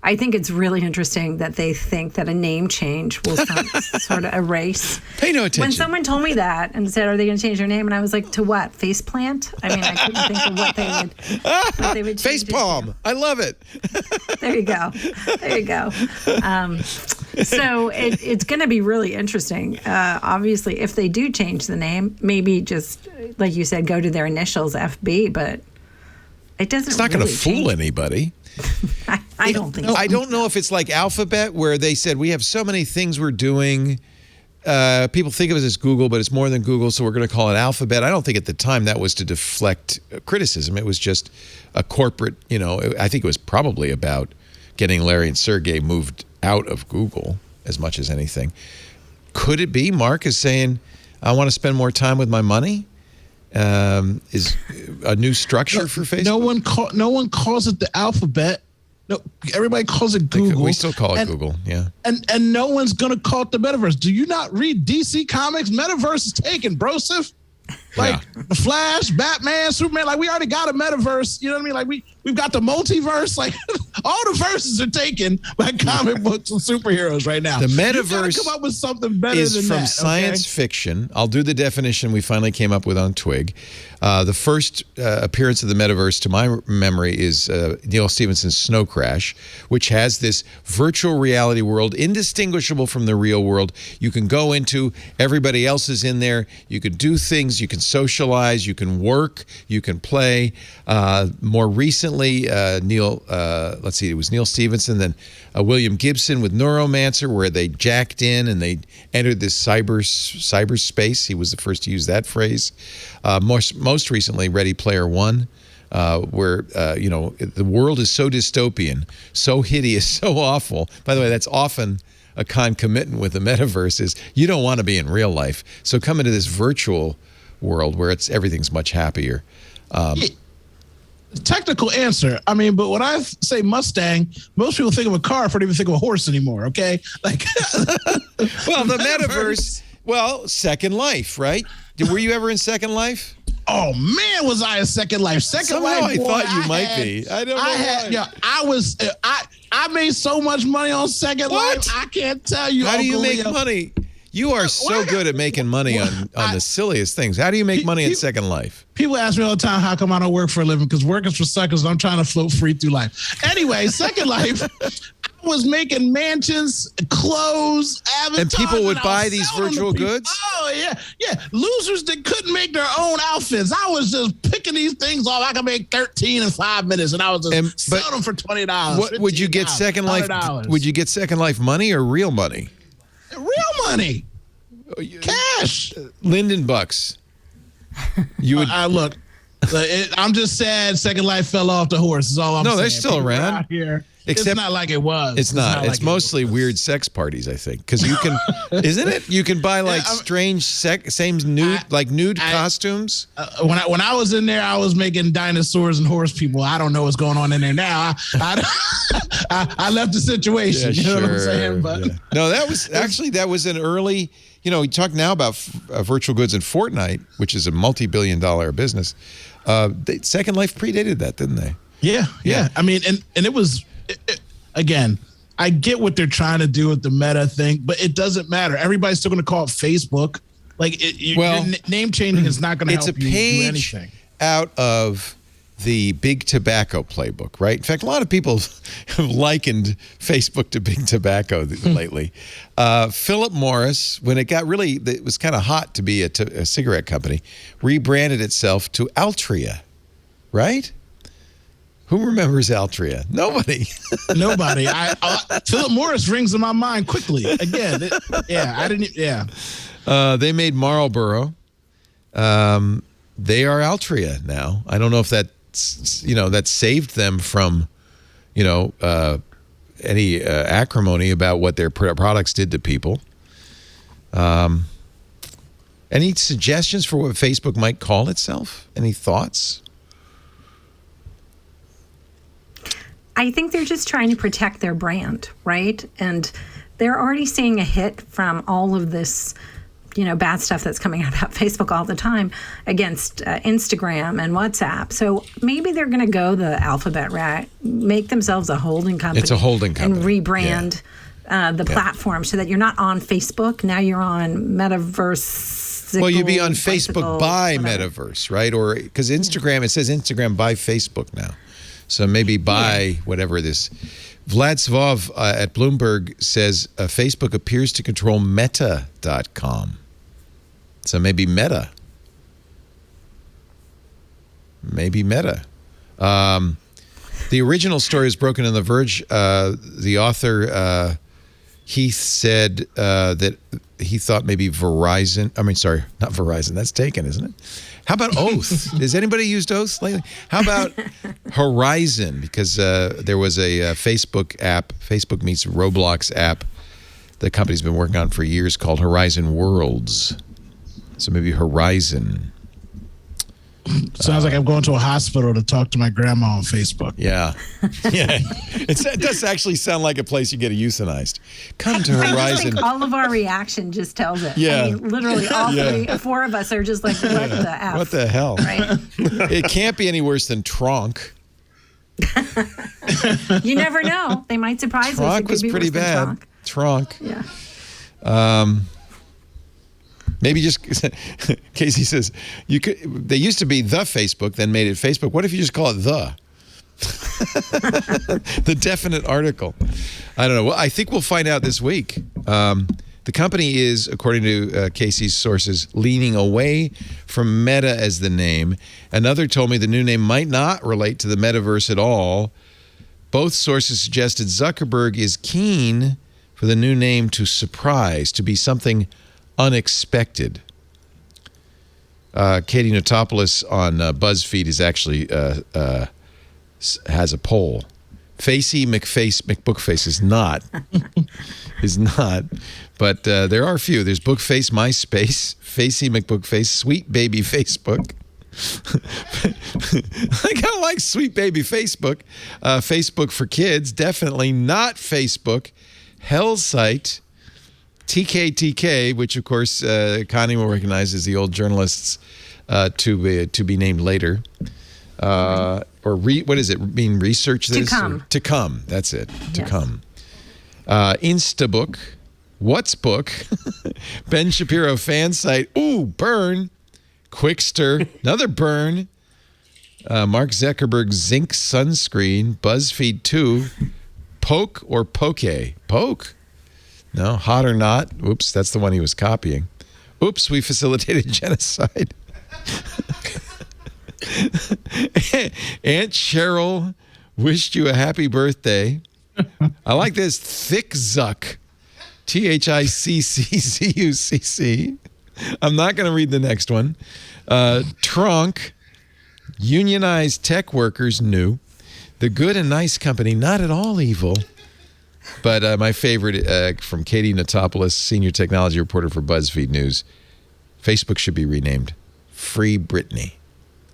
[SPEAKER 6] I think it's really interesting that they think that a name change will sort of erase.
[SPEAKER 1] Pay no attention.
[SPEAKER 6] When someone told me that and said, "Are they going to change their name?" and I was like, "To what? Faceplant?" I mean, I couldn't think of what they would change.
[SPEAKER 1] Facepalm. I love it.
[SPEAKER 6] There you go. There you go. So it's going to be really interesting. Obviously, if they do change the name, maybe just like you said, go to their initials, FB. But it doesn't.
[SPEAKER 1] It's not
[SPEAKER 6] really
[SPEAKER 1] going to fool anybody.
[SPEAKER 6] I don't think so.
[SPEAKER 1] I don't know if it's like Alphabet, where they said we have so many things we're doing. People think of it as Google, but it's more than Google, so we're going to call it Alphabet. I don't think at the time that was to deflect criticism. It was just a corporate, I think it was probably about getting Larry and Sergey moved out of Google as much as anything. Could it be Mark is saying, I want to spend more time with my money? Is a new structure for Facebook?
[SPEAKER 4] No one calls it the Alphabet. No, everybody calls it Google.
[SPEAKER 1] We still call it Google, yeah.
[SPEAKER 4] And no one's gonna call it the Metaverse. Do you not read DC Comics? Metaverse is taken, brosif. Like the Flash, Batman, Superman. Like we already got a metaverse. You know what I mean? Like we've got the multiverse. Like all the verses are taken by comic books and superheroes right now.
[SPEAKER 1] The metaverse.
[SPEAKER 4] You come up with something better
[SPEAKER 1] is
[SPEAKER 4] than
[SPEAKER 1] from
[SPEAKER 4] that,
[SPEAKER 1] science fiction. I'll do the definition we finally came up with on Twig. The first appearance of the metaverse, to my memory, is Neil Stephenson's Snow Crash, which has this virtual reality world indistinguishable from the real world. You can go into, everybody else is in there. You can do things. You can socialize. You can work. You can play. More recently, it was Neil Stephenson, then William Gibson with Neuromancer, where they jacked in and they entered this cyberspace. He was the first to use that phrase. Most recently, Ready Player One, where the world is so dystopian, so hideous, so awful. By the way, that's often a concomitant with the metaverse is you don't want to be in real life, so come into this virtual world where everything's much happier.
[SPEAKER 4] Technical answer. I mean, but when I say Mustang, most people think of a car before they even think of a horse anymore. Okay, like
[SPEAKER 1] well, the metaverse. Well, Second Life, right? Were you ever in Second Life?
[SPEAKER 4] Oh man, was I in Second Life? Second Life.
[SPEAKER 1] I thought you might be. I don't know.
[SPEAKER 4] I made so much money on Second Life. I can't tell you.
[SPEAKER 1] How do you make
[SPEAKER 4] Leo.
[SPEAKER 1] money? You are so good at making money on the silliest things. How do you make money at Second Life?
[SPEAKER 4] People ask me all the time, how come I don't work for a living? Because work is for suckers. I'm trying to float free through life. Anyway, Second Life, I was making mansions, clothes, avatars.
[SPEAKER 1] And people would buy these virtual goods?
[SPEAKER 4] Oh, yeah. Yeah. Losers that couldn't make their own outfits. I was just picking these things off. I could make 13 in 5 minutes, and I was just selling them for $20.
[SPEAKER 1] What would you get Second Life? Would you get Second Life money or real money?
[SPEAKER 4] Real money. Cash.
[SPEAKER 1] Linden bucks. You would
[SPEAKER 4] look. I'm just sad Second Life fell off the horse. Is all I'm saying.
[SPEAKER 1] No, they're still around.
[SPEAKER 4] Out here.
[SPEAKER 1] Except,
[SPEAKER 4] it's not like it was.
[SPEAKER 1] It's not. It's mostly weird sex parties, I think, because you can, isn't it? You can buy like strange nude costumes.
[SPEAKER 4] When I was in there, I was making dinosaurs and horse people. I don't know what's going on in there now. I left the situation.
[SPEAKER 1] Yeah,
[SPEAKER 4] you know what I'm saying? But
[SPEAKER 1] no, that was an early. You know, we talk now about virtual goods in Fortnite, which is a multi-billion-dollar business. Second Life predated that, didn't they?
[SPEAKER 4] Yeah. I mean, and it was. Again, I get what they're trying to do with the meta thing, but it doesn't matter. Everybody's still going to call it Facebook. Like, your name changing is not going to help you do anything.
[SPEAKER 1] Out of the Big Tobacco playbook, right? In fact, a lot of people have likened Facebook to Big Tobacco lately. Philip Morris, when it was kind of hot to be a cigarette company, rebranded itself to Altria, right? Who remembers Altria? Nobody.
[SPEAKER 4] Nobody. Philip Morris rings in my mind quickly. Again,
[SPEAKER 1] they made Marlboro. They are Altria now. I don't know if that saved them from, any acrimony about what their products did to people. Any suggestions for what Facebook might call itself? Any thoughts?
[SPEAKER 6] I think they're just trying to protect their brand, right? And they're already seeing a hit from all of this, bad stuff that's coming out about Facebook all the time against Instagram and WhatsApp. So maybe they're going to go the alphabet route, make themselves a holding company.
[SPEAKER 1] It's a holding company.
[SPEAKER 6] And rebrand the platform so that you're not on Facebook. Now you're on Metaverse.
[SPEAKER 1] Well, you'd be on Facebook by Metaverse, right? Or because Instagram, it says Instagram by Facebook now. So maybe buy whatever this. Vlad Svov at Bloomberg says Facebook appears to control Meta.com. So maybe Meta. The original story is broken in The Verge. The author, Heath, said that he thought maybe Verizon. I mean, sorry, not Verizon. That's taken, isn't it? How about Oath? Has anybody used Oath lately? How about Horizon? Because there was a Facebook app, Facebook meets Roblox app, the company's been working on for years called Horizon Worlds. So maybe Horizon.
[SPEAKER 4] Sounds like I'm going to a hospital to talk to my grandma on Facebook.
[SPEAKER 1] Yeah. It does actually sound like a place you get euthanized. Come to Horizon.
[SPEAKER 6] All of our reaction just tells it.
[SPEAKER 1] Yeah.
[SPEAKER 6] I mean, literally all four of us are just like, what the F?
[SPEAKER 1] What the hell?
[SPEAKER 6] Right?
[SPEAKER 1] It can't be any worse than Tronk.
[SPEAKER 6] You never know. They might surprise us.
[SPEAKER 1] Tronk was pretty bad. Tronk.
[SPEAKER 6] Yeah.
[SPEAKER 1] Maybe just Casey says they used to be the Facebook, then made it Facebook. What if you just call it the definite article? I don't know. Well, I think we'll find out this week. The company is, according to Casey's sources, leaning away from Meta as the name. Another told me the new name might not relate to the metaverse at all. Both sources suggested Zuckerberg is keen for the new name to surprise, to be something unexpected. Katie Notopoulos on BuzzFeed is actually has a poll. Facey McBookface is not, but there are a few. There's Bookface, MySpace, Facey McBookface, Sweet Baby Facebook. I kind of like Sweet Baby Facebook. Facebook for Kids, definitely not Facebook. Hellsite. TKTK, which of course Connie will recognize as the old journalists to be named later, what is it? Being researched this
[SPEAKER 6] to come.
[SPEAKER 1] To come. That's it. To come. Instabook, What's Book, Ben Shapiro fan site, ooh, burn, Quickster, another burn, Mark Zuckerberg's Zinc sunscreen, BuzzFeed 2, Poke or Poke? Poke? No, Hot or Not. Oops, that's the one he was copying. Oops, we facilitated genocide. Aunt Cheryl wished you a happy birthday. I like this. Thick Zuck. THICCZUCC. I'm not going to read the next one. Trunk. Unionized tech workers new. The Good and Nice Company, not at all evil. But my favorite from Katie Natopoulos, senior technology reporter for BuzzFeed News. Facebook should be renamed Free Britney.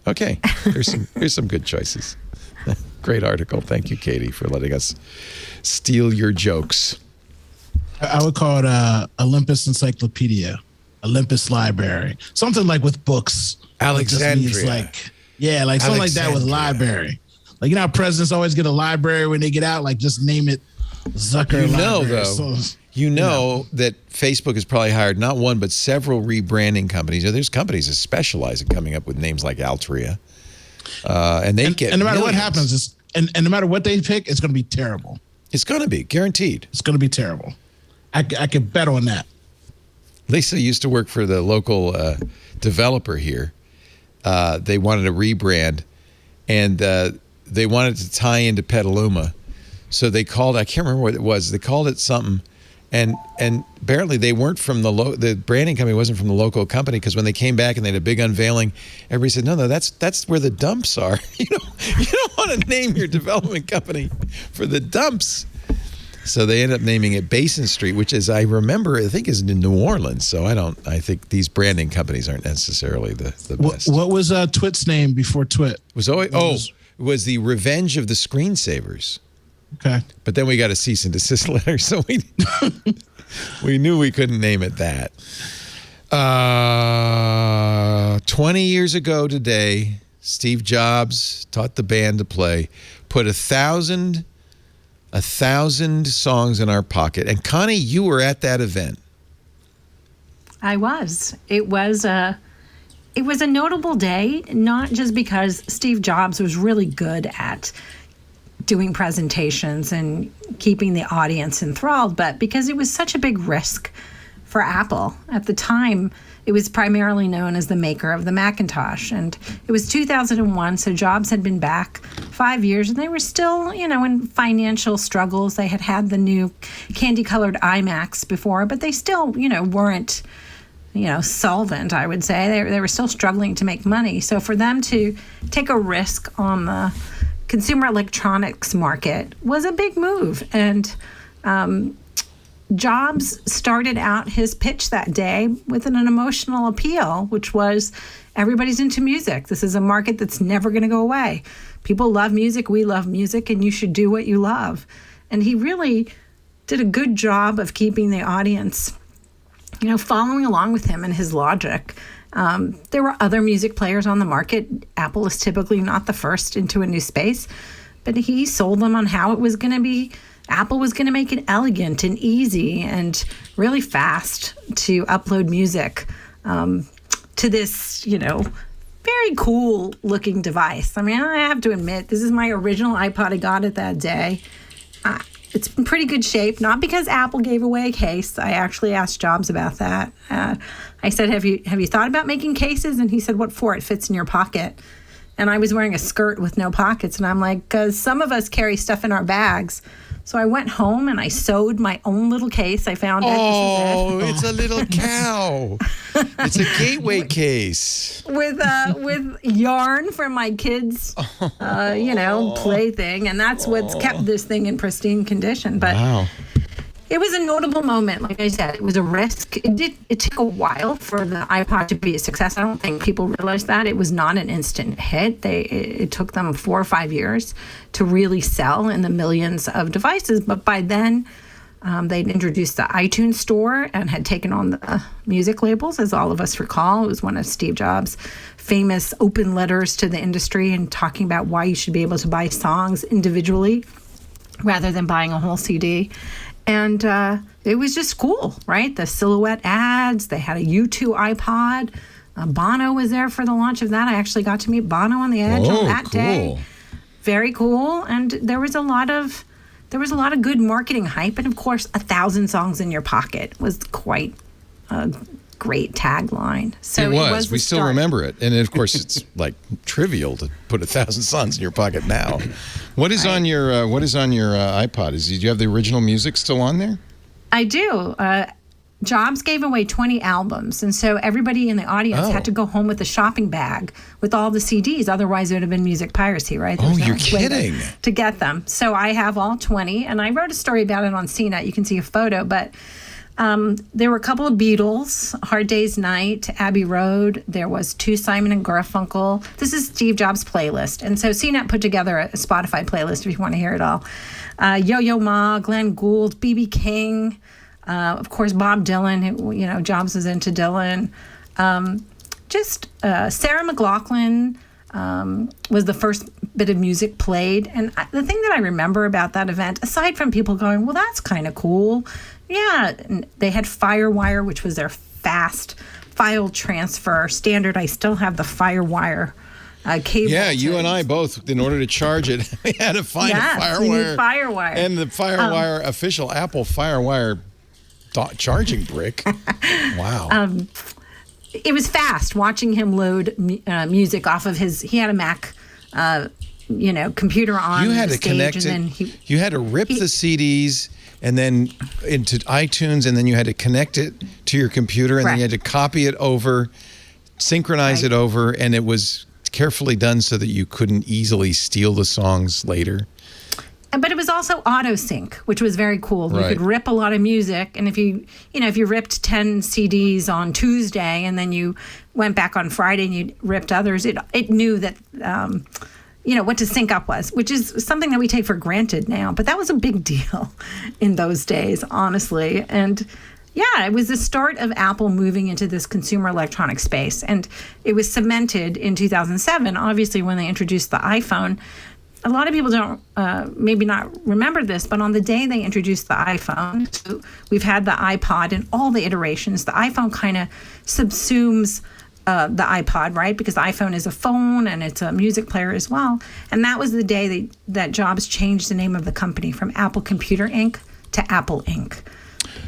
[SPEAKER 1] Okay, here's some good choices. Great article. Thank you, Katie, for letting us steal your jokes.
[SPEAKER 4] I would call it Olympus Encyclopedia, Olympus Library, something like with books.
[SPEAKER 1] Alexandria.
[SPEAKER 4] Like something like that with library. Like, you know how presidents always get a library when they get out? Like, just name it Zucker Library.
[SPEAKER 1] You know that Facebook has probably hired not one, but several rebranding companies. There's companies that specialize in coming up with names like Altria. And they get
[SPEAKER 4] and no matter
[SPEAKER 1] millions.
[SPEAKER 4] what happens, and no matter what they pick, it's going to be terrible.
[SPEAKER 1] It's going to be, guaranteed.
[SPEAKER 4] It's going to be terrible. I can bet on that.
[SPEAKER 1] Lisa used to work for the local developer here. They wanted a rebrand, and they wanted to tie into Petaluma. So they called, I can't remember what it was. They called it something. And apparently they weren't from the branding company wasn't from the local company, because when they came back and they had a big unveiling, everybody said, no, that's where the dumps are. You don't want to name your development company for the dumps. So they ended up naming it Basin Street, which is, I remember, I think is in New Orleans. So I think these branding companies aren't necessarily the best.
[SPEAKER 4] What was Twit's name before Twit?
[SPEAKER 1] It was the Revenge of the Screensavers.
[SPEAKER 4] Okay.
[SPEAKER 1] But then we got a cease and desist letter, so we knew we couldn't name it that. 20 years ago today, Steve Jobs taught the band to play, put 1,000 songs in our pocket. And Connie, you were at that event.
[SPEAKER 6] I was. It was a notable day, not just because Steve Jobs was really good at doing presentations and keeping the audience enthralled, but because it was such a big risk for Apple. At the time, it was primarily known as the maker of the Macintosh, and it was 2001, so Jobs had been back 5 years, and they were still, in financial struggles. They had the new candy-colored iMacs before, but they still, weren't, solvent, I would say. They were still struggling to make money. So for them to take a risk on the consumer electronics market was a big move. And Jobs started out his pitch that day with an emotional appeal, which was, everybody's into music. This is a market that's never going to go away. People love music. We love music, and you should do what you love. And he really did a good job of keeping the audience, following along with him and his logic. There were other music players on the market. Apple is typically not the first into a new space, but he sold them on how it was going to be. Apple was going to make it elegant and easy and really fast to upload music to this, very cool looking device. I mean, I have to admit, this is my original iPod. I got it that day. It's in pretty good shape, not because Apple gave away a case. I actually asked Jobs about that. I said, have you thought about making cases? And he said, what for? It fits in your pocket. And I was wearing a skirt with no pockets. And I'm like, because some of us carry stuff in our bags. So I went home and I sewed my own little case. I found it.
[SPEAKER 1] Oh, it's a little cow. It's a gateway case.
[SPEAKER 6] With yarn from my kids, plaything. And that's what's kept this thing in pristine condition. But wow. It was a notable moment. Like I said, it was a risk. It took a while for the iPod to be a success. I don't think people realized that. It was not an instant hit. It took them 4 or 5 years to really sell in the millions of devices. But by then, they'd introduced the iTunes store and had taken on the music labels, as all of us recall. It was one of Steve Jobs' famous open letters to the industry and talking about why you should be able to buy songs individually rather than buying a whole CD. And it was just cool, right? The silhouette ads. They had a U2 iPod. Bono was there for the launch of that. I actually got to meet Bono on the Edge on that day. Very cool. And there was a lot of good marketing hype. And of course, 1,000 songs in your pocket was quite a great tagline. So
[SPEAKER 1] it was. We still remember it. And of course, it's like trivial to put 1,000 songs in your pocket now. What is on your iPod? Do you have the original music still on there?
[SPEAKER 6] I do. Jobs gave away 20 albums, and so everybody in the audience had to go home with a shopping bag with all the CDs. Otherwise, it would have been music piracy, right?
[SPEAKER 1] You're kidding.
[SPEAKER 6] To get them. So I have all 20, and I wrote a story about it on Cnet. You can see a photo, but there were a couple of Beatles, Hard Day's Night, Abbey Road. There was 2 Simon and Garfunkel. This is Steve Jobs' playlist. And so Cnet put together a Spotify playlist if you want to hear it all. Yo-Yo Ma, Glenn Gould, B.B. King, of course, Bob Dylan, who, Jobs was into Dylan. Sarah McLachlan was the first bit of music played. And the thing that I remember about that event, aside from people going, well, that's kind of cool. Yeah, they had FireWire, which was their fast file transfer standard. I still have the FireWire cable.
[SPEAKER 1] Yeah, you and I both, in order to charge it, we had to find a FireWire.
[SPEAKER 6] You need FireWire.
[SPEAKER 1] And the FireWire, official Apple FireWire charging brick. Wow.
[SPEAKER 6] It was fast watching him load music off of he had a Mac, computer on
[SPEAKER 1] you had
[SPEAKER 6] the
[SPEAKER 1] to connect
[SPEAKER 6] stage,
[SPEAKER 1] it.
[SPEAKER 6] and then
[SPEAKER 1] you had to rip the CDs and then into iTunes, and then you had to connect it to your computer, and then you had to copy it over, synchronize it over, and it was carefully done so that you couldn't easily steal the songs later.
[SPEAKER 6] But it was also auto sync, which was very cool. You could rip a lot of music, and if you ripped 10 CDs on Tuesday and then you went back on Friday and you ripped others, it knew that what to sync up was, which is something that we take for granted now. But that was a big deal in those days, honestly. And yeah, it was the start of Apple moving into this consumer electronic space, and it was cemented in 2007. Obviously, when they introduced the iPhone. A lot of people don't maybe not remember this, but on the day they introduced the iPhone, so we've had the iPod in all the iterations. The iPhone kind of subsumes the iPod, right? Because the iPhone is a phone and it's a music player as well. And that was the day that Jobs changed the name of the company from Apple Computer Inc. to Apple Inc.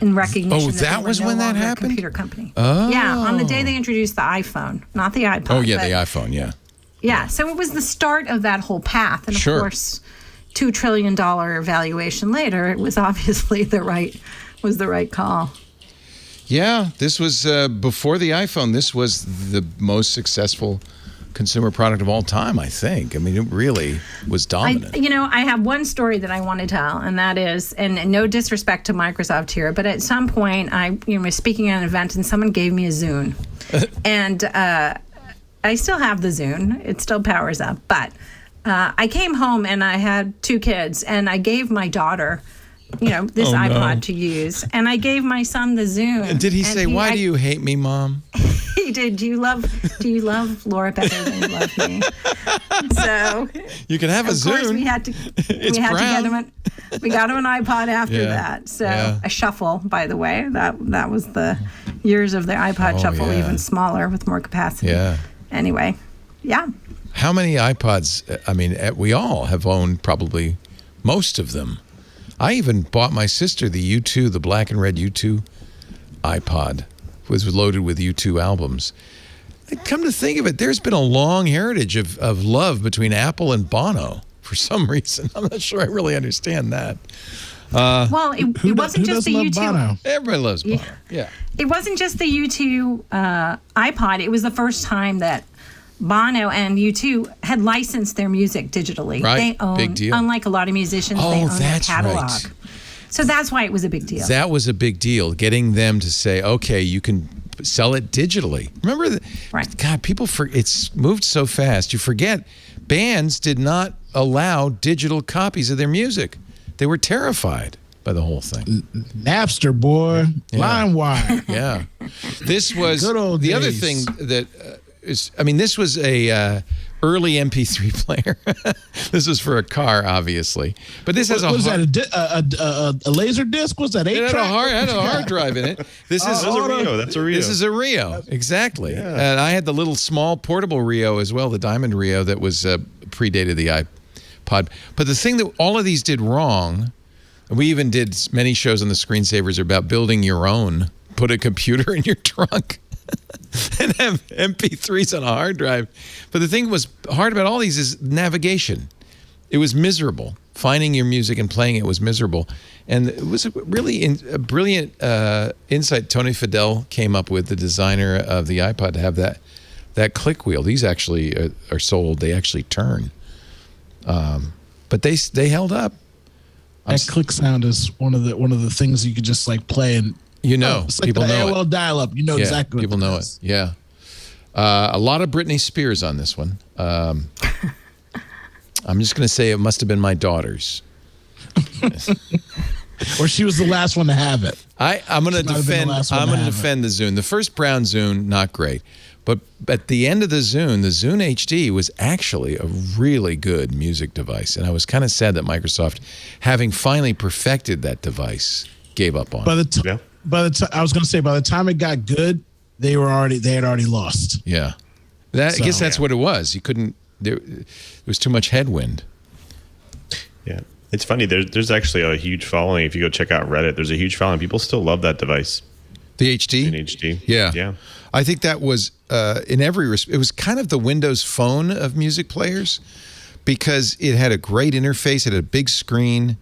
[SPEAKER 6] in recognition
[SPEAKER 1] that was when that happened?
[SPEAKER 6] A computer company.
[SPEAKER 1] Oh.
[SPEAKER 6] Yeah, on the day they introduced the iPhone, not the iPod.
[SPEAKER 1] Oh, yeah, the iPhone, yeah.
[SPEAKER 6] Yeah, so it was the start of that whole path. And of course, $2 trillion valuation later, it was obviously the right call.
[SPEAKER 1] Yeah, this was before the iPhone. This was the most successful consumer product of all time, I think. I mean, it really was dominant.
[SPEAKER 6] I have one story that I want to tell, and that is, and no disrespect to Microsoft here, but at some point I was speaking at an event and someone gave me a Zune. And I still have the Zune. It still powers up. But I came home and I had 2 kids, and I gave my daughter, this iPod to use, and I gave my son the Zune.
[SPEAKER 1] And did he say, "Why do you hate me, Mom?"
[SPEAKER 6] He did. Do you love Laura better than you love me? So
[SPEAKER 1] you can have a Zune.
[SPEAKER 6] Of course, we had to get him. We got him an iPod after that. So a Shuffle, by the way. That was the years of the iPod Shuffle, even smaller with more capacity.
[SPEAKER 1] Yeah.
[SPEAKER 6] Anyway, yeah.
[SPEAKER 1] How many iPods? I mean, we all have owned probably most of them. I even bought my sister the U2, the black and red U2 iPod. It was loaded with U2 albums. And come to think of it, there's been a long heritage of love between Apple and Bono for some reason. I'm not sure I really understand that.
[SPEAKER 6] Well, it wasn't just the U2.
[SPEAKER 4] Bono?
[SPEAKER 1] Everybody loves Bono. Yeah.
[SPEAKER 6] It wasn't just the U2 iPod. It was the first time that Bono and U2 had licensed their music digitally.
[SPEAKER 1] Right.
[SPEAKER 6] They own,
[SPEAKER 1] big deal.
[SPEAKER 6] Unlike a lot of musicians, they own their catalog.
[SPEAKER 1] Right.
[SPEAKER 6] So that's why it was a big deal.
[SPEAKER 1] That was a big deal, getting them to say, okay, you can sell it digitally. Remember that?
[SPEAKER 6] Right.
[SPEAKER 1] God, it's moved so fast. You forget, bands did not allow digital copies of their music. They were terrified by the whole thing.
[SPEAKER 4] Napster, boy.
[SPEAKER 1] Yeah.
[SPEAKER 4] LimeWire.
[SPEAKER 1] Yeah. This was
[SPEAKER 4] Good old
[SPEAKER 1] the
[SPEAKER 4] days.
[SPEAKER 1] other thing that this was a early MP3 player. This is for a car, obviously. But this has
[SPEAKER 4] a laser disc? Was that 8-track?
[SPEAKER 1] Had a hard drive in it. This is
[SPEAKER 5] a Rio. That's a Rio.
[SPEAKER 1] This is a Rio. Exactly. Yeah. And I had the little small portable Rio as well, the Diamond Rio that was predated the iPod. But the thing that all of these did wrong, we even did many shows on the Screensavers about building your own. Put a computer in your trunk and have MP3s on a hard drive. But the thing was hard about all these is navigation. It was miserable. Finding your music and playing it was miserable. And it was a brilliant insight Tony Fadell came up with, the designer of the iPod, to have that click wheel. These actually are sold. They actually turn. But they held up.
[SPEAKER 4] That click sound is one of the things you could just like play and it's like
[SPEAKER 1] people
[SPEAKER 4] the
[SPEAKER 1] know
[SPEAKER 4] AOL dial-up. You know exactly what
[SPEAKER 1] people know it. Yeah. A lot of Britney Spears on this one. I'm just going to say it must have been my daughter's.
[SPEAKER 4] Or she was the last one to have it.
[SPEAKER 1] I'm going to defend the Zune. The first brown Zune, not great. But at the end of the Zune HD was actually a really good music device. And I was kind of sad that Microsoft, having finally perfected that device, gave up on it.
[SPEAKER 4] I was going to say, by the time it got good, they had already lost.
[SPEAKER 1] Yeah. I guess that's what it was. You couldn't, there was too much headwind.
[SPEAKER 5] Yeah. It's funny. There's actually a huge following. If you go check out Reddit, there's a huge following. People still love that device.
[SPEAKER 1] The HD?
[SPEAKER 5] In HD.
[SPEAKER 1] Yeah.
[SPEAKER 5] Yeah.
[SPEAKER 1] I think that was, in every respect, it was kind of the Windows Phone of music players, because it had a great interface. It had a big screen.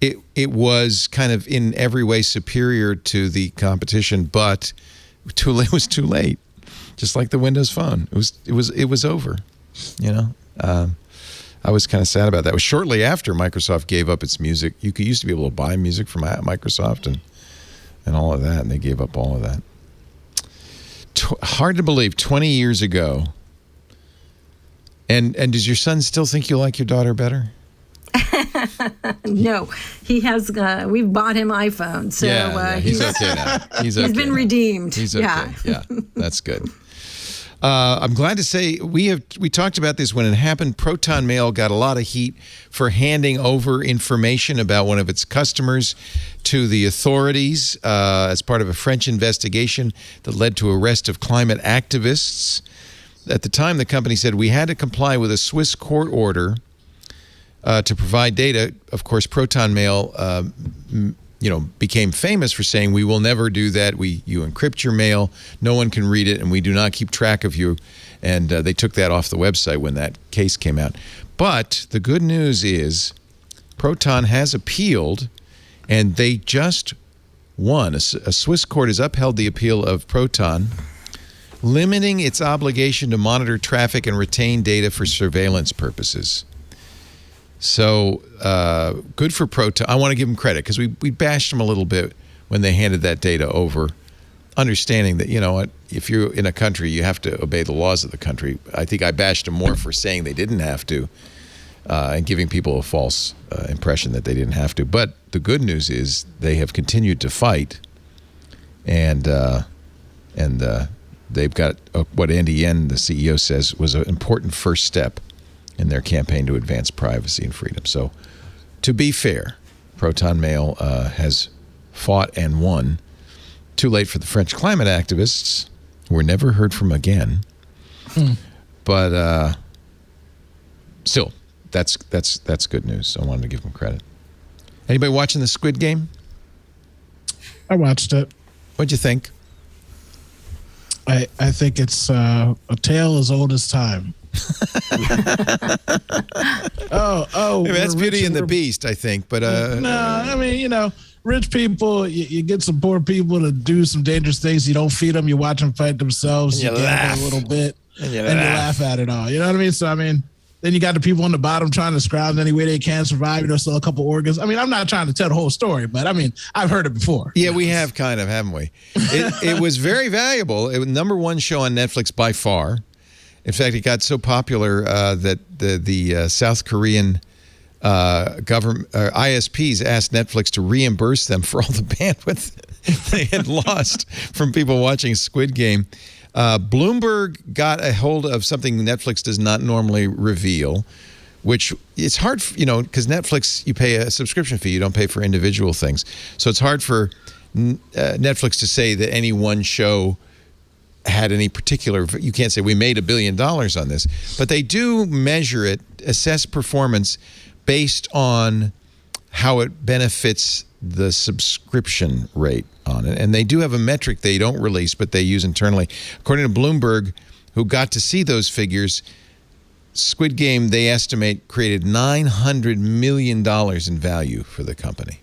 [SPEAKER 1] It was kind of in every way superior to the competition, but it was too late. Just like the Windows Phone, it was over. You know, I was kind of sad about that. It was shortly after Microsoft gave up its music. You used to be able to buy music from Microsoft and all of that, and they gave up all of that. Hard to believe, 20 years ago. And does your son still think you like your daughter better?
[SPEAKER 6] No, he has. We've bought him iPhone, so
[SPEAKER 1] he's okay now. He's
[SPEAKER 6] been redeemed.
[SPEAKER 1] He's okay. Yeah, that's good. I'm glad to say we talked about this when it happened. Proton Mail got a lot of heat for handing over information about one of its customers to the authorities as part of a French investigation that led to arrest of climate activists. At the time, the company said we had to comply with a Swiss court order to provide data. Of course, Proton Mail, became famous for saying, we will never do that. You encrypt your mail. No one can read it, and we do not keep track of you. And they took that off the website when that case came out. But the good news is Proton has appealed, and they just won. A Swiss court has upheld the appeal of Proton, limiting its obligation to monitor traffic and retain data for surveillance purposes. So good for Proton. I want to give them credit, because we bashed them a little bit when they handed that data over, understanding that, you know what, if you're in a country, you have to obey the laws of the country. I think I bashed them more for saying they didn't have to and giving people a false impression that they didn't have to. But the good news is they have continued to fight, and they've got what Andy Yen, the CEO, says was an important first step in their campaign to advance privacy and freedom. So, to be fair, Proton Mail has fought and won. Too late for the French climate activists, who were never heard from again. But still, that's good news. So I wanted to give them credit. Anybody watching the Squid Game?
[SPEAKER 4] I watched it.
[SPEAKER 1] What'd you think?
[SPEAKER 4] I think it's a tale as old as time.
[SPEAKER 1] That's Beauty and the Beast, I think. But
[SPEAKER 4] I mean, rich people, you get some poor people to do some dangerous things. You don't feed them. You watch them fight themselves. You laugh a little bit, and you laugh at it all. You know what I mean? So I mean, then you got the people on the bottom trying to scrounge any way they can survive. Still a couple organs. I mean, I'm not trying to tell the whole story, but I mean, I've heard it before.
[SPEAKER 1] Yeah, we have kind of, haven't we? It was very valuable. It was #1 show on Netflix by far. In fact, it got so popular that the South Korean government ISPs asked Netflix to reimburse them for all the bandwidth they had lost from people watching Squid Game. Bloomberg got a hold of something Netflix does not normally reveal, which it's hard, because Netflix, you pay a subscription fee. You don't pay for individual things. So it's hard for Netflix to say that any one show had any particular, you can't say we made $1 billion on this, but they do measure it, assess performance based on how it benefits the subscription rate on it. And they do have a metric they don't release, but they use internally. According to Bloomberg, who got to see those figures, Squid Game, they estimate, created $900 million in value for the company.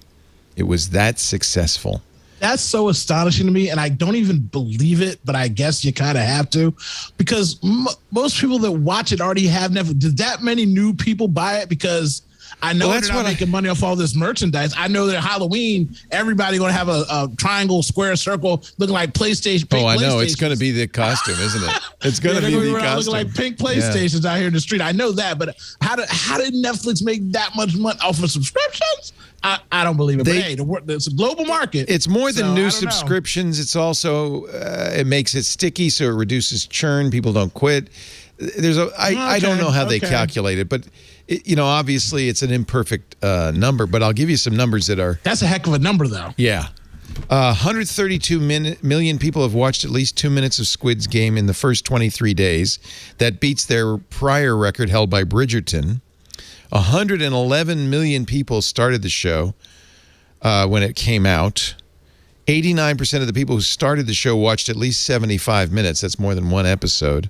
[SPEAKER 1] It was that successful.
[SPEAKER 4] That's so astonishing to me, and I don't even believe it, but I guess you kind of have to, because most people that watch it already have Netflix. Did that many new people buy it? Because I know they're not making money off all this merchandise. I know that Halloween, everybody going to have a triangle, square, circle looking like PlayStation.
[SPEAKER 1] Oh, I know. It's going to be the costume, isn't it? It's going to be the costume. Looking like pink
[SPEAKER 4] PlayStations out here in the street. I know that, but how did Netflix make that much money off of subscriptions? I don't believe it. But hey, it's a global market.
[SPEAKER 1] It's more than new subscriptions. It's also it makes it sticky, so it reduces churn. People don't quit. I don't know how they calculate it, but obviously it's an imperfect number. But I'll give you some numbers that are.
[SPEAKER 4] That's a heck of a number, though.
[SPEAKER 1] Yeah. 132 million people have watched at least 2 minutes of Squid's Game in the first 23 days. That beats their prior record held by Bridgerton. 111 million people started the show when it came out. 89% of the people who started the show watched at least 75 minutes. That's more than one episode.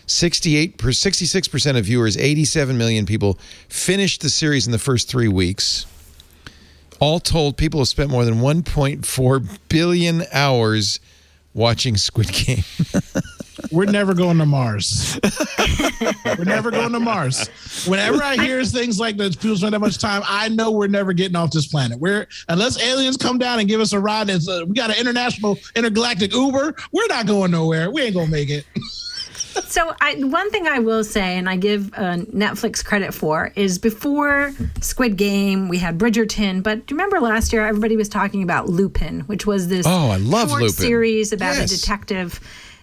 [SPEAKER 1] 66% of viewers, 87 million people, finished the series in the first 3 weeks. All told, people have spent more than 1.4 billion hours watching Squid Game.
[SPEAKER 4] We're never going to Mars. We're never going to Mars. Whenever I hear things like that, people spend that much time, I know we're never getting off this planet. Unless aliens come down and give us a ride, we got an intergalactic Uber, we're not going nowhere. We ain't going to make it.
[SPEAKER 6] So one thing I will say, and I give Netflix credit for, is before Squid Game, we had Bridgerton. But do you remember last year, everybody was talking about Lupin, which was this
[SPEAKER 1] I love
[SPEAKER 6] short
[SPEAKER 1] Lupin.
[SPEAKER 6] Series about a detective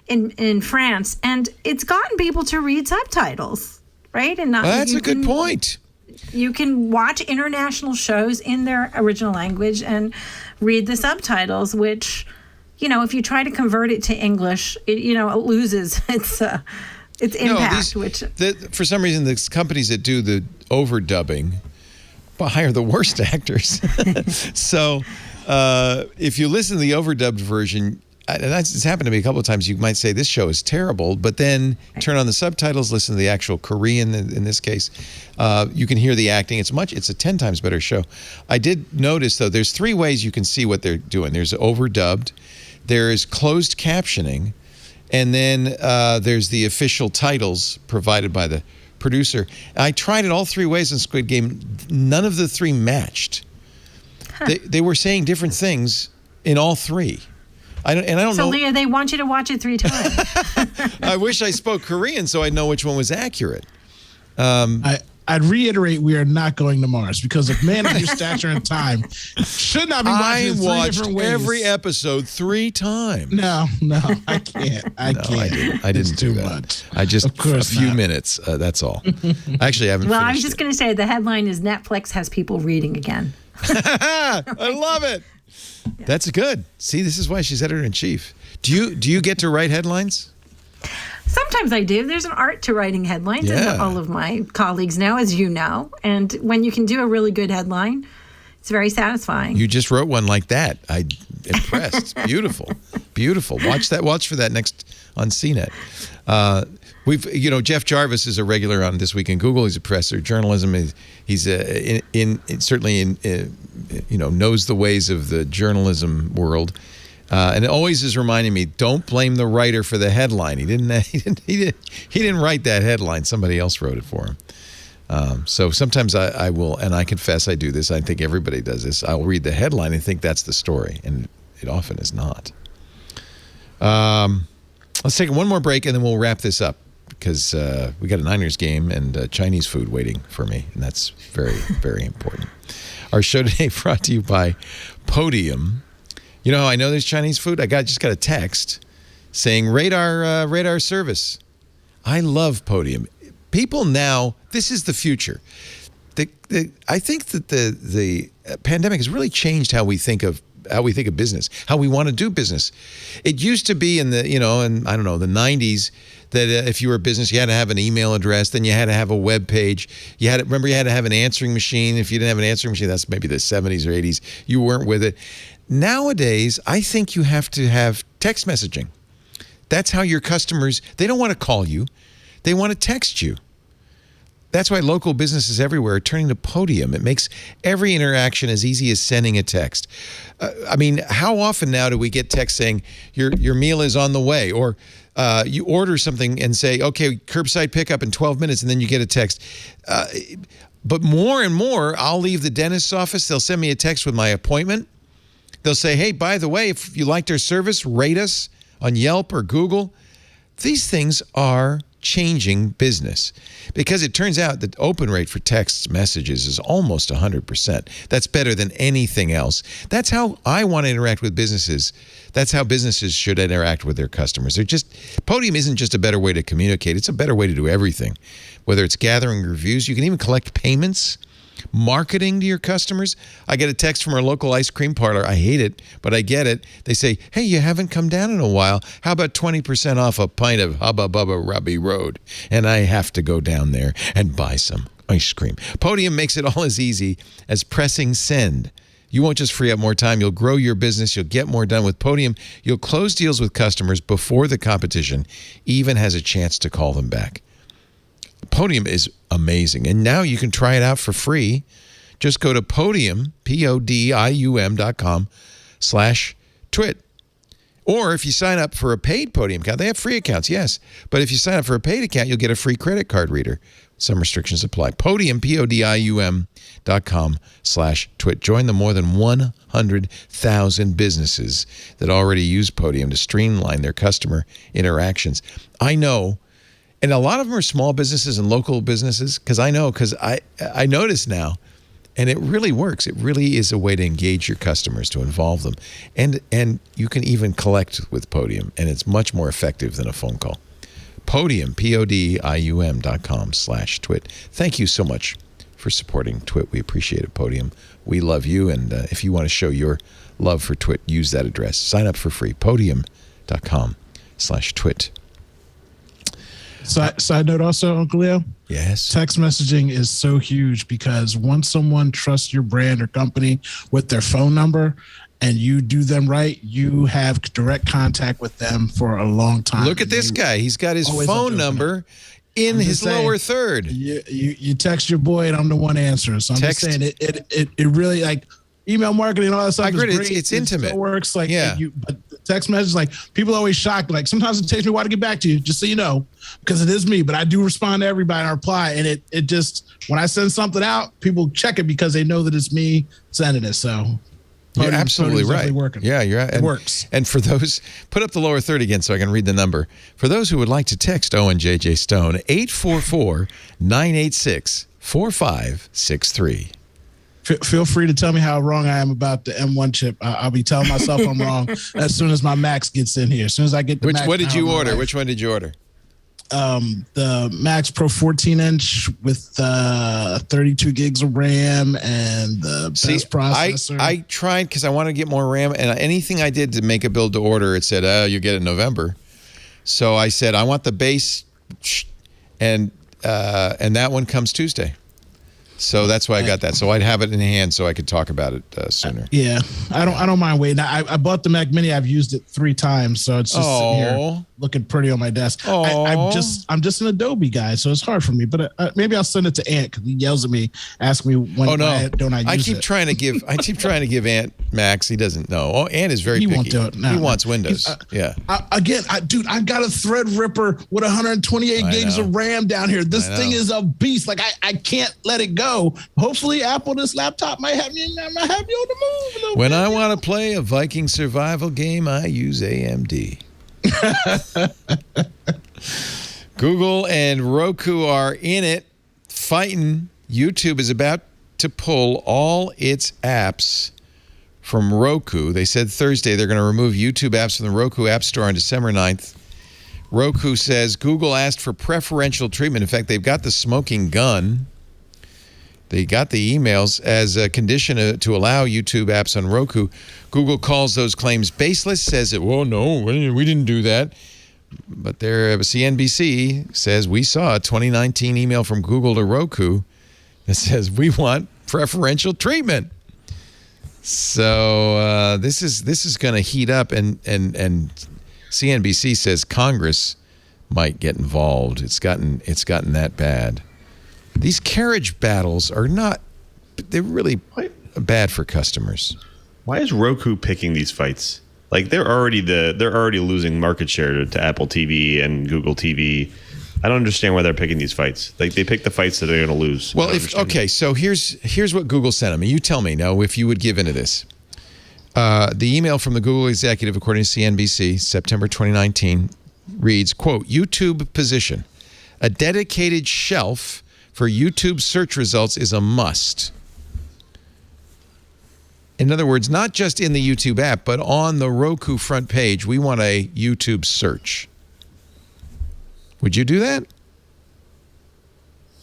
[SPEAKER 6] in France. And it's gotten people to read subtitles, right? And
[SPEAKER 1] that's a good point.
[SPEAKER 6] You can watch international shows in their original language and read the subtitles, which... if you try to convert it to English, it loses its impact.
[SPEAKER 1] For some reason, the companies that do the overdubbing hire the worst actors. So if you listen to the overdubbed version, and it's happened to me a couple of times, you might say this show is terrible, but then turn on the subtitles, listen to the actual Korean in this case. You can hear the acting. It's a 10 times better show. I did notice, though, there's 3 ways you can see what they're doing. There's overdubbed. There is closed captioning, and then there's the official titles provided by the producer. I tried it all 3 ways in Squid Game. None of the 3 matched. Huh. They were saying different things in all 3. I don't know.
[SPEAKER 6] So, Leah, they want you to watch it 3 times.
[SPEAKER 1] I wish I spoke Korean so I'd know which one was accurate.
[SPEAKER 4] I'd reiterate, we are not going to Mars because a man of your stature and time should not be watching it 3 different ways.
[SPEAKER 1] I watched every episode 3 times.
[SPEAKER 4] No, I can't. I
[SPEAKER 1] didn't do that.
[SPEAKER 4] Much.
[SPEAKER 1] I just a few minutes. That's all. Actually, I haven't.
[SPEAKER 6] Well, I was just going to say the headline is Netflix has people reading again.
[SPEAKER 1] I love it. Yeah. That's good. See, this is why she's editor-in-chief. Do you get to write headlines?
[SPEAKER 6] Sometimes I do. There's an art to writing headlines, as all of my colleagues know, as you know. And when you can do a really good headline, it's very satisfying.
[SPEAKER 1] You just wrote one like that. I'm impressed. Beautiful. Watch for that next on Cnet. Jeff Jarvis is a regular on This Week in Google. He's a professor of journalism. He's certainly knows the ways of the journalism world. And it always is reminding me, don't blame the writer for the headline. He didn't write that headline. Somebody else wrote it for him. So sometimes I will, and I confess I do this. I think everybody does this. I'll read the headline and think that's the story, and it often is not. Let's take one more break, and then we'll wrap this up because we got a Niners game and Chinese food waiting for me, and that's very, very important. Our show today brought to you by Podium. You know how I know there's Chinese food? I just got a text saying rate our service. I love Podium. People now, this is the future. I think that the pandemic has really changed how we think of business, how we want to do business. I used to be in the 90s that if you were a business, you had to have an email address, then you had to have a web page. You had to have an answering machine. If you didn't have an answering machine, that's maybe the 70s or 80s. You weren't with it. Nowadays, I think you have to have text messaging. That's how your customers, they don't want to call you. They want to text you. That's why local businesses everywhere are turning to Podium. It makes every interaction as easy as sending a text. How often now do we get text saying your meal is on the way, or you order something and say, okay, curbside pickup in 12 minutes, and then you get a text. But more and more, I'll leave the dentist's office. They'll send me a text with my appointment. They'll say, hey, by the way, if you liked our service, rate us on Yelp or Google. These things are changing business because it turns out that open rate for text messages is almost 100%. That's better than anything else. That's how I want to interact with businesses. That's how businesses should interact with their customers. Podium isn't just a better way to communicate. It's a better way to do everything. Whether it's gathering reviews, you can even collect payments, marketing to your customers. I get a text from our local ice cream parlor. I hate it, but I get it. They say, hey, you haven't come down in a while. How about 20% off a pint of Hubba Bubba Rubby Road? And I have to go down there and buy some ice cream. Podium makes it all as easy as pressing send. You won't just free up more time. You'll grow your business. You'll get more done with Podium. You'll close deals with customers before the competition even has a chance to call them back. Podium is amazing. And now you can try it out for free. Just go to Podium, podium.com/twit. Or if you sign up for a paid Podium account, they have free accounts, yes. But if you sign up for a paid account, you'll get a free credit card reader. Some restrictions apply. Podium, podium.com/twit. Join the more than 100,000 businesses that already use Podium to streamline their customer interactions. I know. And a lot of them are small businesses and local businesses because I notice now, and it really works. It really is a way to engage your customers, to involve them. And you can even collect with Podium, and it's much more effective than a phone call. Podium, podium.com/twit. Thank you so much for supporting Twit. We appreciate it, Podium. We love you, and if you want to show your love for Twit, use that address. Sign up for free, podium.com/twit.
[SPEAKER 4] Side note also, Uncle Leo.
[SPEAKER 1] Yes.
[SPEAKER 4] Text messaging is so huge because once someone trusts your brand or company with their phone number and you do them right, you have direct contact with them for a long time.
[SPEAKER 1] Look at this guy. He's got his phone number in his lower third.
[SPEAKER 4] You text your boy and I'm the one answering. So I'm just saying it really, like, email marketing and all that stuff. I agree.
[SPEAKER 1] It's intimate.
[SPEAKER 4] It works like but text messages, like, people are always shocked. Like, sometimes it takes me a while to get back to you, just so you know, because it is me. But I do respond to everybody and I reply. And it just, when I send something out, people check it because they know that it's me sending it. So
[SPEAKER 1] you're absolutely right.
[SPEAKER 4] Working.
[SPEAKER 1] Yeah, you're right.
[SPEAKER 4] It works.
[SPEAKER 1] And for those, put up the lower third again so I can read the number. For those who would like to text Owen JJ Stone, 844-986-4563.
[SPEAKER 4] Feel free to tell me how wrong I am about the M1 chip. I'll be telling myself I'm wrong as soon as my Max gets in here. As soon as I get the Max.
[SPEAKER 1] What did you order? Which one did you order?
[SPEAKER 4] The Max Pro 14-inch with 32 gigs of RAM and the best processor.
[SPEAKER 1] I tried because I want to get more RAM, and anything I did to make a build to order, it said, you get it in November. So I said, I want the base, and that one comes Tuesday. So that's why I got that. So I'd have it in hand so I could talk about it sooner.
[SPEAKER 4] Yeah, I don't mind waiting. I bought the Mac Mini. I've used it 3 times, so it's just sitting here looking pretty on my desk. I'm just an Adobe guy, so it's hard for me. But maybe I'll send it to Ant because he yells at me, asking me when don't I use it.
[SPEAKER 1] I keep trying to give Ant Max. He doesn't know. Ant is very picky.
[SPEAKER 4] He won't do it. No,
[SPEAKER 1] he wants Windows.
[SPEAKER 4] Dude, I got a Threadripper with 128 gigs of RAM down here. This thing is a beast. Like, I can't let it go. Hopefully, Apple, this laptop might have me on the move.
[SPEAKER 1] When I want to play a Viking survival game, I use AMD. Google and Roku are in it, fighting. YouTube is about to pull all its apps from Roku. They said Thursday they're going to remove YouTube apps from the Roku App Store on December 9th. Roku says Google asked for preferential treatment. In fact, they've got the smoking gun. They got the emails as a condition to allow YouTube apps on Roku. Google calls those claims baseless, says it, well, no, we didn't do that. But their CNBC says we saw a 2019 email from Google to Roku that says we want preferential treatment. So this is going to heat up, and CNBC says Congress might get involved. It's gotten that bad. These carriage battles are they're really bad for customers.
[SPEAKER 5] Why is Roku picking these fights? Like they're already losing market share to Apple TV and Google TV. I don't understand why they're picking these fights. Like they pick the fights that they're going to lose.
[SPEAKER 1] Well, so here's what Google sent me. You tell me now if you would give into this. The email from the Google executive, according to CNBC, September 2019, reads, quote, YouTube position. A dedicated shelf for YouTube search results is a must. In other words, not just in the YouTube app, but on the Roku front page, we want a YouTube search. Would you do that?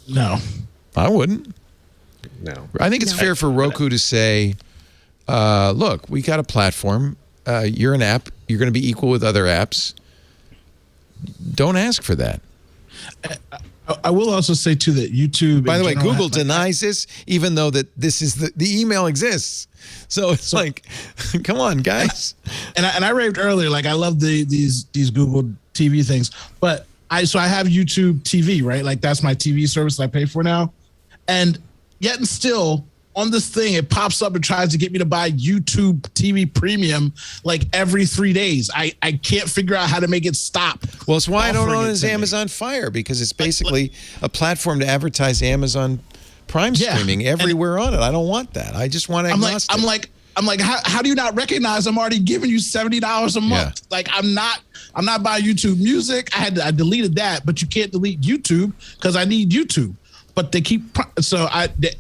[SPEAKER 4] No.
[SPEAKER 1] I wouldn't.
[SPEAKER 5] No.
[SPEAKER 1] I think it's fair for Roku to say, look, we got a platform. You're an app. You're going to be equal with other apps. Don't ask for that.
[SPEAKER 4] I will also say, too, that YouTube...
[SPEAKER 1] By the way, Google denies this, even though that this is the email exists. So it's like, come on, guys.
[SPEAKER 4] And I raved earlier, like, I love these Google TV things. But I have YouTube TV, right? Like, that's my TV service that I pay for now. And yet and still... on this thing, it pops up and tries to get me to buy YouTube TV Premium like every 3 days. I can't figure out how to make it stop.
[SPEAKER 1] Well, it's why I don't own it as Amazon Fire, because it's basically a platform to advertise Amazon Prime streaming everywhere on it. I don't want that. I just want agnostic.
[SPEAKER 4] I'm like, how do you not recognize I'm already giving you $70 a month?
[SPEAKER 1] Yeah.
[SPEAKER 4] Like, I'm not buying YouTube Music. I deleted that, but you can't delete YouTube because I need YouTube. But they keep, so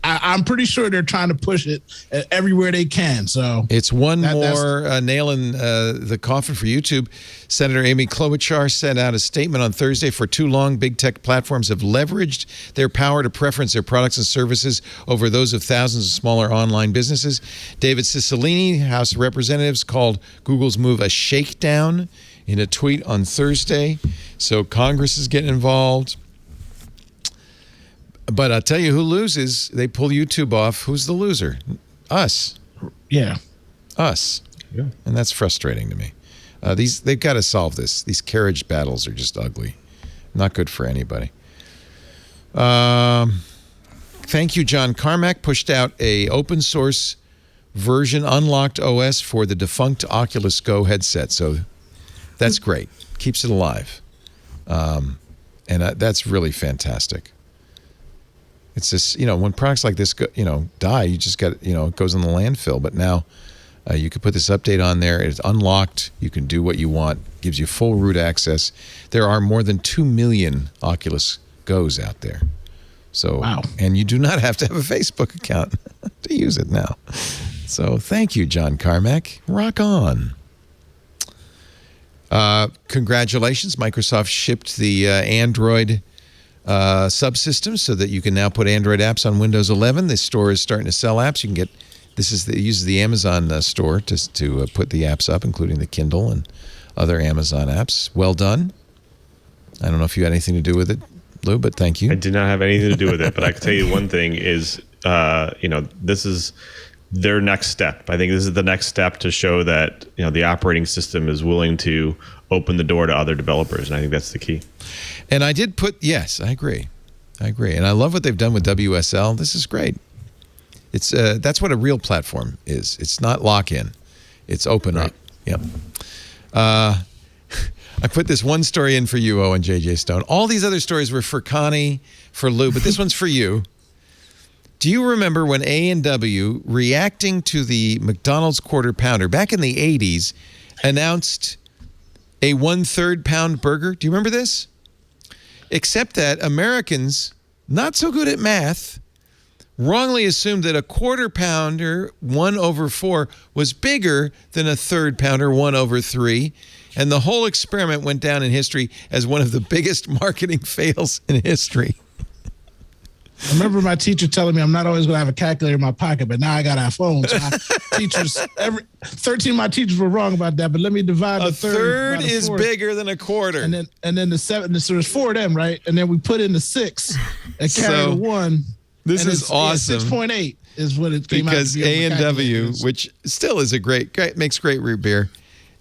[SPEAKER 4] I'm pretty sure they're trying to push it everywhere they can. So
[SPEAKER 1] it's one more nail in the coffin for YouTube. Senator Amy Klobuchar sent out a statement on Thursday. For too long, big tech platforms have leveraged their power to preference their products and services over those of thousands of smaller online businesses. David Cicilline, House of Representatives, called Google's move a shakedown in a tweet on Thursday. So Congress is getting involved. But I'll tell you who loses. They pull YouTube off. Who's the loser? Us.
[SPEAKER 4] Yeah.
[SPEAKER 1] Us. Yeah. And that's frustrating to me. They've got to solve this. These carriage battles are just ugly. Not good for anybody. Thank you, John Carmack. Pushed out a open source version, unlocked OS for the defunct Oculus Go headset. So that's great. Keeps it alive. And that's really fantastic. It's just, when products like this, die, you just got, it goes in the landfill. But now you can put this update on there. It's unlocked. You can do what you want. Gives you full root access. There are more than 2 million Oculus Go's out there. So, wow. And you do not have to have a Facebook account to use it now. So thank you, John Carmack. Rock on. Congratulations. Microsoft shipped the Android subsystems so that you can now put Android apps on Windows 11. This store is starting to sell apps. You can get it uses the Amazon store to put the apps up, including the Kindle and other Amazon apps. Well done. I don't know if you had anything to do with it, Lou, but thank you.
[SPEAKER 5] I did not have anything to do with it, but I can tell you one thing is, this is their next step. I think this is the next step to show that the operating system is willing to open the door to other developers, and I think that's the key.
[SPEAKER 1] And I did yes, I agree. And I love what they've done with WSL. This is great. It's that's what a real platform is. It's not lock-in. It's open up. Yep. I put this one story in for you, Owen, JJ Stone. All these other stories were for Connie, for Lou, but this one's for you. Do you remember when A&W, reacting to the McDonald's Quarter Pounder back in the 80s, announced a 1/3 pound burger? Do you remember this? Except that Americans, not so good at math, wrongly assumed that a quarter pounder 1/4 was bigger than a third pounder 1/3. And the whole experiment went down in history as one of the biggest marketing fails in history.
[SPEAKER 4] I remember my teacher telling me I'm not always going to have a calculator in my pocket, but now I got iPhones. So 13 of my teachers were wrong about that, but let me divide
[SPEAKER 1] a
[SPEAKER 4] the
[SPEAKER 1] third is bigger than a quarter.
[SPEAKER 4] And then the 7, so there's 4 of them, right? And then we put in the 6 and carry the 1.
[SPEAKER 1] This is awesome.
[SPEAKER 4] 6.8 is what it came out to be.
[SPEAKER 1] Because A&W, which still is a great makes great root beer,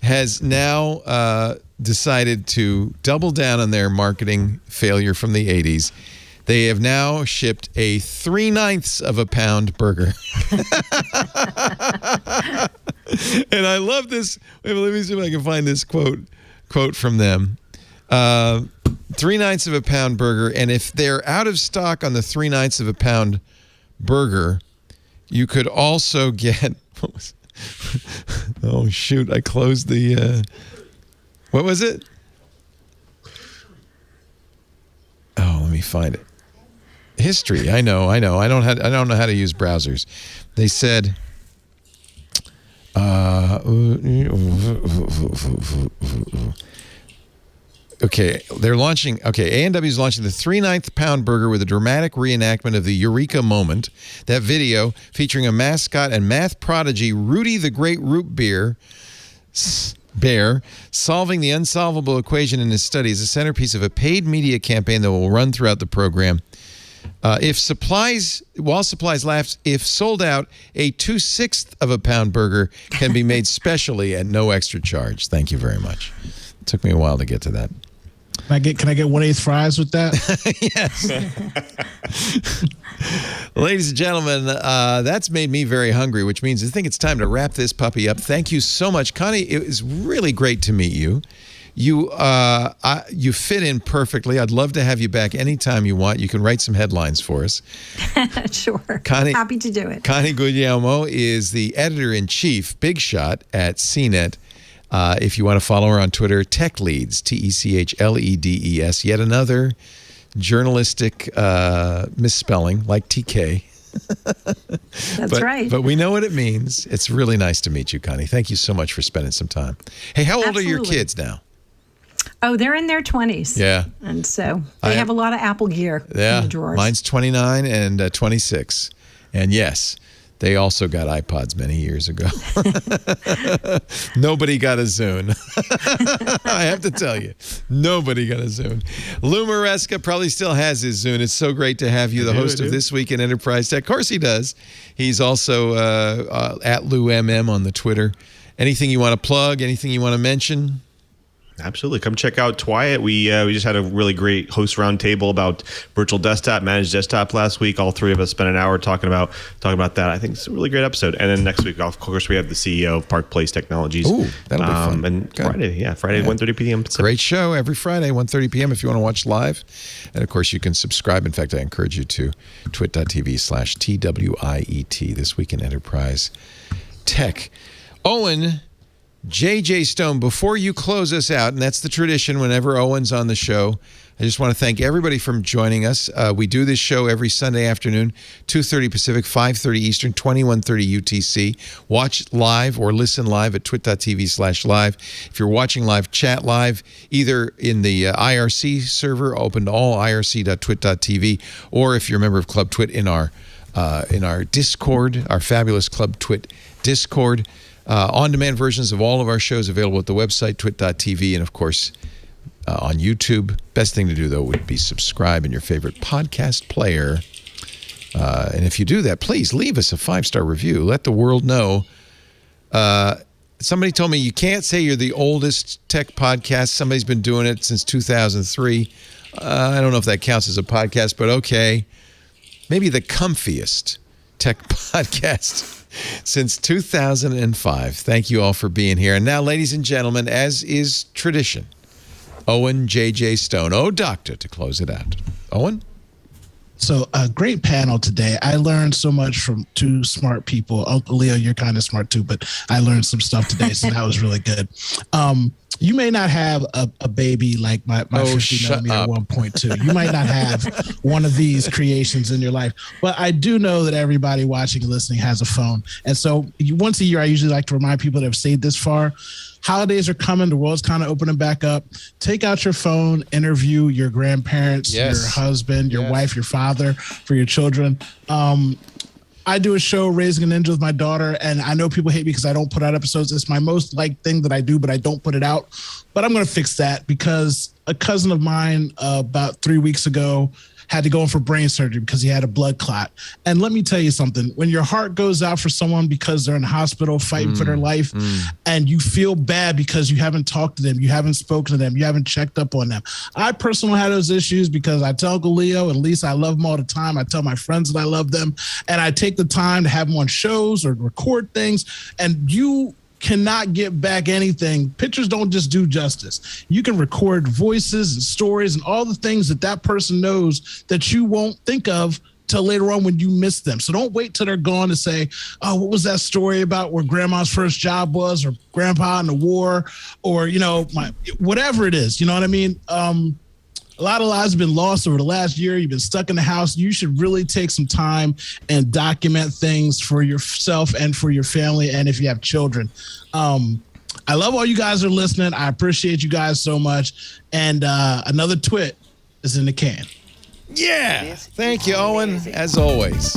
[SPEAKER 1] has now decided to double down on their marketing failure from the 80s. They have now shipped a 3/9 of a pound burger. And I love this. Wait, let me see if I can find this quote from them. 3/9 of a pound burger. And if they're out of stock on the 3/9 of a pound burger, you could also get, oh shoot, I closed the, what was it? Oh, let me find it. History. I know. I don't know how to use browsers. They said, okay, they're launching. Okay, A&W is launching the 3/9 pound burger with a dramatic reenactment of the Eureka moment. That video featuring a mascot and math prodigy Rudy the Great Root Bear solving the unsolvable equation in his study is a centerpiece of a paid media campaign that will run throughout the program. While supplies last, if sold out, a 2/6 of a pound burger can be made specially at no extra charge. Thank you very much. It took me a while to get to that.
[SPEAKER 4] Can I get 1/8 fries with that?
[SPEAKER 1] Yes. Ladies and gentlemen, that's made me very hungry, which means I think it's time to wrap this puppy up. Thank you so much, Connie. It was really great to meet you. You fit in perfectly. I'd love to have you back anytime you want. You can write some headlines for us.
[SPEAKER 6] Sure.
[SPEAKER 1] Connie,
[SPEAKER 6] happy to do it.
[SPEAKER 1] Connie Guglielmo is the editor-in-chief, big shot, at Cnet. If you want to follow her on Twitter, Tech Leads, TECHLEDES. Yet another journalistic misspelling, like TK.
[SPEAKER 6] That's right.
[SPEAKER 1] But we know what it means. It's really nice to meet you, Connie. Thank you so much for spending some time. Hey, how old are your kids now?
[SPEAKER 6] Oh, they're in their 20s.
[SPEAKER 1] Yeah.
[SPEAKER 6] And so they have a lot of Apple gear in the drawers.
[SPEAKER 1] Mine's 29 and 26. And yes, they also got iPods many years ago. Nobody got a Zune. I have to tell you, nobody got a Zune. Lou Maresca probably still has his Zune. It's so great to have you, the host of This Week in Enterprise Tech. Of course he does. He's also at LouMM on the Twitter. Anything you want to plug? Anything you want to mention?
[SPEAKER 5] Absolutely. Come check out Twiet. We just had a really great host roundtable about virtual desktop, managed desktop last week. All three of us spent an hour talking about that. I think it's a really great episode. And then next week, of course, we have the CEO of Park Place Technologies.
[SPEAKER 1] Ooh, that'll be fun.
[SPEAKER 5] And Friday, 1:30 p.m.
[SPEAKER 1] Great show every Friday, 1:30 p.m. if you want to watch live. And of course, you can subscribe. In fact, I encourage you to twit.tv/TWIET, This Week in Enterprise Tech. Owen J.J. Stone, before you close us out, and that's the tradition whenever Owen's on the show, I just want to thank everybody for joining us. We do this show every Sunday afternoon, 2:30 Pacific, 5:30 Eastern, 21:30 UTC. Watch live or listen live at twit.tv/live. If you're watching live, chat live, either in the IRC server, open to all, irc.twit.tv, or if you're a member of Club Twit in our Discord, our fabulous Club Twit Discord. On-demand versions of all of our shows available at the website, twit.tv, and of course on YouTube. Best thing to do, though, would be subscribe in your favorite podcast player. And if you do that, please leave us a 5-star review. Let the world know. Somebody told me you can't say you're the oldest tech podcast. Somebody's been doing it since 2003. I don't know if that counts as a podcast, but okay. Maybe the comfiest tech podcast since 2005. Thank you all for being here. And now, ladies and gentlemen, as is tradition, Owen J.J. Stone. Oh, doctor, to close it out. Owen?
[SPEAKER 4] So a great panel today. I learned so much from two smart people. Uncle Leo, you're kind of smart too, but I learned some stuff today, so that was really good. You may not have a baby like my 50 millimeter 1.2. You might not have one of these creations in your life, but I do know that everybody watching and listening has a phone. And so once a year, I usually like to remind people that have stayed this far. Holidays are coming. The world's kind of opening back up. Take out your phone, interview your grandparents, your husband, your wife, your father, for your children. I do a show, Raising a Ninja, with my daughter, and I know people hate me because I don't put out episodes. It's my most liked thing that I do, but I don't put it out. But I'm going to fix that because a cousin of mine about 3 weeks ago had to go in for brain surgery because he had a blood clot. And let me tell you something, when your heart goes out for someone because they're in the hospital fighting for their life and you feel bad because you haven't talked to them, you haven't spoken to them, you haven't checked up on them. I personally had those issues because I tell Uncle Leo, at least I love them all the time. I tell my friends that I love them, and I take the time to have them on shows or record things, and you cannot get back anything. Pictures don't just do justice. You can record voices and stories and all the things that person knows that you won't think of till later on when you miss them. So don't wait till they're gone to say, oh, what was that story about where grandma's first job was, or grandpa in the war, or, whatever it is, you know what I mean? A lot of lives have been lost over the last year. You've been stuck in the house. You should really take some time and document things for yourself and for your family, and if you have children. I love all you guys are listening. I appreciate you guys so much. And another twit is in the can.
[SPEAKER 1] Yeah. Thank you, Owen, as always.